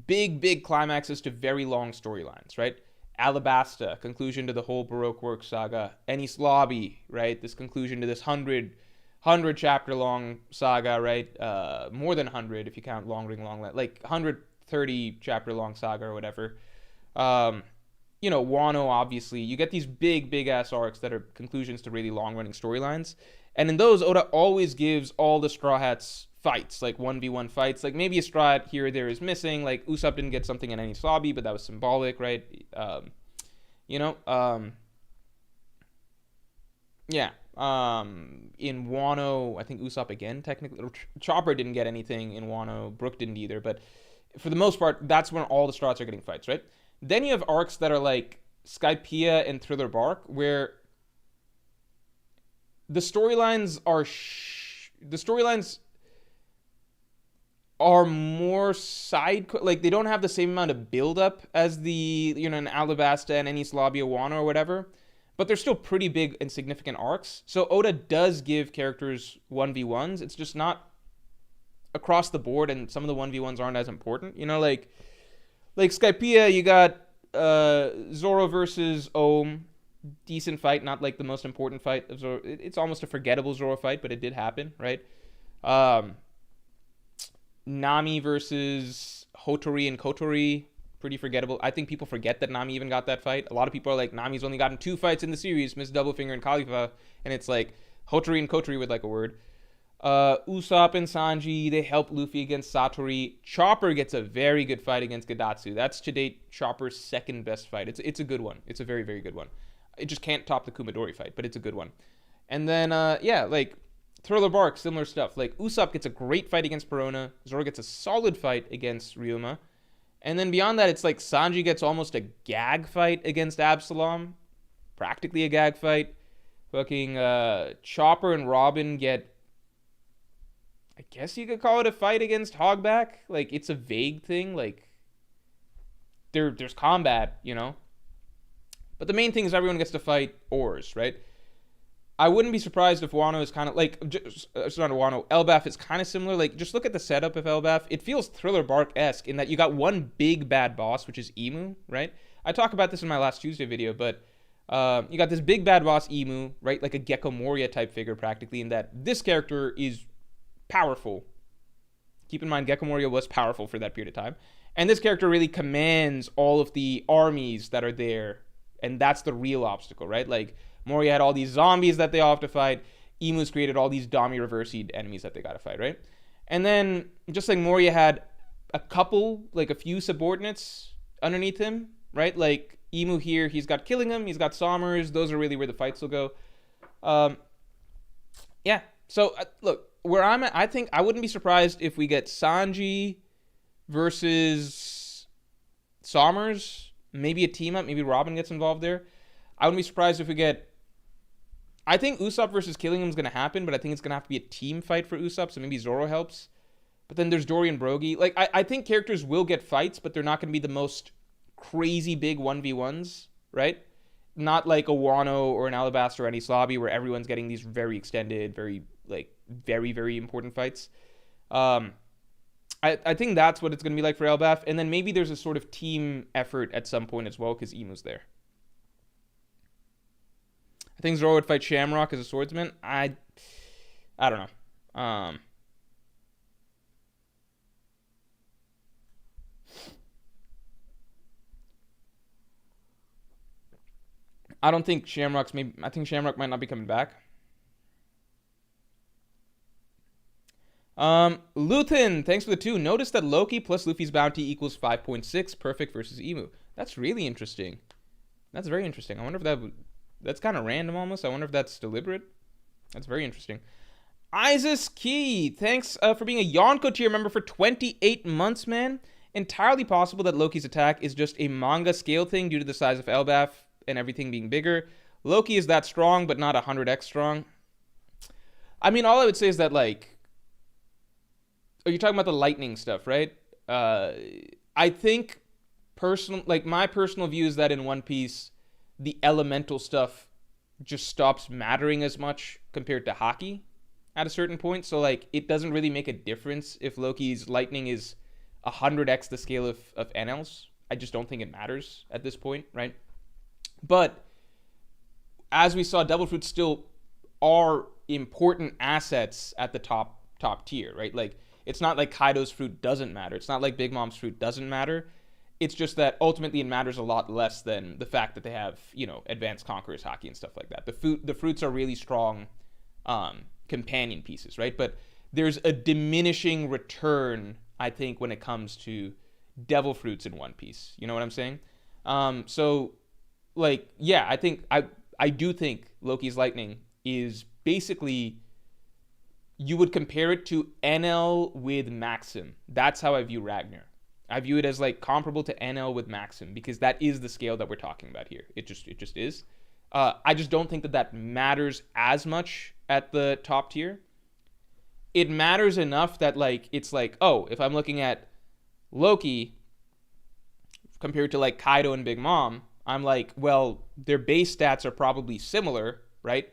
big climaxes to very long storylines, right? Alabasta, conclusion to the whole Baroque Works saga. Enies Lobby, right? This conclusion to this 100 chapter long saga, right? More than 100 if you count Long Ring Long Land, like 130 chapter long saga or whatever. You know, Wano, obviously, you get these big ass arcs that are conclusions to really long running storylines, and in those, Oda always gives all the Straw Hats fights, like 1v1 fights. Like, maybe a Straw Hat here or there is missing. Like, Usopp didn't get something in Enies Lobby, but that was symbolic, right? You know, Yeah. In Wano, I think Usopp again, technically. Chopper didn't get anything in Wano. Brook didn't either. But for the most part, that's when all the Strats are getting fights, right? Then you have arcs that are like Skypiea and Thriller Bark, where the storylines are the storylines are more like they don't have the same amount of build up as the in Alabasta and Enies Lobby of Wano or whatever, but they're still pretty big and significant arcs. So Oda does give characters 1v1s. It's just not across the board, and some of the 1v1s aren't as important. Like Skypiea, you got Zoro versus Ohm. Decent fight, not like the most important fight of Zoro. It's almost a forgettable Zoro fight, but it did happen, right? Nami versus Hotori and Kotori, pretty forgettable. I think people forget that Nami even got that fight. A lot of people are like, Nami's only gotten 2 fights in the series, Miss Doublefinger and Khalifa, and it's like Hotori and Kotori with like a word. Usopp and Sanji, they help Luffy against Satori. Chopper gets a very good fight against Gadatsu. That's to date Chopper's second best fight. It's a good one. It's a very, very good one. It just can't top the Kumadori fight, but it's a good one. And then, like Thriller Bark, similar stuff. Like Usopp gets a great fight against Perona. Zoro gets a solid fight against Ryuma. And then beyond that, it's like Sanji gets almost a gag fight against Absalom. Practically a gag fight. Fucking Chopper and Robin get, I guess you could call it a fight against Hogback. Like, it's a vague thing. Like, there's combat, But the main thing is everyone gets to fight Oars, right? I wouldn't be surprised if Wano is kind of like, it's not Wano, Elbaf is kind of similar. Like, just look at the setup of Elbaf. It feels Thriller Bark-esque in that you got one big bad boss, which is Imu, right? I talk about this in my last Tuesday video, but you got this big bad boss, Imu, right? Like a Gecko Moria type figure practically, in that this character is powerful. Keep in mind, Gecko Moria was powerful for that period of time. And this character really commands all of the armies that are there. And that's the real obstacle, right? Like, Moria had all these zombies that they all have to fight. Imu's created all these Dami reversied enemies that they gotta fight, right? And then, just like Moria had a few subordinates underneath him, right? Like, Imu here, he's got Killingham, he's got Sommers. Those are really where the fights will go. Yeah. So, look, where I'm at, I think I wouldn't be surprised if we get Sanji versus Sommers. Maybe a team up. Maybe Robin gets involved there. I wouldn't be surprised if we get... I think Usopp versus Killingham is going to happen, but I think it's going to have to be a team fight for Usopp, so maybe Zoro helps. But then there's Dory and Brogy. Like, I think characters will get fights, but they're not going to be the most crazy big 1v1s, right? Not like a Wano or an Alabasta or any Lobby where everyone's getting these very extended, very, very important fights. I think that's what it's going to be like for Elbaf. And then maybe there's a sort of team effort at some point as well, because Imu's there. I think Zoro would fight Shamrock as a swordsman. I don't know. I don't think I think Shamrock might not be coming back. Luthen, thanks for the 2. Notice that Loki plus Luffy's bounty equals 5.6. Perfect versus Imu. That's really interesting. That's very interesting. I wonder if that's kind of random almost. I wonder if that's deliberate. That's very interesting. Isis Key, thanks for being a Yonko tier member for 28 months, man. Entirely possible that Loki's attack is just a manga scale thing due to the size of Elbaf and everything being bigger. Loki is that strong, but not 100x strong. I mean, all I would say is that, like... Oh, you're talking about the lightning stuff, right? I think my personal view is that in One Piece, the elemental stuff just stops mattering as much compared to Haki at a certain point. So, like, it doesn't really make a difference if Loki's lightning is 100x the scale of Enel's. I just don't think it matters at this point, right? But as we saw, Devil Fruits still are important assets at the top tier, right? Like, it's not like Kaido's fruit doesn't matter. It's not like Big Mom's fruit doesn't matter. It's just that ultimately it matters a lot less than the fact that they have, advanced Conqueror's Haki and stuff like that. The fruits are really strong companion pieces, right? But there's a diminishing return, I think, when it comes to Devil Fruits in One Piece. You know what I'm saying? So, like, yeah, I do think Loki's lightning is basically you would compare it to NL with Maxim. That's how I view Ragnar. I view it as like comparable to NL with Maxim because that is the scale that we're talking about here. It just is. I just don't think that that matters as much at the top tier. It matters enough that like it's like, oh, if I'm looking at Loki compared to like Kaido and Big Mom, I'm like, well, their base stats are probably similar, right?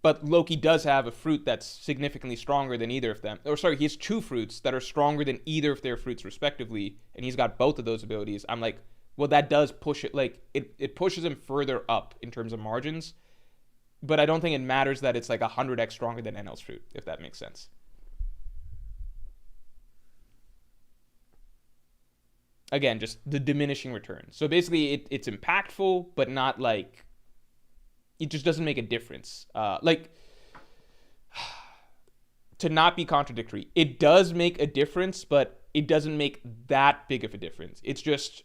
But Loki does have a fruit that's significantly stronger than either of them. Or sorry, he has two fruits that are stronger than either of their fruits respectively, and he's got both of those abilities. I'm like, well, that does push it, like, it pushes him further up in terms of margins. But I don't think it matters that it's like 100x stronger than NL's fruit, if that makes sense. Again, just the diminishing return. So basically, it's impactful, but not like it just doesn't make a difference. Like, to not be contradictory, it does make a difference, but it doesn't make that big of a difference. It's just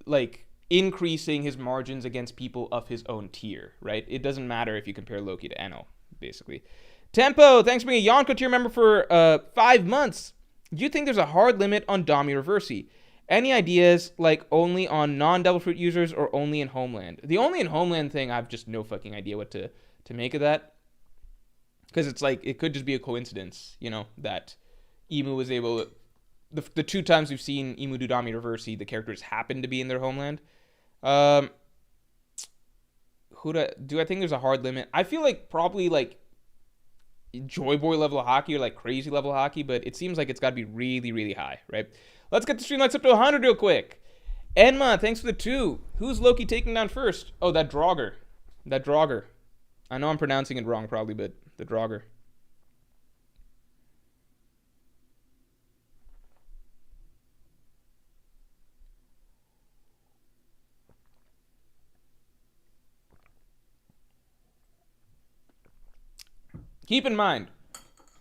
like increasing his margins against people of his own tier, right? It doesn't matter if you compare Loki to Enel, basically. Tempo, thanks for being a Yonko tier member for 5 months. Do you think there's a hard limit on Dami Reversi? Any ideas, like only on non-Devil Fruit users or only in Homeland? The only in Homeland thing, I have just no fucking idea what to make of that. Because it's like, it could just be a coincidence, you know, that Emu was able to, the 2 times we've seen Emu do Dami Reversi, the characters happen to be in their Homeland. Do I think there's a hard limit? I feel like probably like Joy Boy level of hockey or like crazy level of hockey, but it seems like it's got to be really, really high, right? Let's get the stream lights up to 100 real quick. Enma, thanks for the 2. Who's Loki taking down first? Oh, that Draugr. That Draugr. I know I'm pronouncing it wrong probably, but the Draugr. Keep in mind,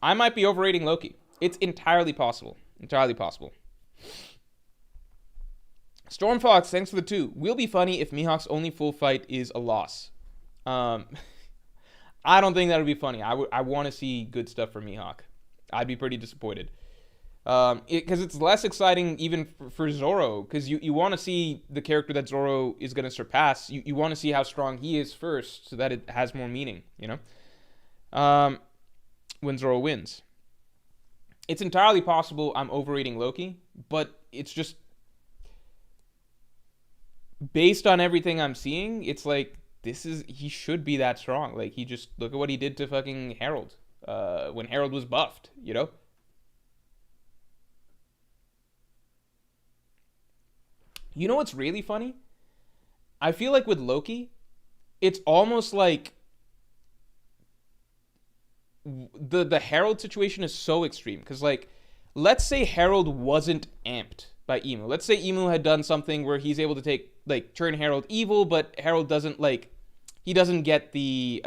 I might be overrating Loki. It's entirely possible. Entirely possible. Stormfox, thanks for the 2. Will be funny if Mihawk's only full fight is a loss. I don't think that would be funny. I want to see good stuff from Mihawk. I'd be pretty disappointed. Because it's less exciting even for Zoro. Because you want to see the character that Zoro is going to surpass. You want to see how strong he is first so that it has more meaning, you know? When Zoro wins. It's entirely possible I'm overrating Loki, but it's just based on everything I'm seeing, it's like he should be that strong. Like he just look at what he did to fucking Harold when Harold was buffed, you know? You know what's really funny? I feel like with Loki, it's almost like the Harold situation is so extreme because like let's say Harold wasn't amped by Emu. Let's say Emu had done something where he's able to turn Harold evil, but Harold doesn't he doesn't get the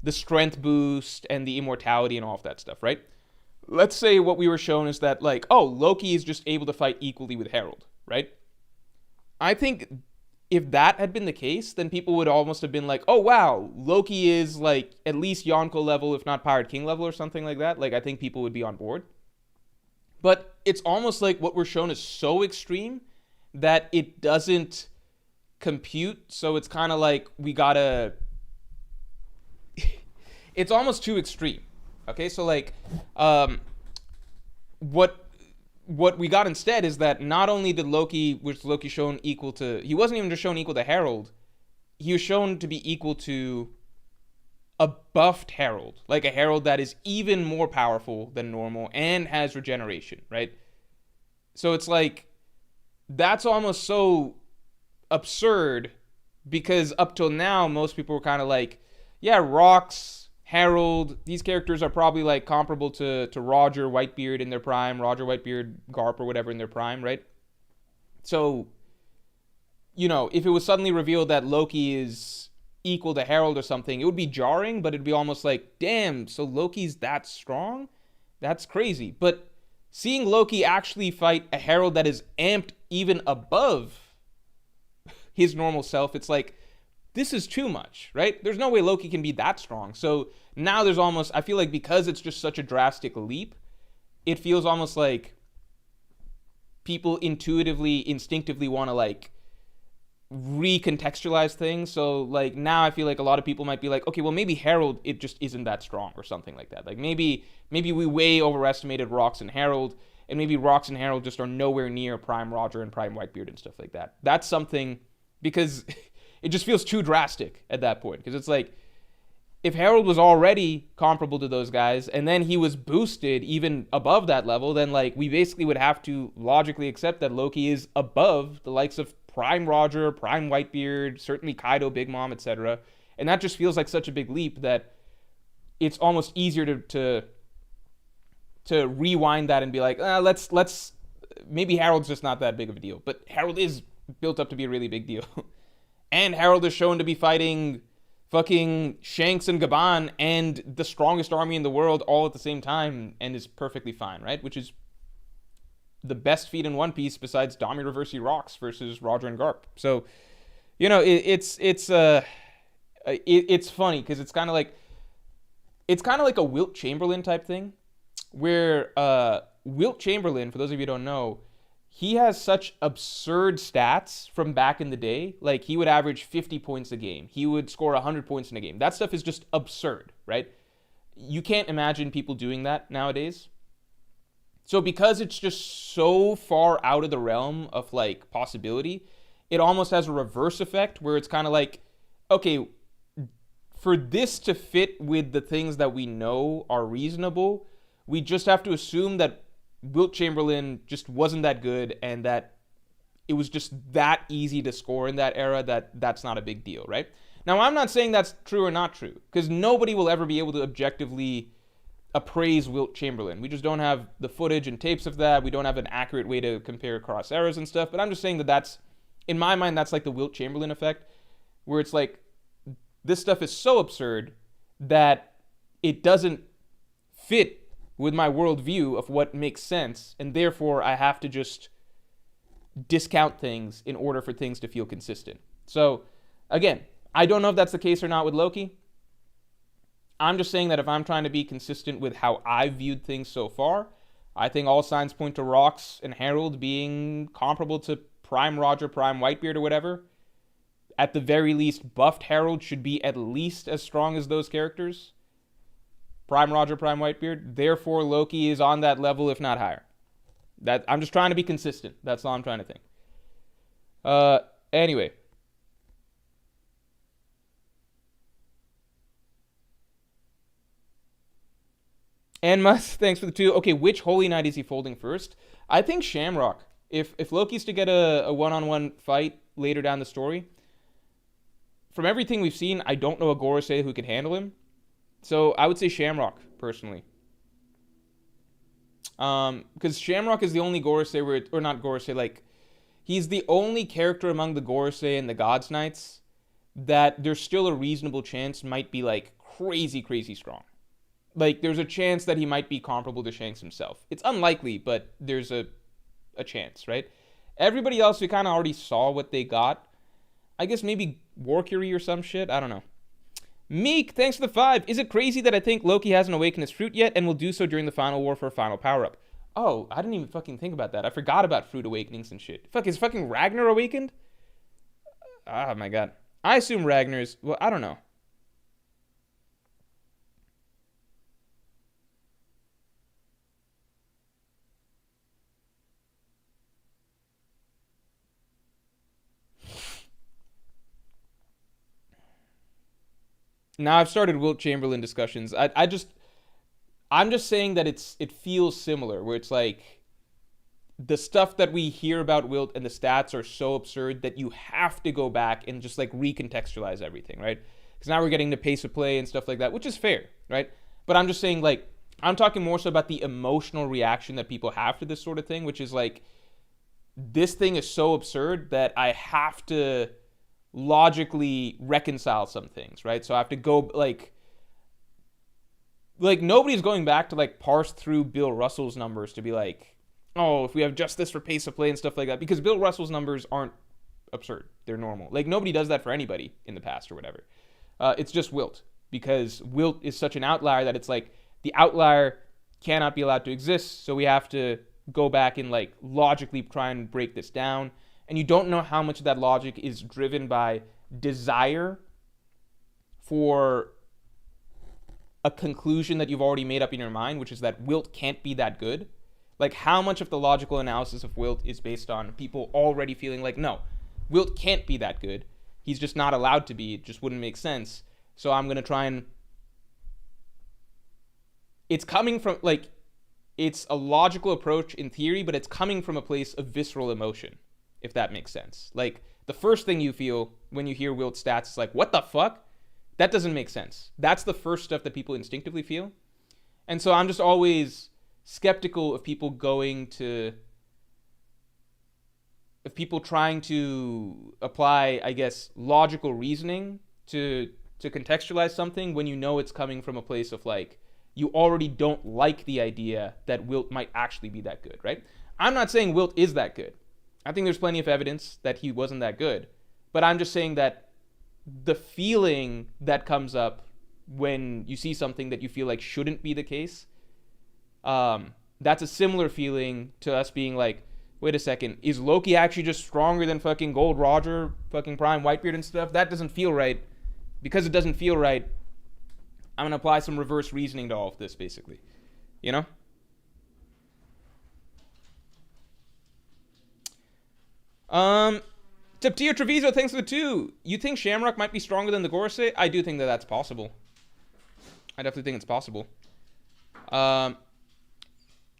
strength boost and the immortality and all of that stuff, right? Let's say what we were shown is that like, oh, Loki is just able to fight equally with Harold, right? I think if that had been the case, then people would almost have been like, oh, wow, Loki is like at least Yonko level, if not Pirate King level or something like that. Like, I think people would be on board. But it's almost like what we're shown is so extreme that it doesn't compute. So it's kind of like we gotta... it's almost too extreme. Okay, so like, what we got instead is that not only did Loki shown equal to... He wasn't even just shown equal to Harold. He was shown to be equal to a buffed Harold. Like a Harold that is even more powerful than normal and has regeneration, right? So it's like... That's almost so absurd because up till now, most people were kind of like, yeah, Rox... Harold, these characters are probably like comparable to Roger Whitebeard in their prime, Roger Whitebeard, Garp or whatever in their prime, right? So, you know, if it was suddenly revealed that Loki is equal to Harold or something, it would be jarring, but it'd be almost like, damn, so Loki's that strong? That's crazy. But seeing Loki actually fight a Harold that is amped even above his normal self, it's like, this is too much, right? There's no way Loki can be that strong. So now there's almost, I feel like because it's just such a drastic leap, it feels almost like people intuitively, instinctively want to like recontextualize things. So like now I feel like a lot of people might be like, okay, well maybe Harold, it just isn't that strong or something like that. Like maybe we way overestimated Rox and Harold, and maybe Rox and Harold just are nowhere near Prime Roger and Prime Whitebeard and stuff like that. That's something, because it just feels too drastic at that point. Because it's like, if Harold was already comparable to those guys, and then he was boosted even above that level, then like we basically would have to logically accept that Loki is above the likes of Prime Roger, Prime Whitebeard, certainly Kaido, Big Mom, etc. And that just feels like such a big leap that it's almost easier to rewind that and be like, let's maybe Harold's just not that big of a deal. But Harold is built up to be a really big deal. And Harold is shown to be fighting fucking Shanks and Gaban and the strongest army in the world all at the same time, and is perfectly fine, right? Which is the best feat in One Piece besides Dami Reversi Rocks versus Roger and Garp. So, you know, it's funny because it's kind of like a Wilt Chamberlain type thing, where Wilt Chamberlain, for those of you who don't know, he has such absurd stats from back in the day. Like, he would average 50 points a game. He would score 100 points in a game. That stuff is just absurd, right? You can't imagine people doing that nowadays. So because it's just so far out of the realm of, like, possibility, it almost has a reverse effect where it's kind of like, okay, for this to fit with the things that we know are reasonable, we just have to assume that Wilt Chamberlain just wasn't that good, and that it was just that easy to score in that era that that's not a big deal, right? Now, I'm not saying that's true or not true, because nobody will ever be able to objectively appraise Wilt Chamberlain. We just don't have the footage and tapes of that. We don't have an accurate way to compare across eras and stuff. But I'm just saying that that's, in my mind, that's like the Wilt Chamberlain effect, where it's like, this stuff is so absurd that it doesn't fit with my worldview of what makes sense, and therefore I have to just discount things in order for things to feel consistent. So, again, I don't know if that's the case or not with Loki. I'm just saying that if I'm trying to be consistent with how I've viewed things so far, I think all signs point to Rox and Harold being comparable to Prime Roger, Prime Whitebeard, or whatever. At the very least, buffed Harold should be at least as strong as those characters. Prime Roger, Prime Whitebeard. Therefore, Loki is on that level, if not higher. That I'm just trying to be consistent. That's all I'm trying to think. Anyway. And Must, thanks for the 2. Okay, which Holy Knight is he folding first? I think Shamrock. If Loki's to get a one-on-one fight later down the story, from everything we've seen, I don't know a Gorosei who could handle him. So I would say Shamrock, personally. Because Shamrock is the only Gorosei where, or not Gorosei, like, he's the only character among the Gorosei and the Gods Knights that there's still a reasonable chance might be, like, crazy, crazy strong. Like, there's a chance that he might be comparable to Shanks himself. It's unlikely, but there's a chance, right? Everybody else, we kind of already saw what they got. I guess maybe Warcury or some shit. I don't know. Meek, thanks for the 5. Is it crazy that I think Loki hasn't awakened his fruit yet and will do so during the final war for a final power-up? Oh, I didn't even fucking think about that. I forgot about fruit awakenings and shit. Fuck, is fucking Ragnar awakened? Oh my god. I assume Ragnar's... Well, I don't know. Now I've started Wilt Chamberlain discussions. I'm just saying that it feels similar, where it's like the stuff that we hear about Wilt and the stats are so absurd that you have to go back and just like recontextualize everything, right? Because now we're getting the pace of play and stuff like that, which is fair, right? But I'm just saying, like, I'm talking more so about the emotional reaction that people have to this sort of thing, which is like, this thing is so absurd that I have to logically reconcile some things, right? So I have to go, like nobody's going back to like parse through Bill Russell's numbers to be like, oh, if we have just this for pace of play and stuff like that, because Bill Russell's numbers aren't absurd. They're normal. Like, nobody does that for anybody in the past or whatever. It's just Wilt, because Wilt is such an outlier that it's like the outlier cannot be allowed to exist, so we have to go back and like logically try and break this down. And you don't know how much of that logic is driven by desire for a conclusion that you've already made up in your mind, which is that Wilt can't be that good. Like, how much of the logical analysis of Wilt is based on people already feeling like, no, Wilt can't be that good. He's just not allowed to be. It just wouldn't make sense. So I'm going to try and... It's coming from, like, it's a logical approach in theory, but it's coming from a place of visceral emotion, if that makes sense. Like, the first thing you feel when you hear Wilt's stats is like, what the fuck? That doesn't make sense. That's the first stuff that people instinctively feel. And so I'm just always skeptical of people trying to apply, I guess, logical reasoning to contextualize something when you know it's coming from a place of like, you already don't like the idea that Wilt might actually be that good, right? I'm not saying Wilt is that good. I think there's plenty of evidence that he wasn't that good. But I'm just saying that the feeling that comes up when you see something that you feel like shouldn't be the case, that's a similar feeling to us being like, wait a second, is Loki actually just stronger than fucking Gold Roger, fucking Prime Whitebeard and stuff? That doesn't feel right. Because it doesn't feel right, I'm going to apply some reverse reasoning to all of this, basically. You know? Taptio Treviso, thanks for the 2. You think Shamrock might be stronger than the Gorosei? I do think that that's possible. I definitely think it's possible.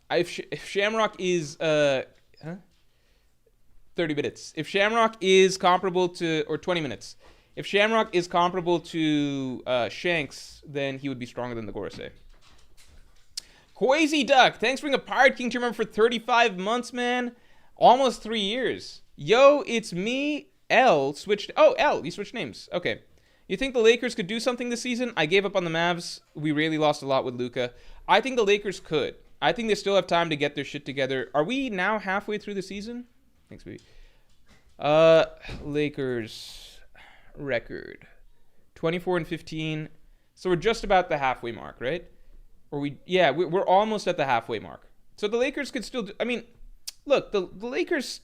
If Shamrock is 30 minutes. If Shamrock is comparable to, or 20 minutes. If Shamrock is comparable to Shanks, then he would be stronger than the Gorosei. Quasi Duck, thanks for being a Pirate King to remember for 35 months, man. Almost 3 years. Yo, it's me, L. L, you switched names. Okay. You think the Lakers could do something this season? I gave up on the Mavs. We really lost a lot with Luka. I think the Lakers could. I think they still have time to get their shit together. Are we now halfway through the season? Thanks, baby. Lakers record 24-15. So we're just about the halfway mark, right? We're almost at the halfway mark. So the Lakers could still do, I mean, look, the Lakers,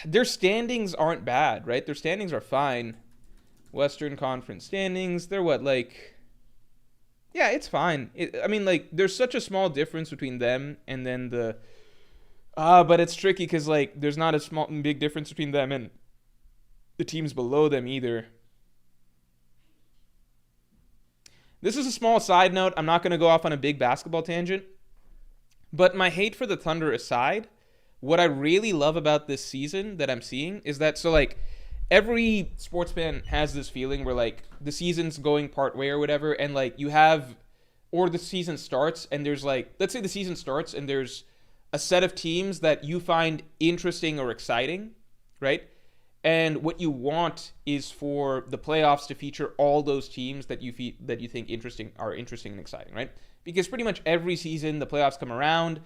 their standings aren't bad, right? Their standings are fine. Western Conference standings, they're what, like, yeah, it's fine. There's such a small difference between them and then but it's tricky because, like, there's not a big difference between them and the teams below them either. This is a small side note. I'm not going to go off on a big basketball tangent. But my hate for the Thunder aside, what I really love about this season that I'm seeing is that, so, like, every sports fan has this feeling where, like, the season's going part way or whatever, and, like, the season starts, and there's, like, let's say the season starts, and there's a set of teams that you find interesting or exciting, right? And what you want is for the playoffs to feature all those teams that you think are interesting and exciting, right? Because pretty much every season the playoffs come around,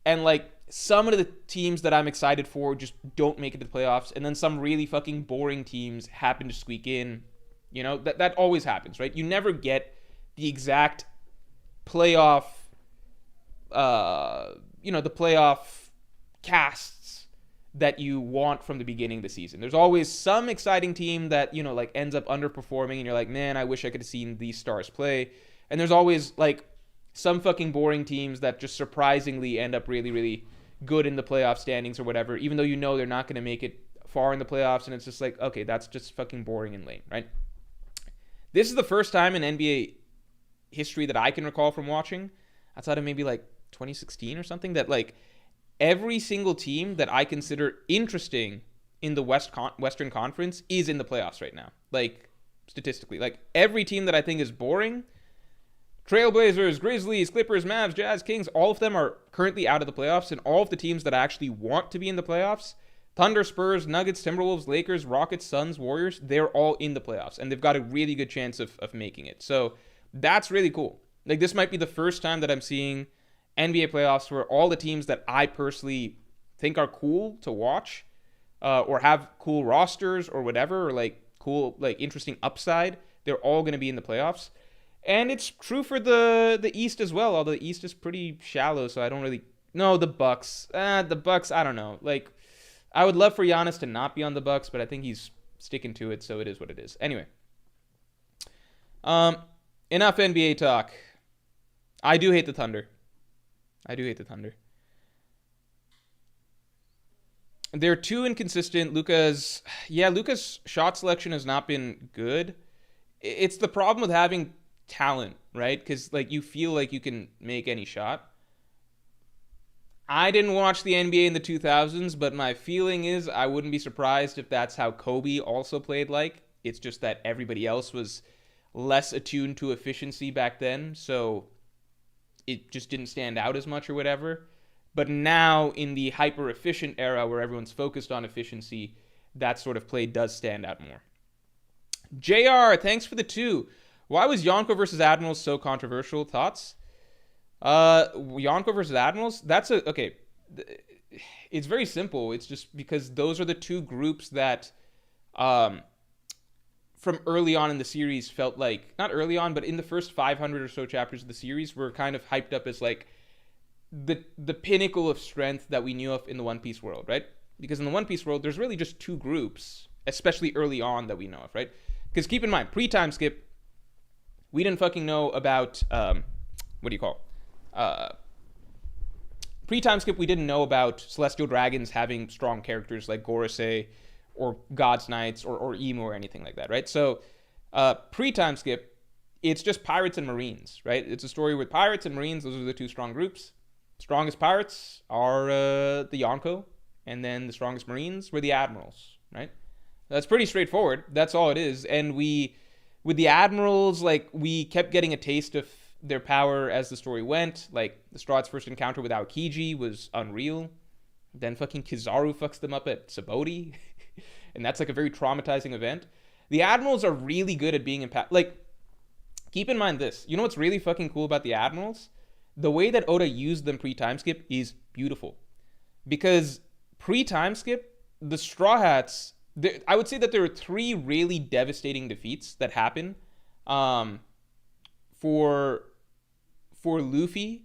and, like, some of the teams that I'm excited for just don't make it to the playoffs, and then some really fucking boring teams happen to squeak in. You know, that always happens, right? You never get the exact playoff, the playoff casts that you want from the beginning of the season. There's always some exciting team that, like, ends up underperforming, and you're like, man, I wish I could have seen these stars play. And there's always, like, some fucking boring teams that just surprisingly end up really, really good in the playoff standings or whatever, even though they're not going to make it far in the playoffs, and it's just like, okay, that's just fucking boring and lame, right? This is the first time in NBA history that I can recall from watching, outside of maybe, like, 2016 or something, that, like, every single team that I consider interesting in the Western Conference is in the playoffs right now. Like, statistically. Like, every team that I think is boring, Trailblazers, Grizzlies, Clippers, Mavs, Jazz, Kings, all of them are currently out of the playoffs, and all of the teams that I actually want to be in the playoffs, Thunder, Spurs, Nuggets, Timberwolves, Lakers, Rockets, Suns, Warriors, they're all in the playoffs, and they've got a really good chance of making it. So that's really cool. Like, this might be the first time that I'm seeing NBA playoffs where all the teams that I personally think are cool to watch or have cool rosters or whatever, or like cool, like interesting upside, they're all going to be in the playoffs. And it's true for the East as well, although the East is pretty shallow, so I don't really... No, the Bucks. The Bucks, I don't know. Like, I would love for Giannis to not be on the Bucks, but I think he's sticking to it, so it is what it is. Anyway. Enough NBA talk. I do hate the Thunder. They're too inconsistent. Luka's shot selection has not been good. It's the problem with having talent, right? Because like you feel like you can make any shot. I didn't watch the NBA in the 2000s, but my feeling is I wouldn't be surprised if that's how Kobe also played like. It's just that everybody else was less attuned to efficiency back then, so it just didn't stand out as much or whatever. But now in the hyper-efficient era where everyone's focused on efficiency, that sort of play does stand out more. JR, thanks for the 2. Why was Yonko versus Admirals so controversial? Thoughts? Yonko versus Admirals? Okay. It's very simple. It's just because those are the two groups that from early on in the series felt like, not early on, but in the first 500 or so chapters of the series were kind of hyped up as like the pinnacle of strength that we knew of in the One Piece world, right? Because in the One Piece world, there's really just two groups, especially early on, that we know of, right? Because keep in mind, pre-time skip, we didn't fucking know about, pre-time skip, we didn't know about Celestial Dragons having strong characters like Gorosei or God's Knights or Emu or anything like that, right? So pre-time skip, it's just pirates and marines, right? It's a story with pirates and marines. Those are the two strong groups. Strongest pirates are the Yonko, and then the strongest marines were the admirals, right? That's pretty straightforward. That's all it is. And with the admirals, like, we kept getting a taste of their power as the story went. Like, the Straw's first encounter with Aokiji was unreal. Then fucking Kizaru fucks them up at Sabaody. And that's like a very traumatizing event. The admirals are really good at being like, keep in mind this. You know what's really fucking cool about the admirals? The way that Oda used them pre-time skip is beautiful. Because pre-time skip, the Straw Hats, I would say that there are 3 really devastating defeats that happen for Luffy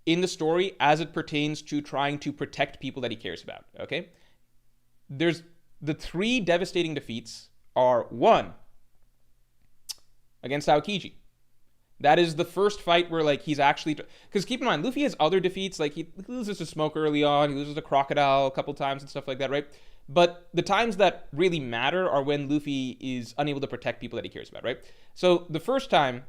in the story as it pertains to trying to protect people that he cares about, okay? There's the 3 devastating defeats are 1, against Aokiji. That is the first fight where, like, he's actually... Because keep in mind, Luffy has other defeats. Like, he loses to Smoke early on. He loses to Crocodile a couple times and stuff like that, right? But the times that really matter are when Luffy is unable to protect people that he cares about, right? So the first time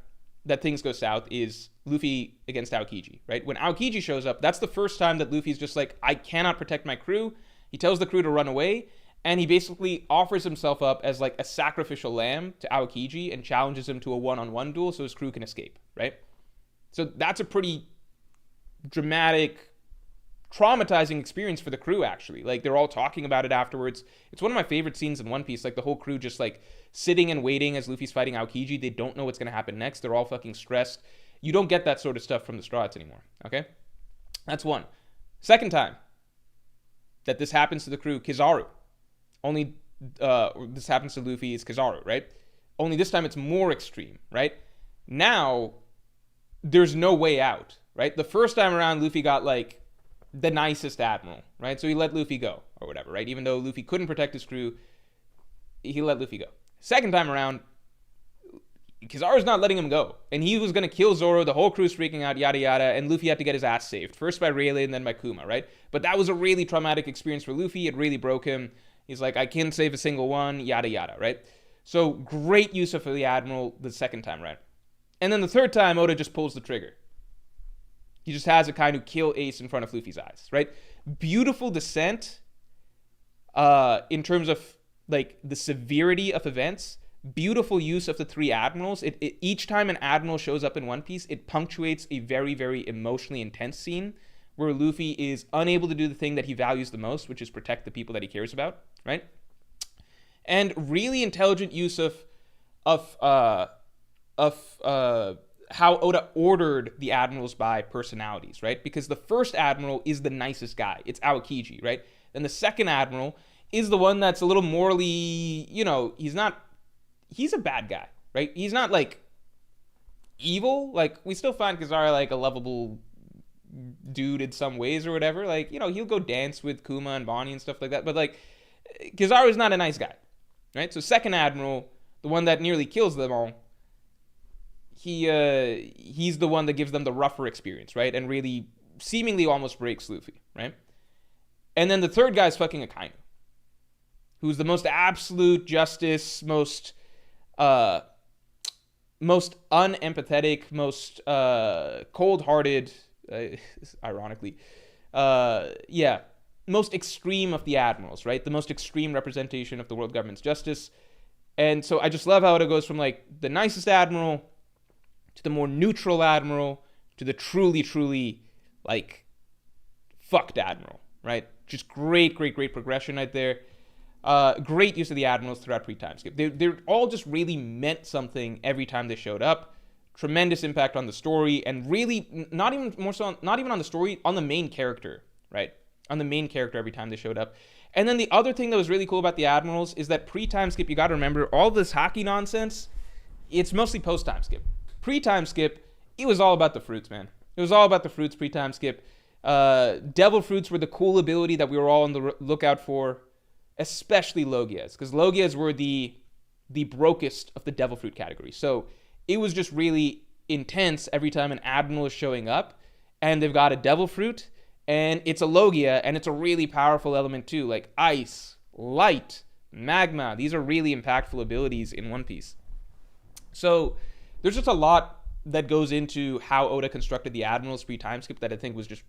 that things go south is Luffy against Aokiji, right? When Aokiji shows up, that's the first time that Luffy's just like, I cannot protect my crew. He tells the crew to run away. And he basically offers himself up as like a sacrificial lamb to Aokiji and challenges him to a one-on-one duel so his crew can escape, right? So that's a pretty dramatic, traumatizing experience for the crew, actually. Like, they're all talking about it afterwards. It's one of my favorite scenes in One Piece. Like, the whole crew just like sitting and waiting as Luffy's fighting Aokiji. They don't know what's going to happen next. They're all fucking stressed. You don't get that sort of stuff from the Straw Hats anymore, okay? That's one. Second time that this happens to the crew, Kizaru. Only this happens to Luffy is Kizaru, right? Only this time it's more extreme, right? Now, there's no way out, right? The first time around, Luffy got, like, the nicest admiral, right? So he let Luffy go, or whatever, right? Even though Luffy couldn't protect his crew, he let Luffy go. Second time around, Kizaru's not letting him go. And he was going to kill Zoro, the whole crew's freaking out, yada yada, and Luffy had to get his ass saved. First by Rayleigh and then by Kuma, right? But that was a really traumatic experience for Luffy. It really broke him. He's like, I can't save a single one, yada yada, right? So great use of the Admiral the second time, right? And then the third time, Oda just pulls the trigger. He just has Akainu kill Ace in front of Luffy's eyes, right? Beautiful descent in terms of, like, the severity of events. Beautiful use of the 3 admirals. Each time an admiral shows up in One Piece, it punctuates a very, very emotionally intense scene where Luffy is unable to do the thing that he values the most, which is protect the people that he cares about, right? And really intelligent use of how Oda ordered the admirals by personalities, right? Because the first admiral is the nicest guy. It's Aokiji, right? And the second admiral is the one that's a little morally, he's a bad guy, right? He's not like evil. Like, we still find Kizaru like a lovable dude in some ways or whatever. Like, he'll go dance with Kuma and Bonnie and stuff like that. But like, Kizaru's not a nice guy, right? So Second Admiral, the one that nearly kills them all, he's the one that gives them the rougher experience, right? And really seemingly almost breaks Luffy, right? And then the third guy is fucking Akainu, who's the most absolute justice, most unempathetic, most cold-hearted, ironically, most extreme of the admirals, right? The most extreme representation of the world government's justice. And so I just love how it goes from like the nicest admiral to the more neutral admiral to the truly, truly like fucked admiral, right? Just great progression right there. Great use of the admirals throughout pre-time skip. They're all just really meant something every time they showed up. Tremendous impact on the story, and really not even on the story, on the main character, right? On the main character every time they showed up. And then the other thing that was really cool about the admirals is that pre-time skip, you got to remember, all this hockey nonsense, it's mostly post-time skip. Pre-time skip, it was all about the fruits, man. It was all about the fruits pre-time skip. Devil fruits were the cool ability that we were all on the lookout for, especially Logias, because Logias were the brokest of the devil fruit category. So it was just really intense every time an admiral is showing up and they've got a devil fruit and it's a Logia, and it's a really powerful element too, like ice, light, magma. These are really impactful abilities in One Piece. So there's just a lot that goes into how Oda constructed the admirals pre-time skip that I think was just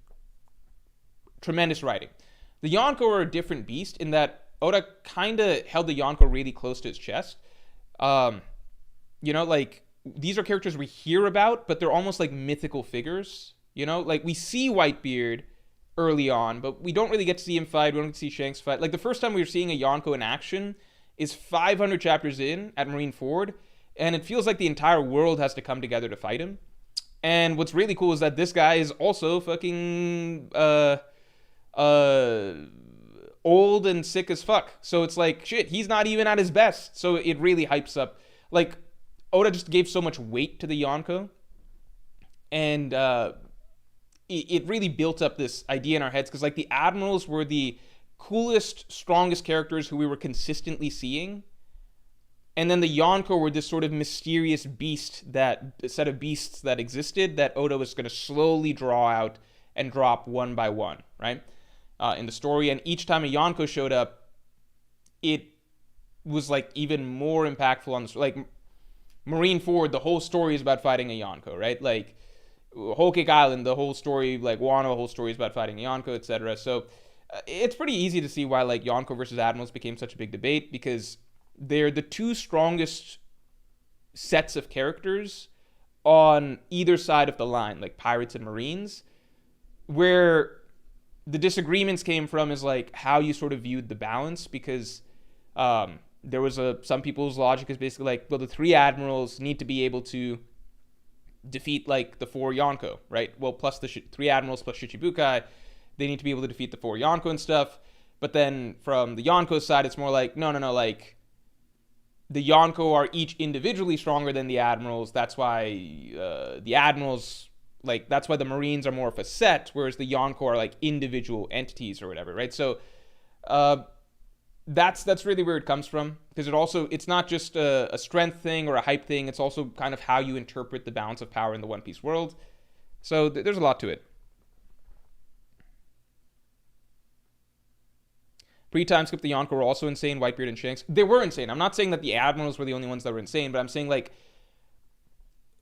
tremendous writing. The Yonko are a different beast in that Oda kind of held the Yonko really close to his chest. Like, these are characters we hear about, but they're almost like mythical figures. Like, we see Whitebeard early on, but we don't really get to see him fight. We don't get to see Shanks fight. Like, the first time we were seeing a Yonko in action is 500 chapters in at Marineford, and it feels like the entire world has to come together to fight him. And what's really cool is that this guy is also fucking old and sick as fuck. So it's like, shit, he's not even at his best. So it really hypes up. Like, Oda just gave so much weight to the Yonko. And it really built up this idea in our heads. Because, like, the admirals were the coolest, strongest characters who we were consistently seeing. And then the Yonko were this sort of mysterious set of beasts that existed that Oda was going to slowly draw out and drop one by one, right? In the story. And each time a Yonko showed up, it was like even more impactful on the story. Like, Marineford, the whole story is about fighting a Yonko, right? Like, Whole Cake Island, the whole story, like Wano, the whole story is about fighting a Yonko, etc. So it's pretty easy to see why like Yonko versus admirals became such a big debate, because they're the two strongest sets of characters on either side of the line, like pirates and marines. Where the disagreements came from is like how you sort of viewed the balance, because there was some people's logic is basically like, well, the three admirals need to be able to defeat like the four Yonko, right? Well, plus the three admirals plus Shichibukai, they need to be able to defeat the four Yonko and stuff. But then from the Yonko side, it's more like, no, like the Yonko are each individually stronger than the admirals. That's why the admirals, like, that's why the Marines are more of a set, whereas the Yonko are like individual entities or whatever, right? So that's really where it comes from, because it's not just a strength thing or a hype thing. It's also kind of how you interpret the balance of power in the One Piece world. So there's a lot to it. Pre-time skip, the Yonko were also insane. Whitebeard and Shanks, they were insane. I'm not saying that the admirals were the only ones that were insane, but I'm saying like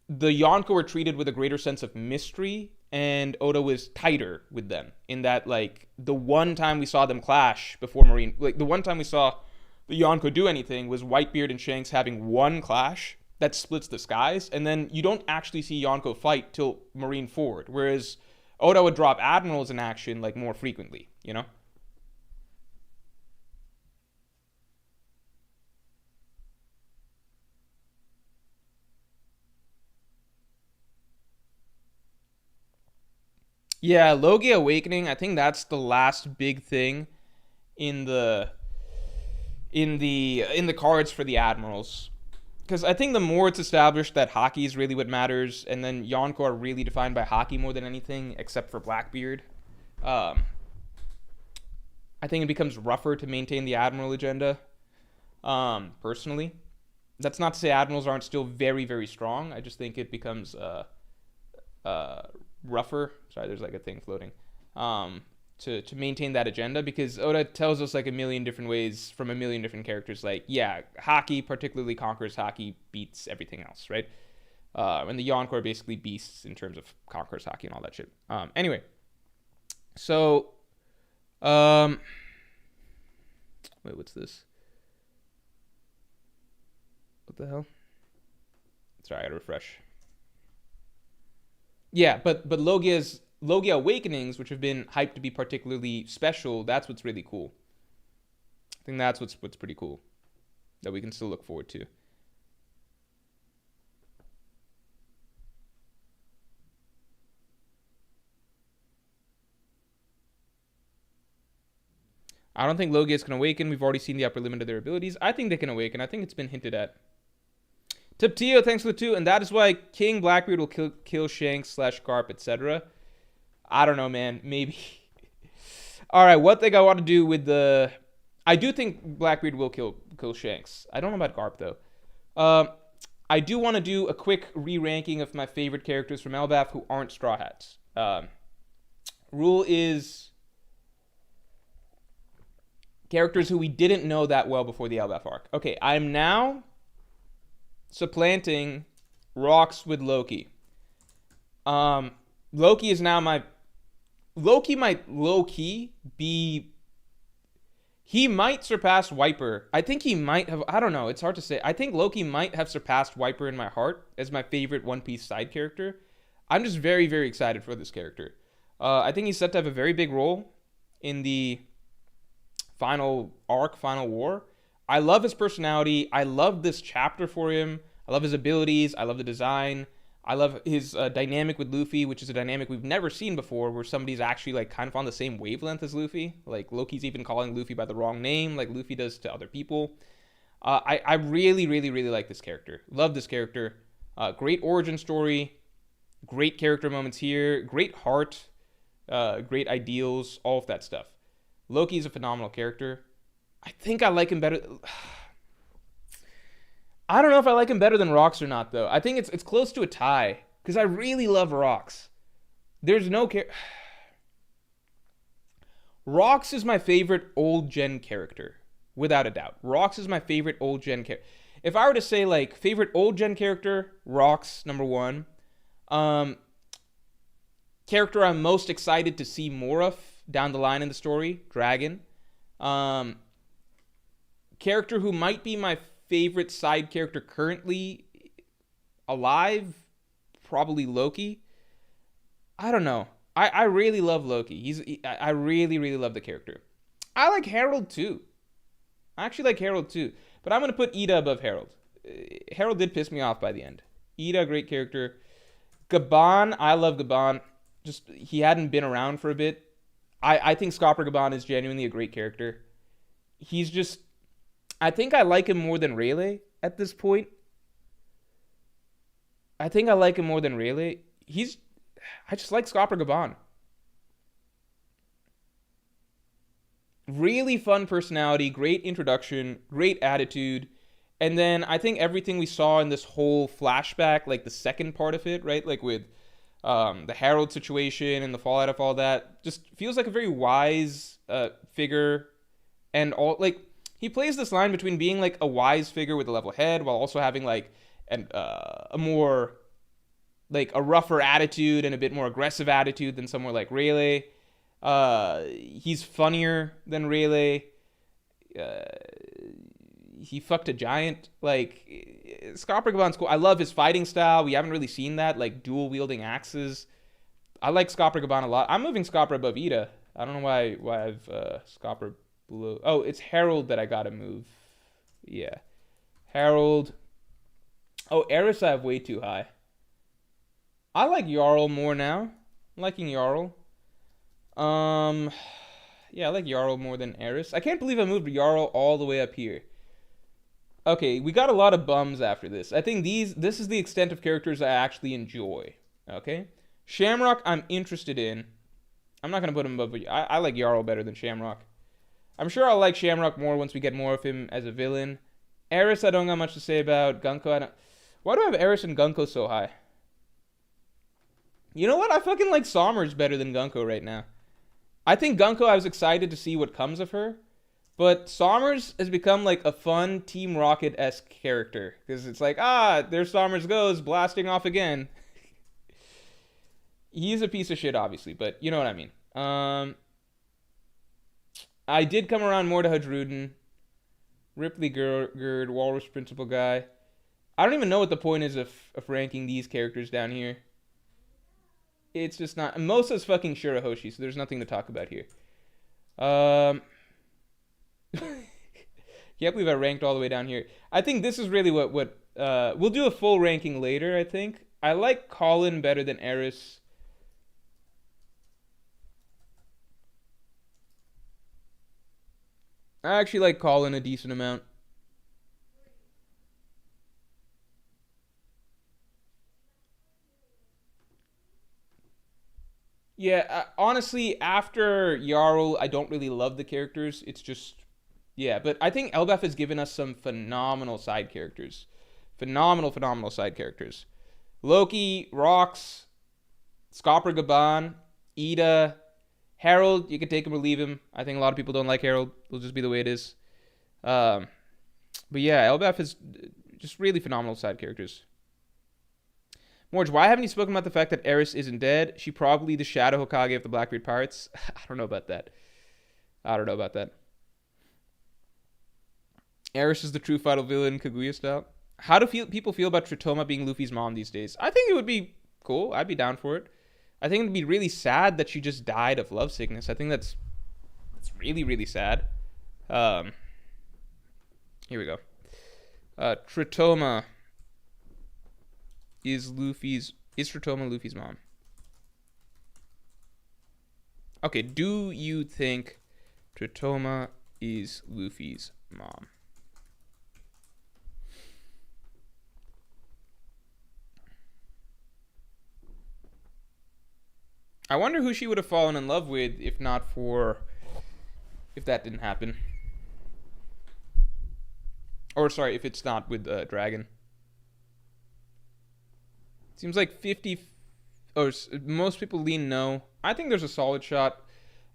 the Yonko were treated with a greater sense of mystery, and Oda was tighter with them in that, like, the one time we saw them clash before Marine, like the one time we saw the Yonko do anything was Whitebeard and Shanks having one clash that splits the skies, and then you don't actually see Yonko fight till Marineford, whereas Oda would drop admirals in action like more frequently, you know? Yeah, Logia Awakening, I think that's the last big thing in the in the cards for the admirals. Because I think the more it's established that Haki is really what matters, and then Yonko are really defined by Haki more than anything, except for Blackbeard, I think it becomes rougher to maintain the Admiral agenda, personally. That's not to say Admirals aren't still very, very strong. I just think it becomes rougher. Sorry, there's like a thing floating. To maintain that agenda, because Oda tells us like a million different ways from a million different characters, like, yeah, Haki particularly conquers Haki, beats everything else, right? And the Yonko are basically beasts in terms of conquers Haki and all that shit. Anyway, so wait, what's this? What the hell? Sorry, I gotta refresh. Yeah, but Logia Awakenings, which have been hyped to be particularly special, that's what's really cool. I think that's what's pretty cool that we can still look forward to. I don't think Logias can awaken. We've already seen the upper limit of their abilities. I think they can awaken. I think it's been hinted at. Tiptio, thanks for the 2. And that is why King Blackbeard will kill Shanks / Garp, etc. I don't know, man. Maybe. All right, what thing I want to do with the... I do think Blackbeard will kill Shanks. I don't know about Garp, though. I do want to do a quick re-ranking of my favorite characters from Elbaf who aren't Straw Hats. Rule is... characters who we didn't know that well before the Elbaf arc. Okay, I'm now supplanting Rox with Loki. Loki is now my... Loki might low-key be... He might surpass Wiper. I think he might have... I don't know. It's hard to say. I think Loki might have surpassed Wiper in my heart as my favorite One Piece side character. I'm just very, very excited for this character. I think he's set to have a very big role in the final arc, final war. I love his personality. I love this chapter for him. I love his abilities. I love the design. I love his dynamic with Luffy, which is a dynamic we've never seen before, where somebody's actually like kind of on the same wavelength as Luffy. Like Loki's even calling Luffy by the wrong name, like Luffy does to other people. I really, really, really like this character. Love this character. Great origin story. Great character moments here. Great heart. Great ideals. All of that stuff. Loki's a phenomenal character. I think I like him better. I don't know if I like him better than Rox or not, though. I think it's close to a tie, because I really love Rox. There's no Rox is my favorite old gen character, without a doubt. Rox is my favorite old gen character. If I were to say, like, favorite old gen character, Rox, number 1. Character I'm most excited to see more of down the line in the story, Dragon. Character who might be my favorite side character currently alive, probably Loki. I don't know. I really love Loki. I really, really love the character. I like Harold too. I actually like Harold too. But I'm going to put Ida above Harold. Harold did piss me off by the end. Ida, great character. Gaban, I love Gaban. Just, he hadn't been around for a bit. I think Scopper Gaban is genuinely a great character. He's just... I think I like him more than Rayleigh at this point. I think I like him more than Rayleigh. I just like Scopper Gaban. Really fun personality, great introduction, great attitude. And then I think everything we saw in this whole flashback, like the second part of it, right? Like with the Harold situation and the fallout of all that, just feels like a very wise figure. And all, like, he plays this line between being like a wise figure with a level head while also having like a more, like, a rougher attitude and a bit more aggressive attitude than somewhere like Rayleigh. He's funnier than Rayleigh. He fucked a giant. Like, Scopper Gaban's cool. I love his fighting style. We haven't really seen that, like, dual wielding axes. I like Scopper Gaban a lot. I'm moving Scopper above Ida. I don't know why I've Scopper below. Oh, it's Harold that I gotta move. Yeah, Harold. Oh, Eris I have way too high. I like Jarl more now. I'm liking Jarl. Yeah, Yeah, I like Jarl more than Eris. I can't believe I moved Jarl all the way up here. Okay, we got a lot of bums after this. I think this is the extent of characters I actually enjoy. Okay? Shamrock, I'm interested in. I'm not going to put him above, but I like Jarl better than Shamrock. I'm sure I'll like Shamrock more once we get more of him as a villain. Eris, I don't got much to say about. Gunko, I don't... Why do I have Eris and Gunko so high? You know what? I fucking like Sommers better than Gunko right now. I think Gunko, I was excited to see what comes of her. But Sommers has become like a fun Team Rocket-esque character. Because it's like, there Sommers goes, blasting off again. He's a piece of shit, obviously, but you know what I mean. I did come around more to Hadruden. Ripley Gerd, Walrus Principal Guy. I don't even know what the point is of ranking these characters down here. It's just not... Mosa's fucking Shirahoshi, so there's nothing to talk about here. Can't believe I ranked all the way down here. I think this is really what we'll do a full ranking later, I think. I like Colin better than Eris. I actually like Colin a decent amount. Yeah, honestly, after Jarl, I don't really love the characters. It's just, yeah. But I think Elbaf has given us some phenomenal side characters. Phenomenal side characters. Loki, Rox, Skopper Gaban, Ida, Harold, you can take him or leave him. I think a lot of people don't like Harold. It'll just be the way it is. But yeah, Elbaf is just really phenomenal side characters. Morge, why haven't you spoken about the fact that Eris isn't dead? She probably the Shadow Hokage of the Blackbeard Pirates. I don't know about that. Eris is the true final villain, Kaguya style. How do people feel about Tritoma being Luffy's mom these days? I think it would be cool. I'd be down for it. I think it'd be really sad that she just died of love sickness. I think that's really, really sad. Here we go. Tritoma is Tritoma Luffy's mom? Okay, do you think Tritoma is Luffy's mom? I wonder who she would have fallen in love with if that didn't happen. Or sorry, if it's not with Dragon. Seems like 50, or most people lean no. I think there's a solid shot.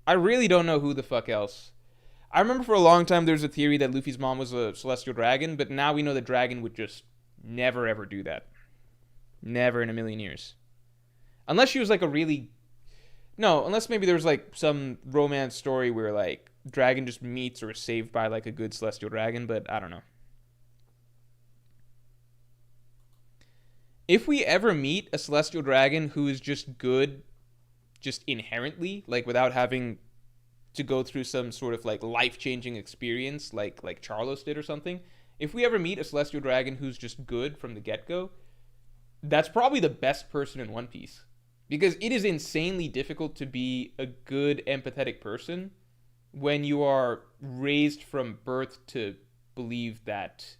I really don't know who the fuck else. I remember for a long time there was a theory that Luffy's mom was a celestial dragon, but now we know that Dragon would just never ever do that. Never in a million years. Unless she was like a really... No, unless maybe there was like some romance story where like Dragon just meets or is saved by like a good celestial dragon, but I don't know. If we ever meet a celestial dragon who is just good, just inherently, like without having to go through some sort of like life-changing experience like Charlos did or something, if we ever meet a celestial dragon who's just good from the get-go, that's probably the best person in One Piece. Because it is insanely difficult to be a good empathetic person when you are raised from birth to believe that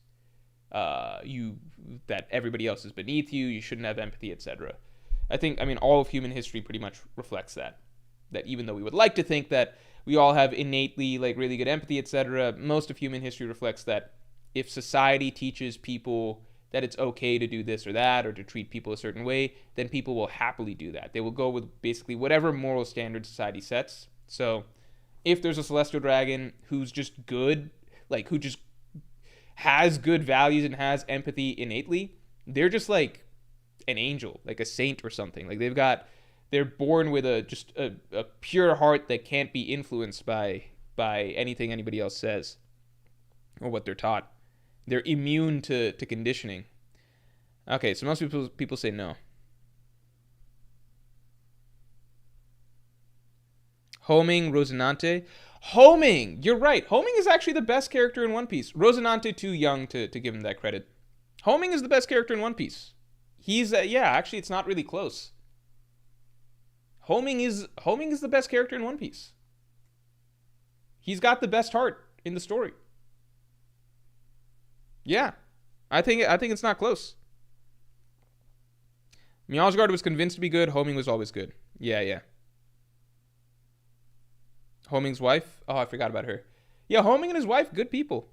that everybody else is beneath you, you shouldn't have empathy, etc. I mean, all of human history pretty much reflects that. That even though we would like to think that we all have innately like really good empathy, etc., most of human history reflects that if society teaches people that it's okay to do this or that, or to treat people a certain way, then people will happily do that. They will go with basically whatever moral standard society sets. So if there's a celestial dragon who's just good, like who just has good values and has empathy innately, they're just like an angel, like a saint or something. Like they're born with a pure heart that can't be influenced by anything anybody else says or what they're taught. They're immune to conditioning. Okay, so most people say no. Homing, Rosinante. Homing! You're right. Homing is actually the best character in One Piece. Rosinante too young to give him that credit. Homing is the best character in One Piece. He's, actually it's not really close. Homing is the best character in One Piece. He's got the best heart in the story. Yeah. I think it's not close. Mjolnir was convinced to be good. Homing was always good. Yeah. Homing's wife? Oh, I forgot about her. Yeah, Homing and his wife, good people.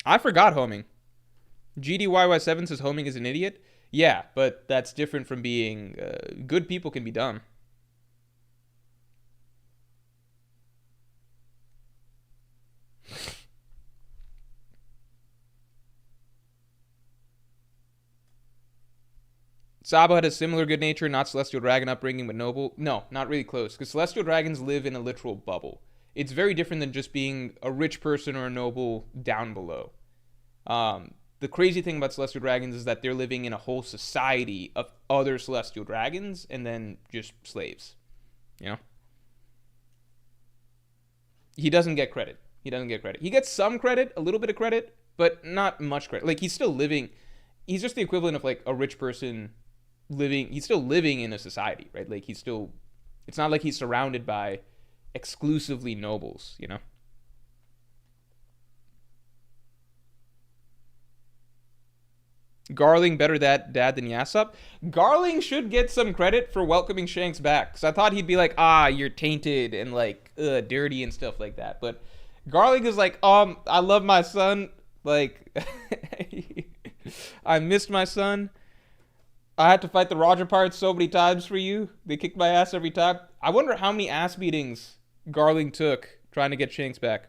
I forgot Homing. GDYY7 says Homing is an idiot. Yeah, but that's different from being... good people can be dumb. Sabo had a similar good nature, not celestial dragon upbringing, but noble. No, not really close, because celestial dragons live in a literal bubble. It's very different than just being a rich person or a noble down below. The crazy thing about celestial dragons is that they're living in a whole society of other celestial dragons and then just slaves. You know? He doesn't get credit. He gets some credit, a little bit of credit, but not much credit. Like, he's still living. He's just the equivalent of, like, a rich person living. He's still living in a society, right? Like, it's not like he's surrounded by exclusively nobles, you know? Garling better dad than Yasop. Garling should get some credit for welcoming Shanks back, because I thought he'd be like, you're tainted and like dirty and stuff like that. But Garling is like, I love my son. Like, I missed my son. I had to fight the Roger Pirates so many times for you. They kicked my ass every time. I wonder how many ass beatings Garling took trying to get Shanks back.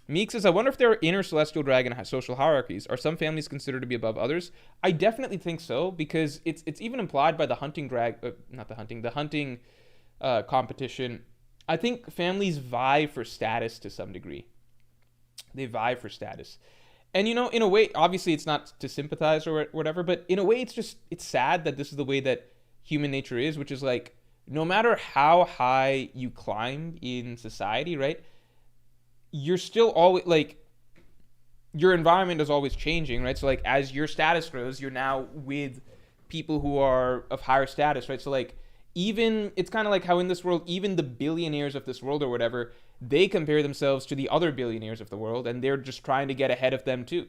Meek says, I wonder if there are inner celestial dragon social hierarchies. Are some families considered to be above others? I definitely think so, because it's even implied by the hunting competition. I think families vie for status to some degree. They vie for status. And, you know, in a way, obviously it's not to sympathize or whatever, but in a way it's sad that this is the way that human nature is, which is like, no matter how high you climb in society, right? You're still always, like, your environment is always changing, right? So, like, as your status grows, you're now with people who are of higher status, right? So, like, even, it's kind of like how in this world, even the billionaires of this world or whatever, they compare themselves to the other billionaires of the world, and they're just trying to get ahead of them too,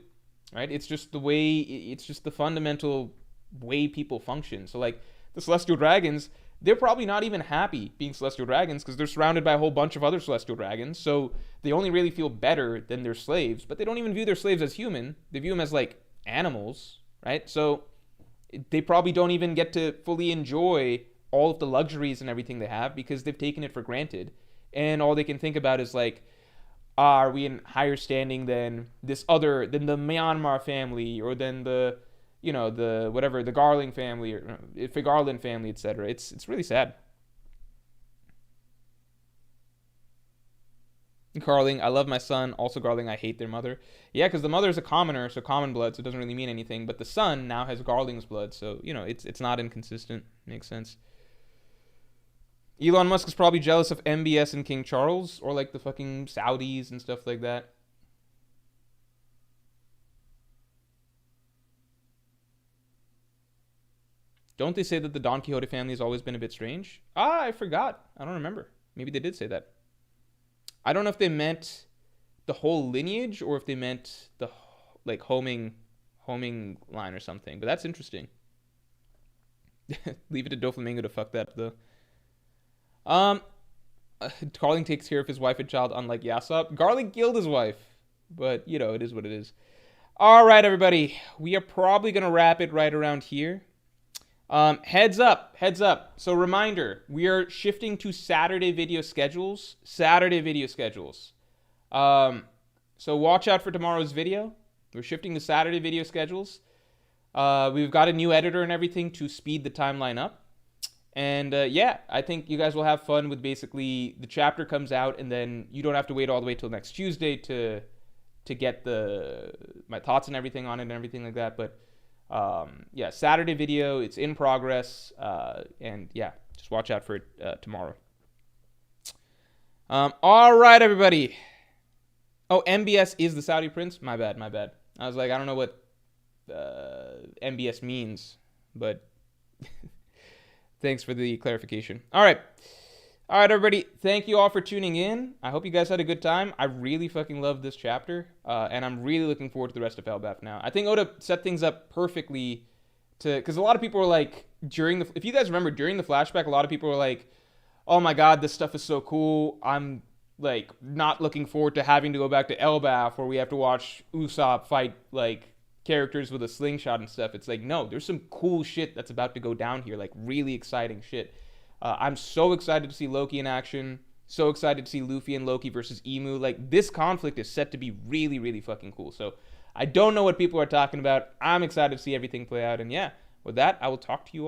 right? It's just the fundamental way people function. So, like, the Celestial Dragons, they're probably not even happy being Celestial Dragons because they're surrounded by a whole bunch of other Celestial Dragons, so they only really feel better than their slaves, but they don't even view their slaves as human. They view them as, like, animals, right? So they probably don't even get to fully enjoy all of the luxuries and everything they have because they've taken it for granted. And all they can think about is, like, are we in higher standing than the Myanmar family, or than the, you know, the Garling family, or Garland family, etc. It's really sad. Garling, I love my son. Also, Garling, I hate their mother. Yeah, because the mother is a commoner, so common blood, so it doesn't really mean anything. But the son now has Garling's blood, so, you know, it's not inconsistent. Makes sense. Elon Musk is probably jealous of MBS and King Charles, or like the fucking Saudis and stuff like that. Don't they say that the Don Quixote family has always been a bit strange? I forgot. I don't remember. Maybe they did say that. I don't know if they meant the whole lineage or if they meant the, like, homing line or something. But that's interesting. Leave it to Doflamingo to fuck that up, though. Garling takes care of his wife and child, unlike Yasop. Garling killed his wife, but, you know, it is what it is. All right, everybody. We are probably going to wrap it right around here. Heads up. So, reminder, we are shifting to Saturday video schedules. So watch out for tomorrow's video. We're shifting to Saturday video schedules. We've got a new editor and everything to speed the timeline up. And yeah, I think you guys will have fun with basically the chapter comes out, and then you don't have to wait all the way till next Tuesday to get my thoughts and everything on it and everything like that. But yeah, Saturday video, it's in progress, and yeah, just watch out for it tomorrow. All right, everybody. Oh, MBS is the Saudi prince? My bad, my bad. I was like, I don't know what MBS means, but thanks for the clarification. All right. All right, everybody. Thank you all for tuning in. I hope you guys had a good time. I really fucking love this chapter, and I'm really looking forward to the rest of Elbaf now. I think Oda set things up perfectly because a lot of people were like, if you guys remember, during the flashback, a lot of people were like, oh my god, this stuff is so cool. I'm like not looking forward to having to go back to Elbaf where we have to watch Usopp fight like characters with a slingshot and stuff. It's like, no, there's some cool shit that's about to go down here, like really exciting shit. I'm so excited to see Loki in action. So excited to see Luffy and Loki versus Emu. Like, this conflict is set to be really, really fucking cool. So, I don't know what people are talking about. I'm excited to see everything play out. And yeah, with that, I will talk to you all.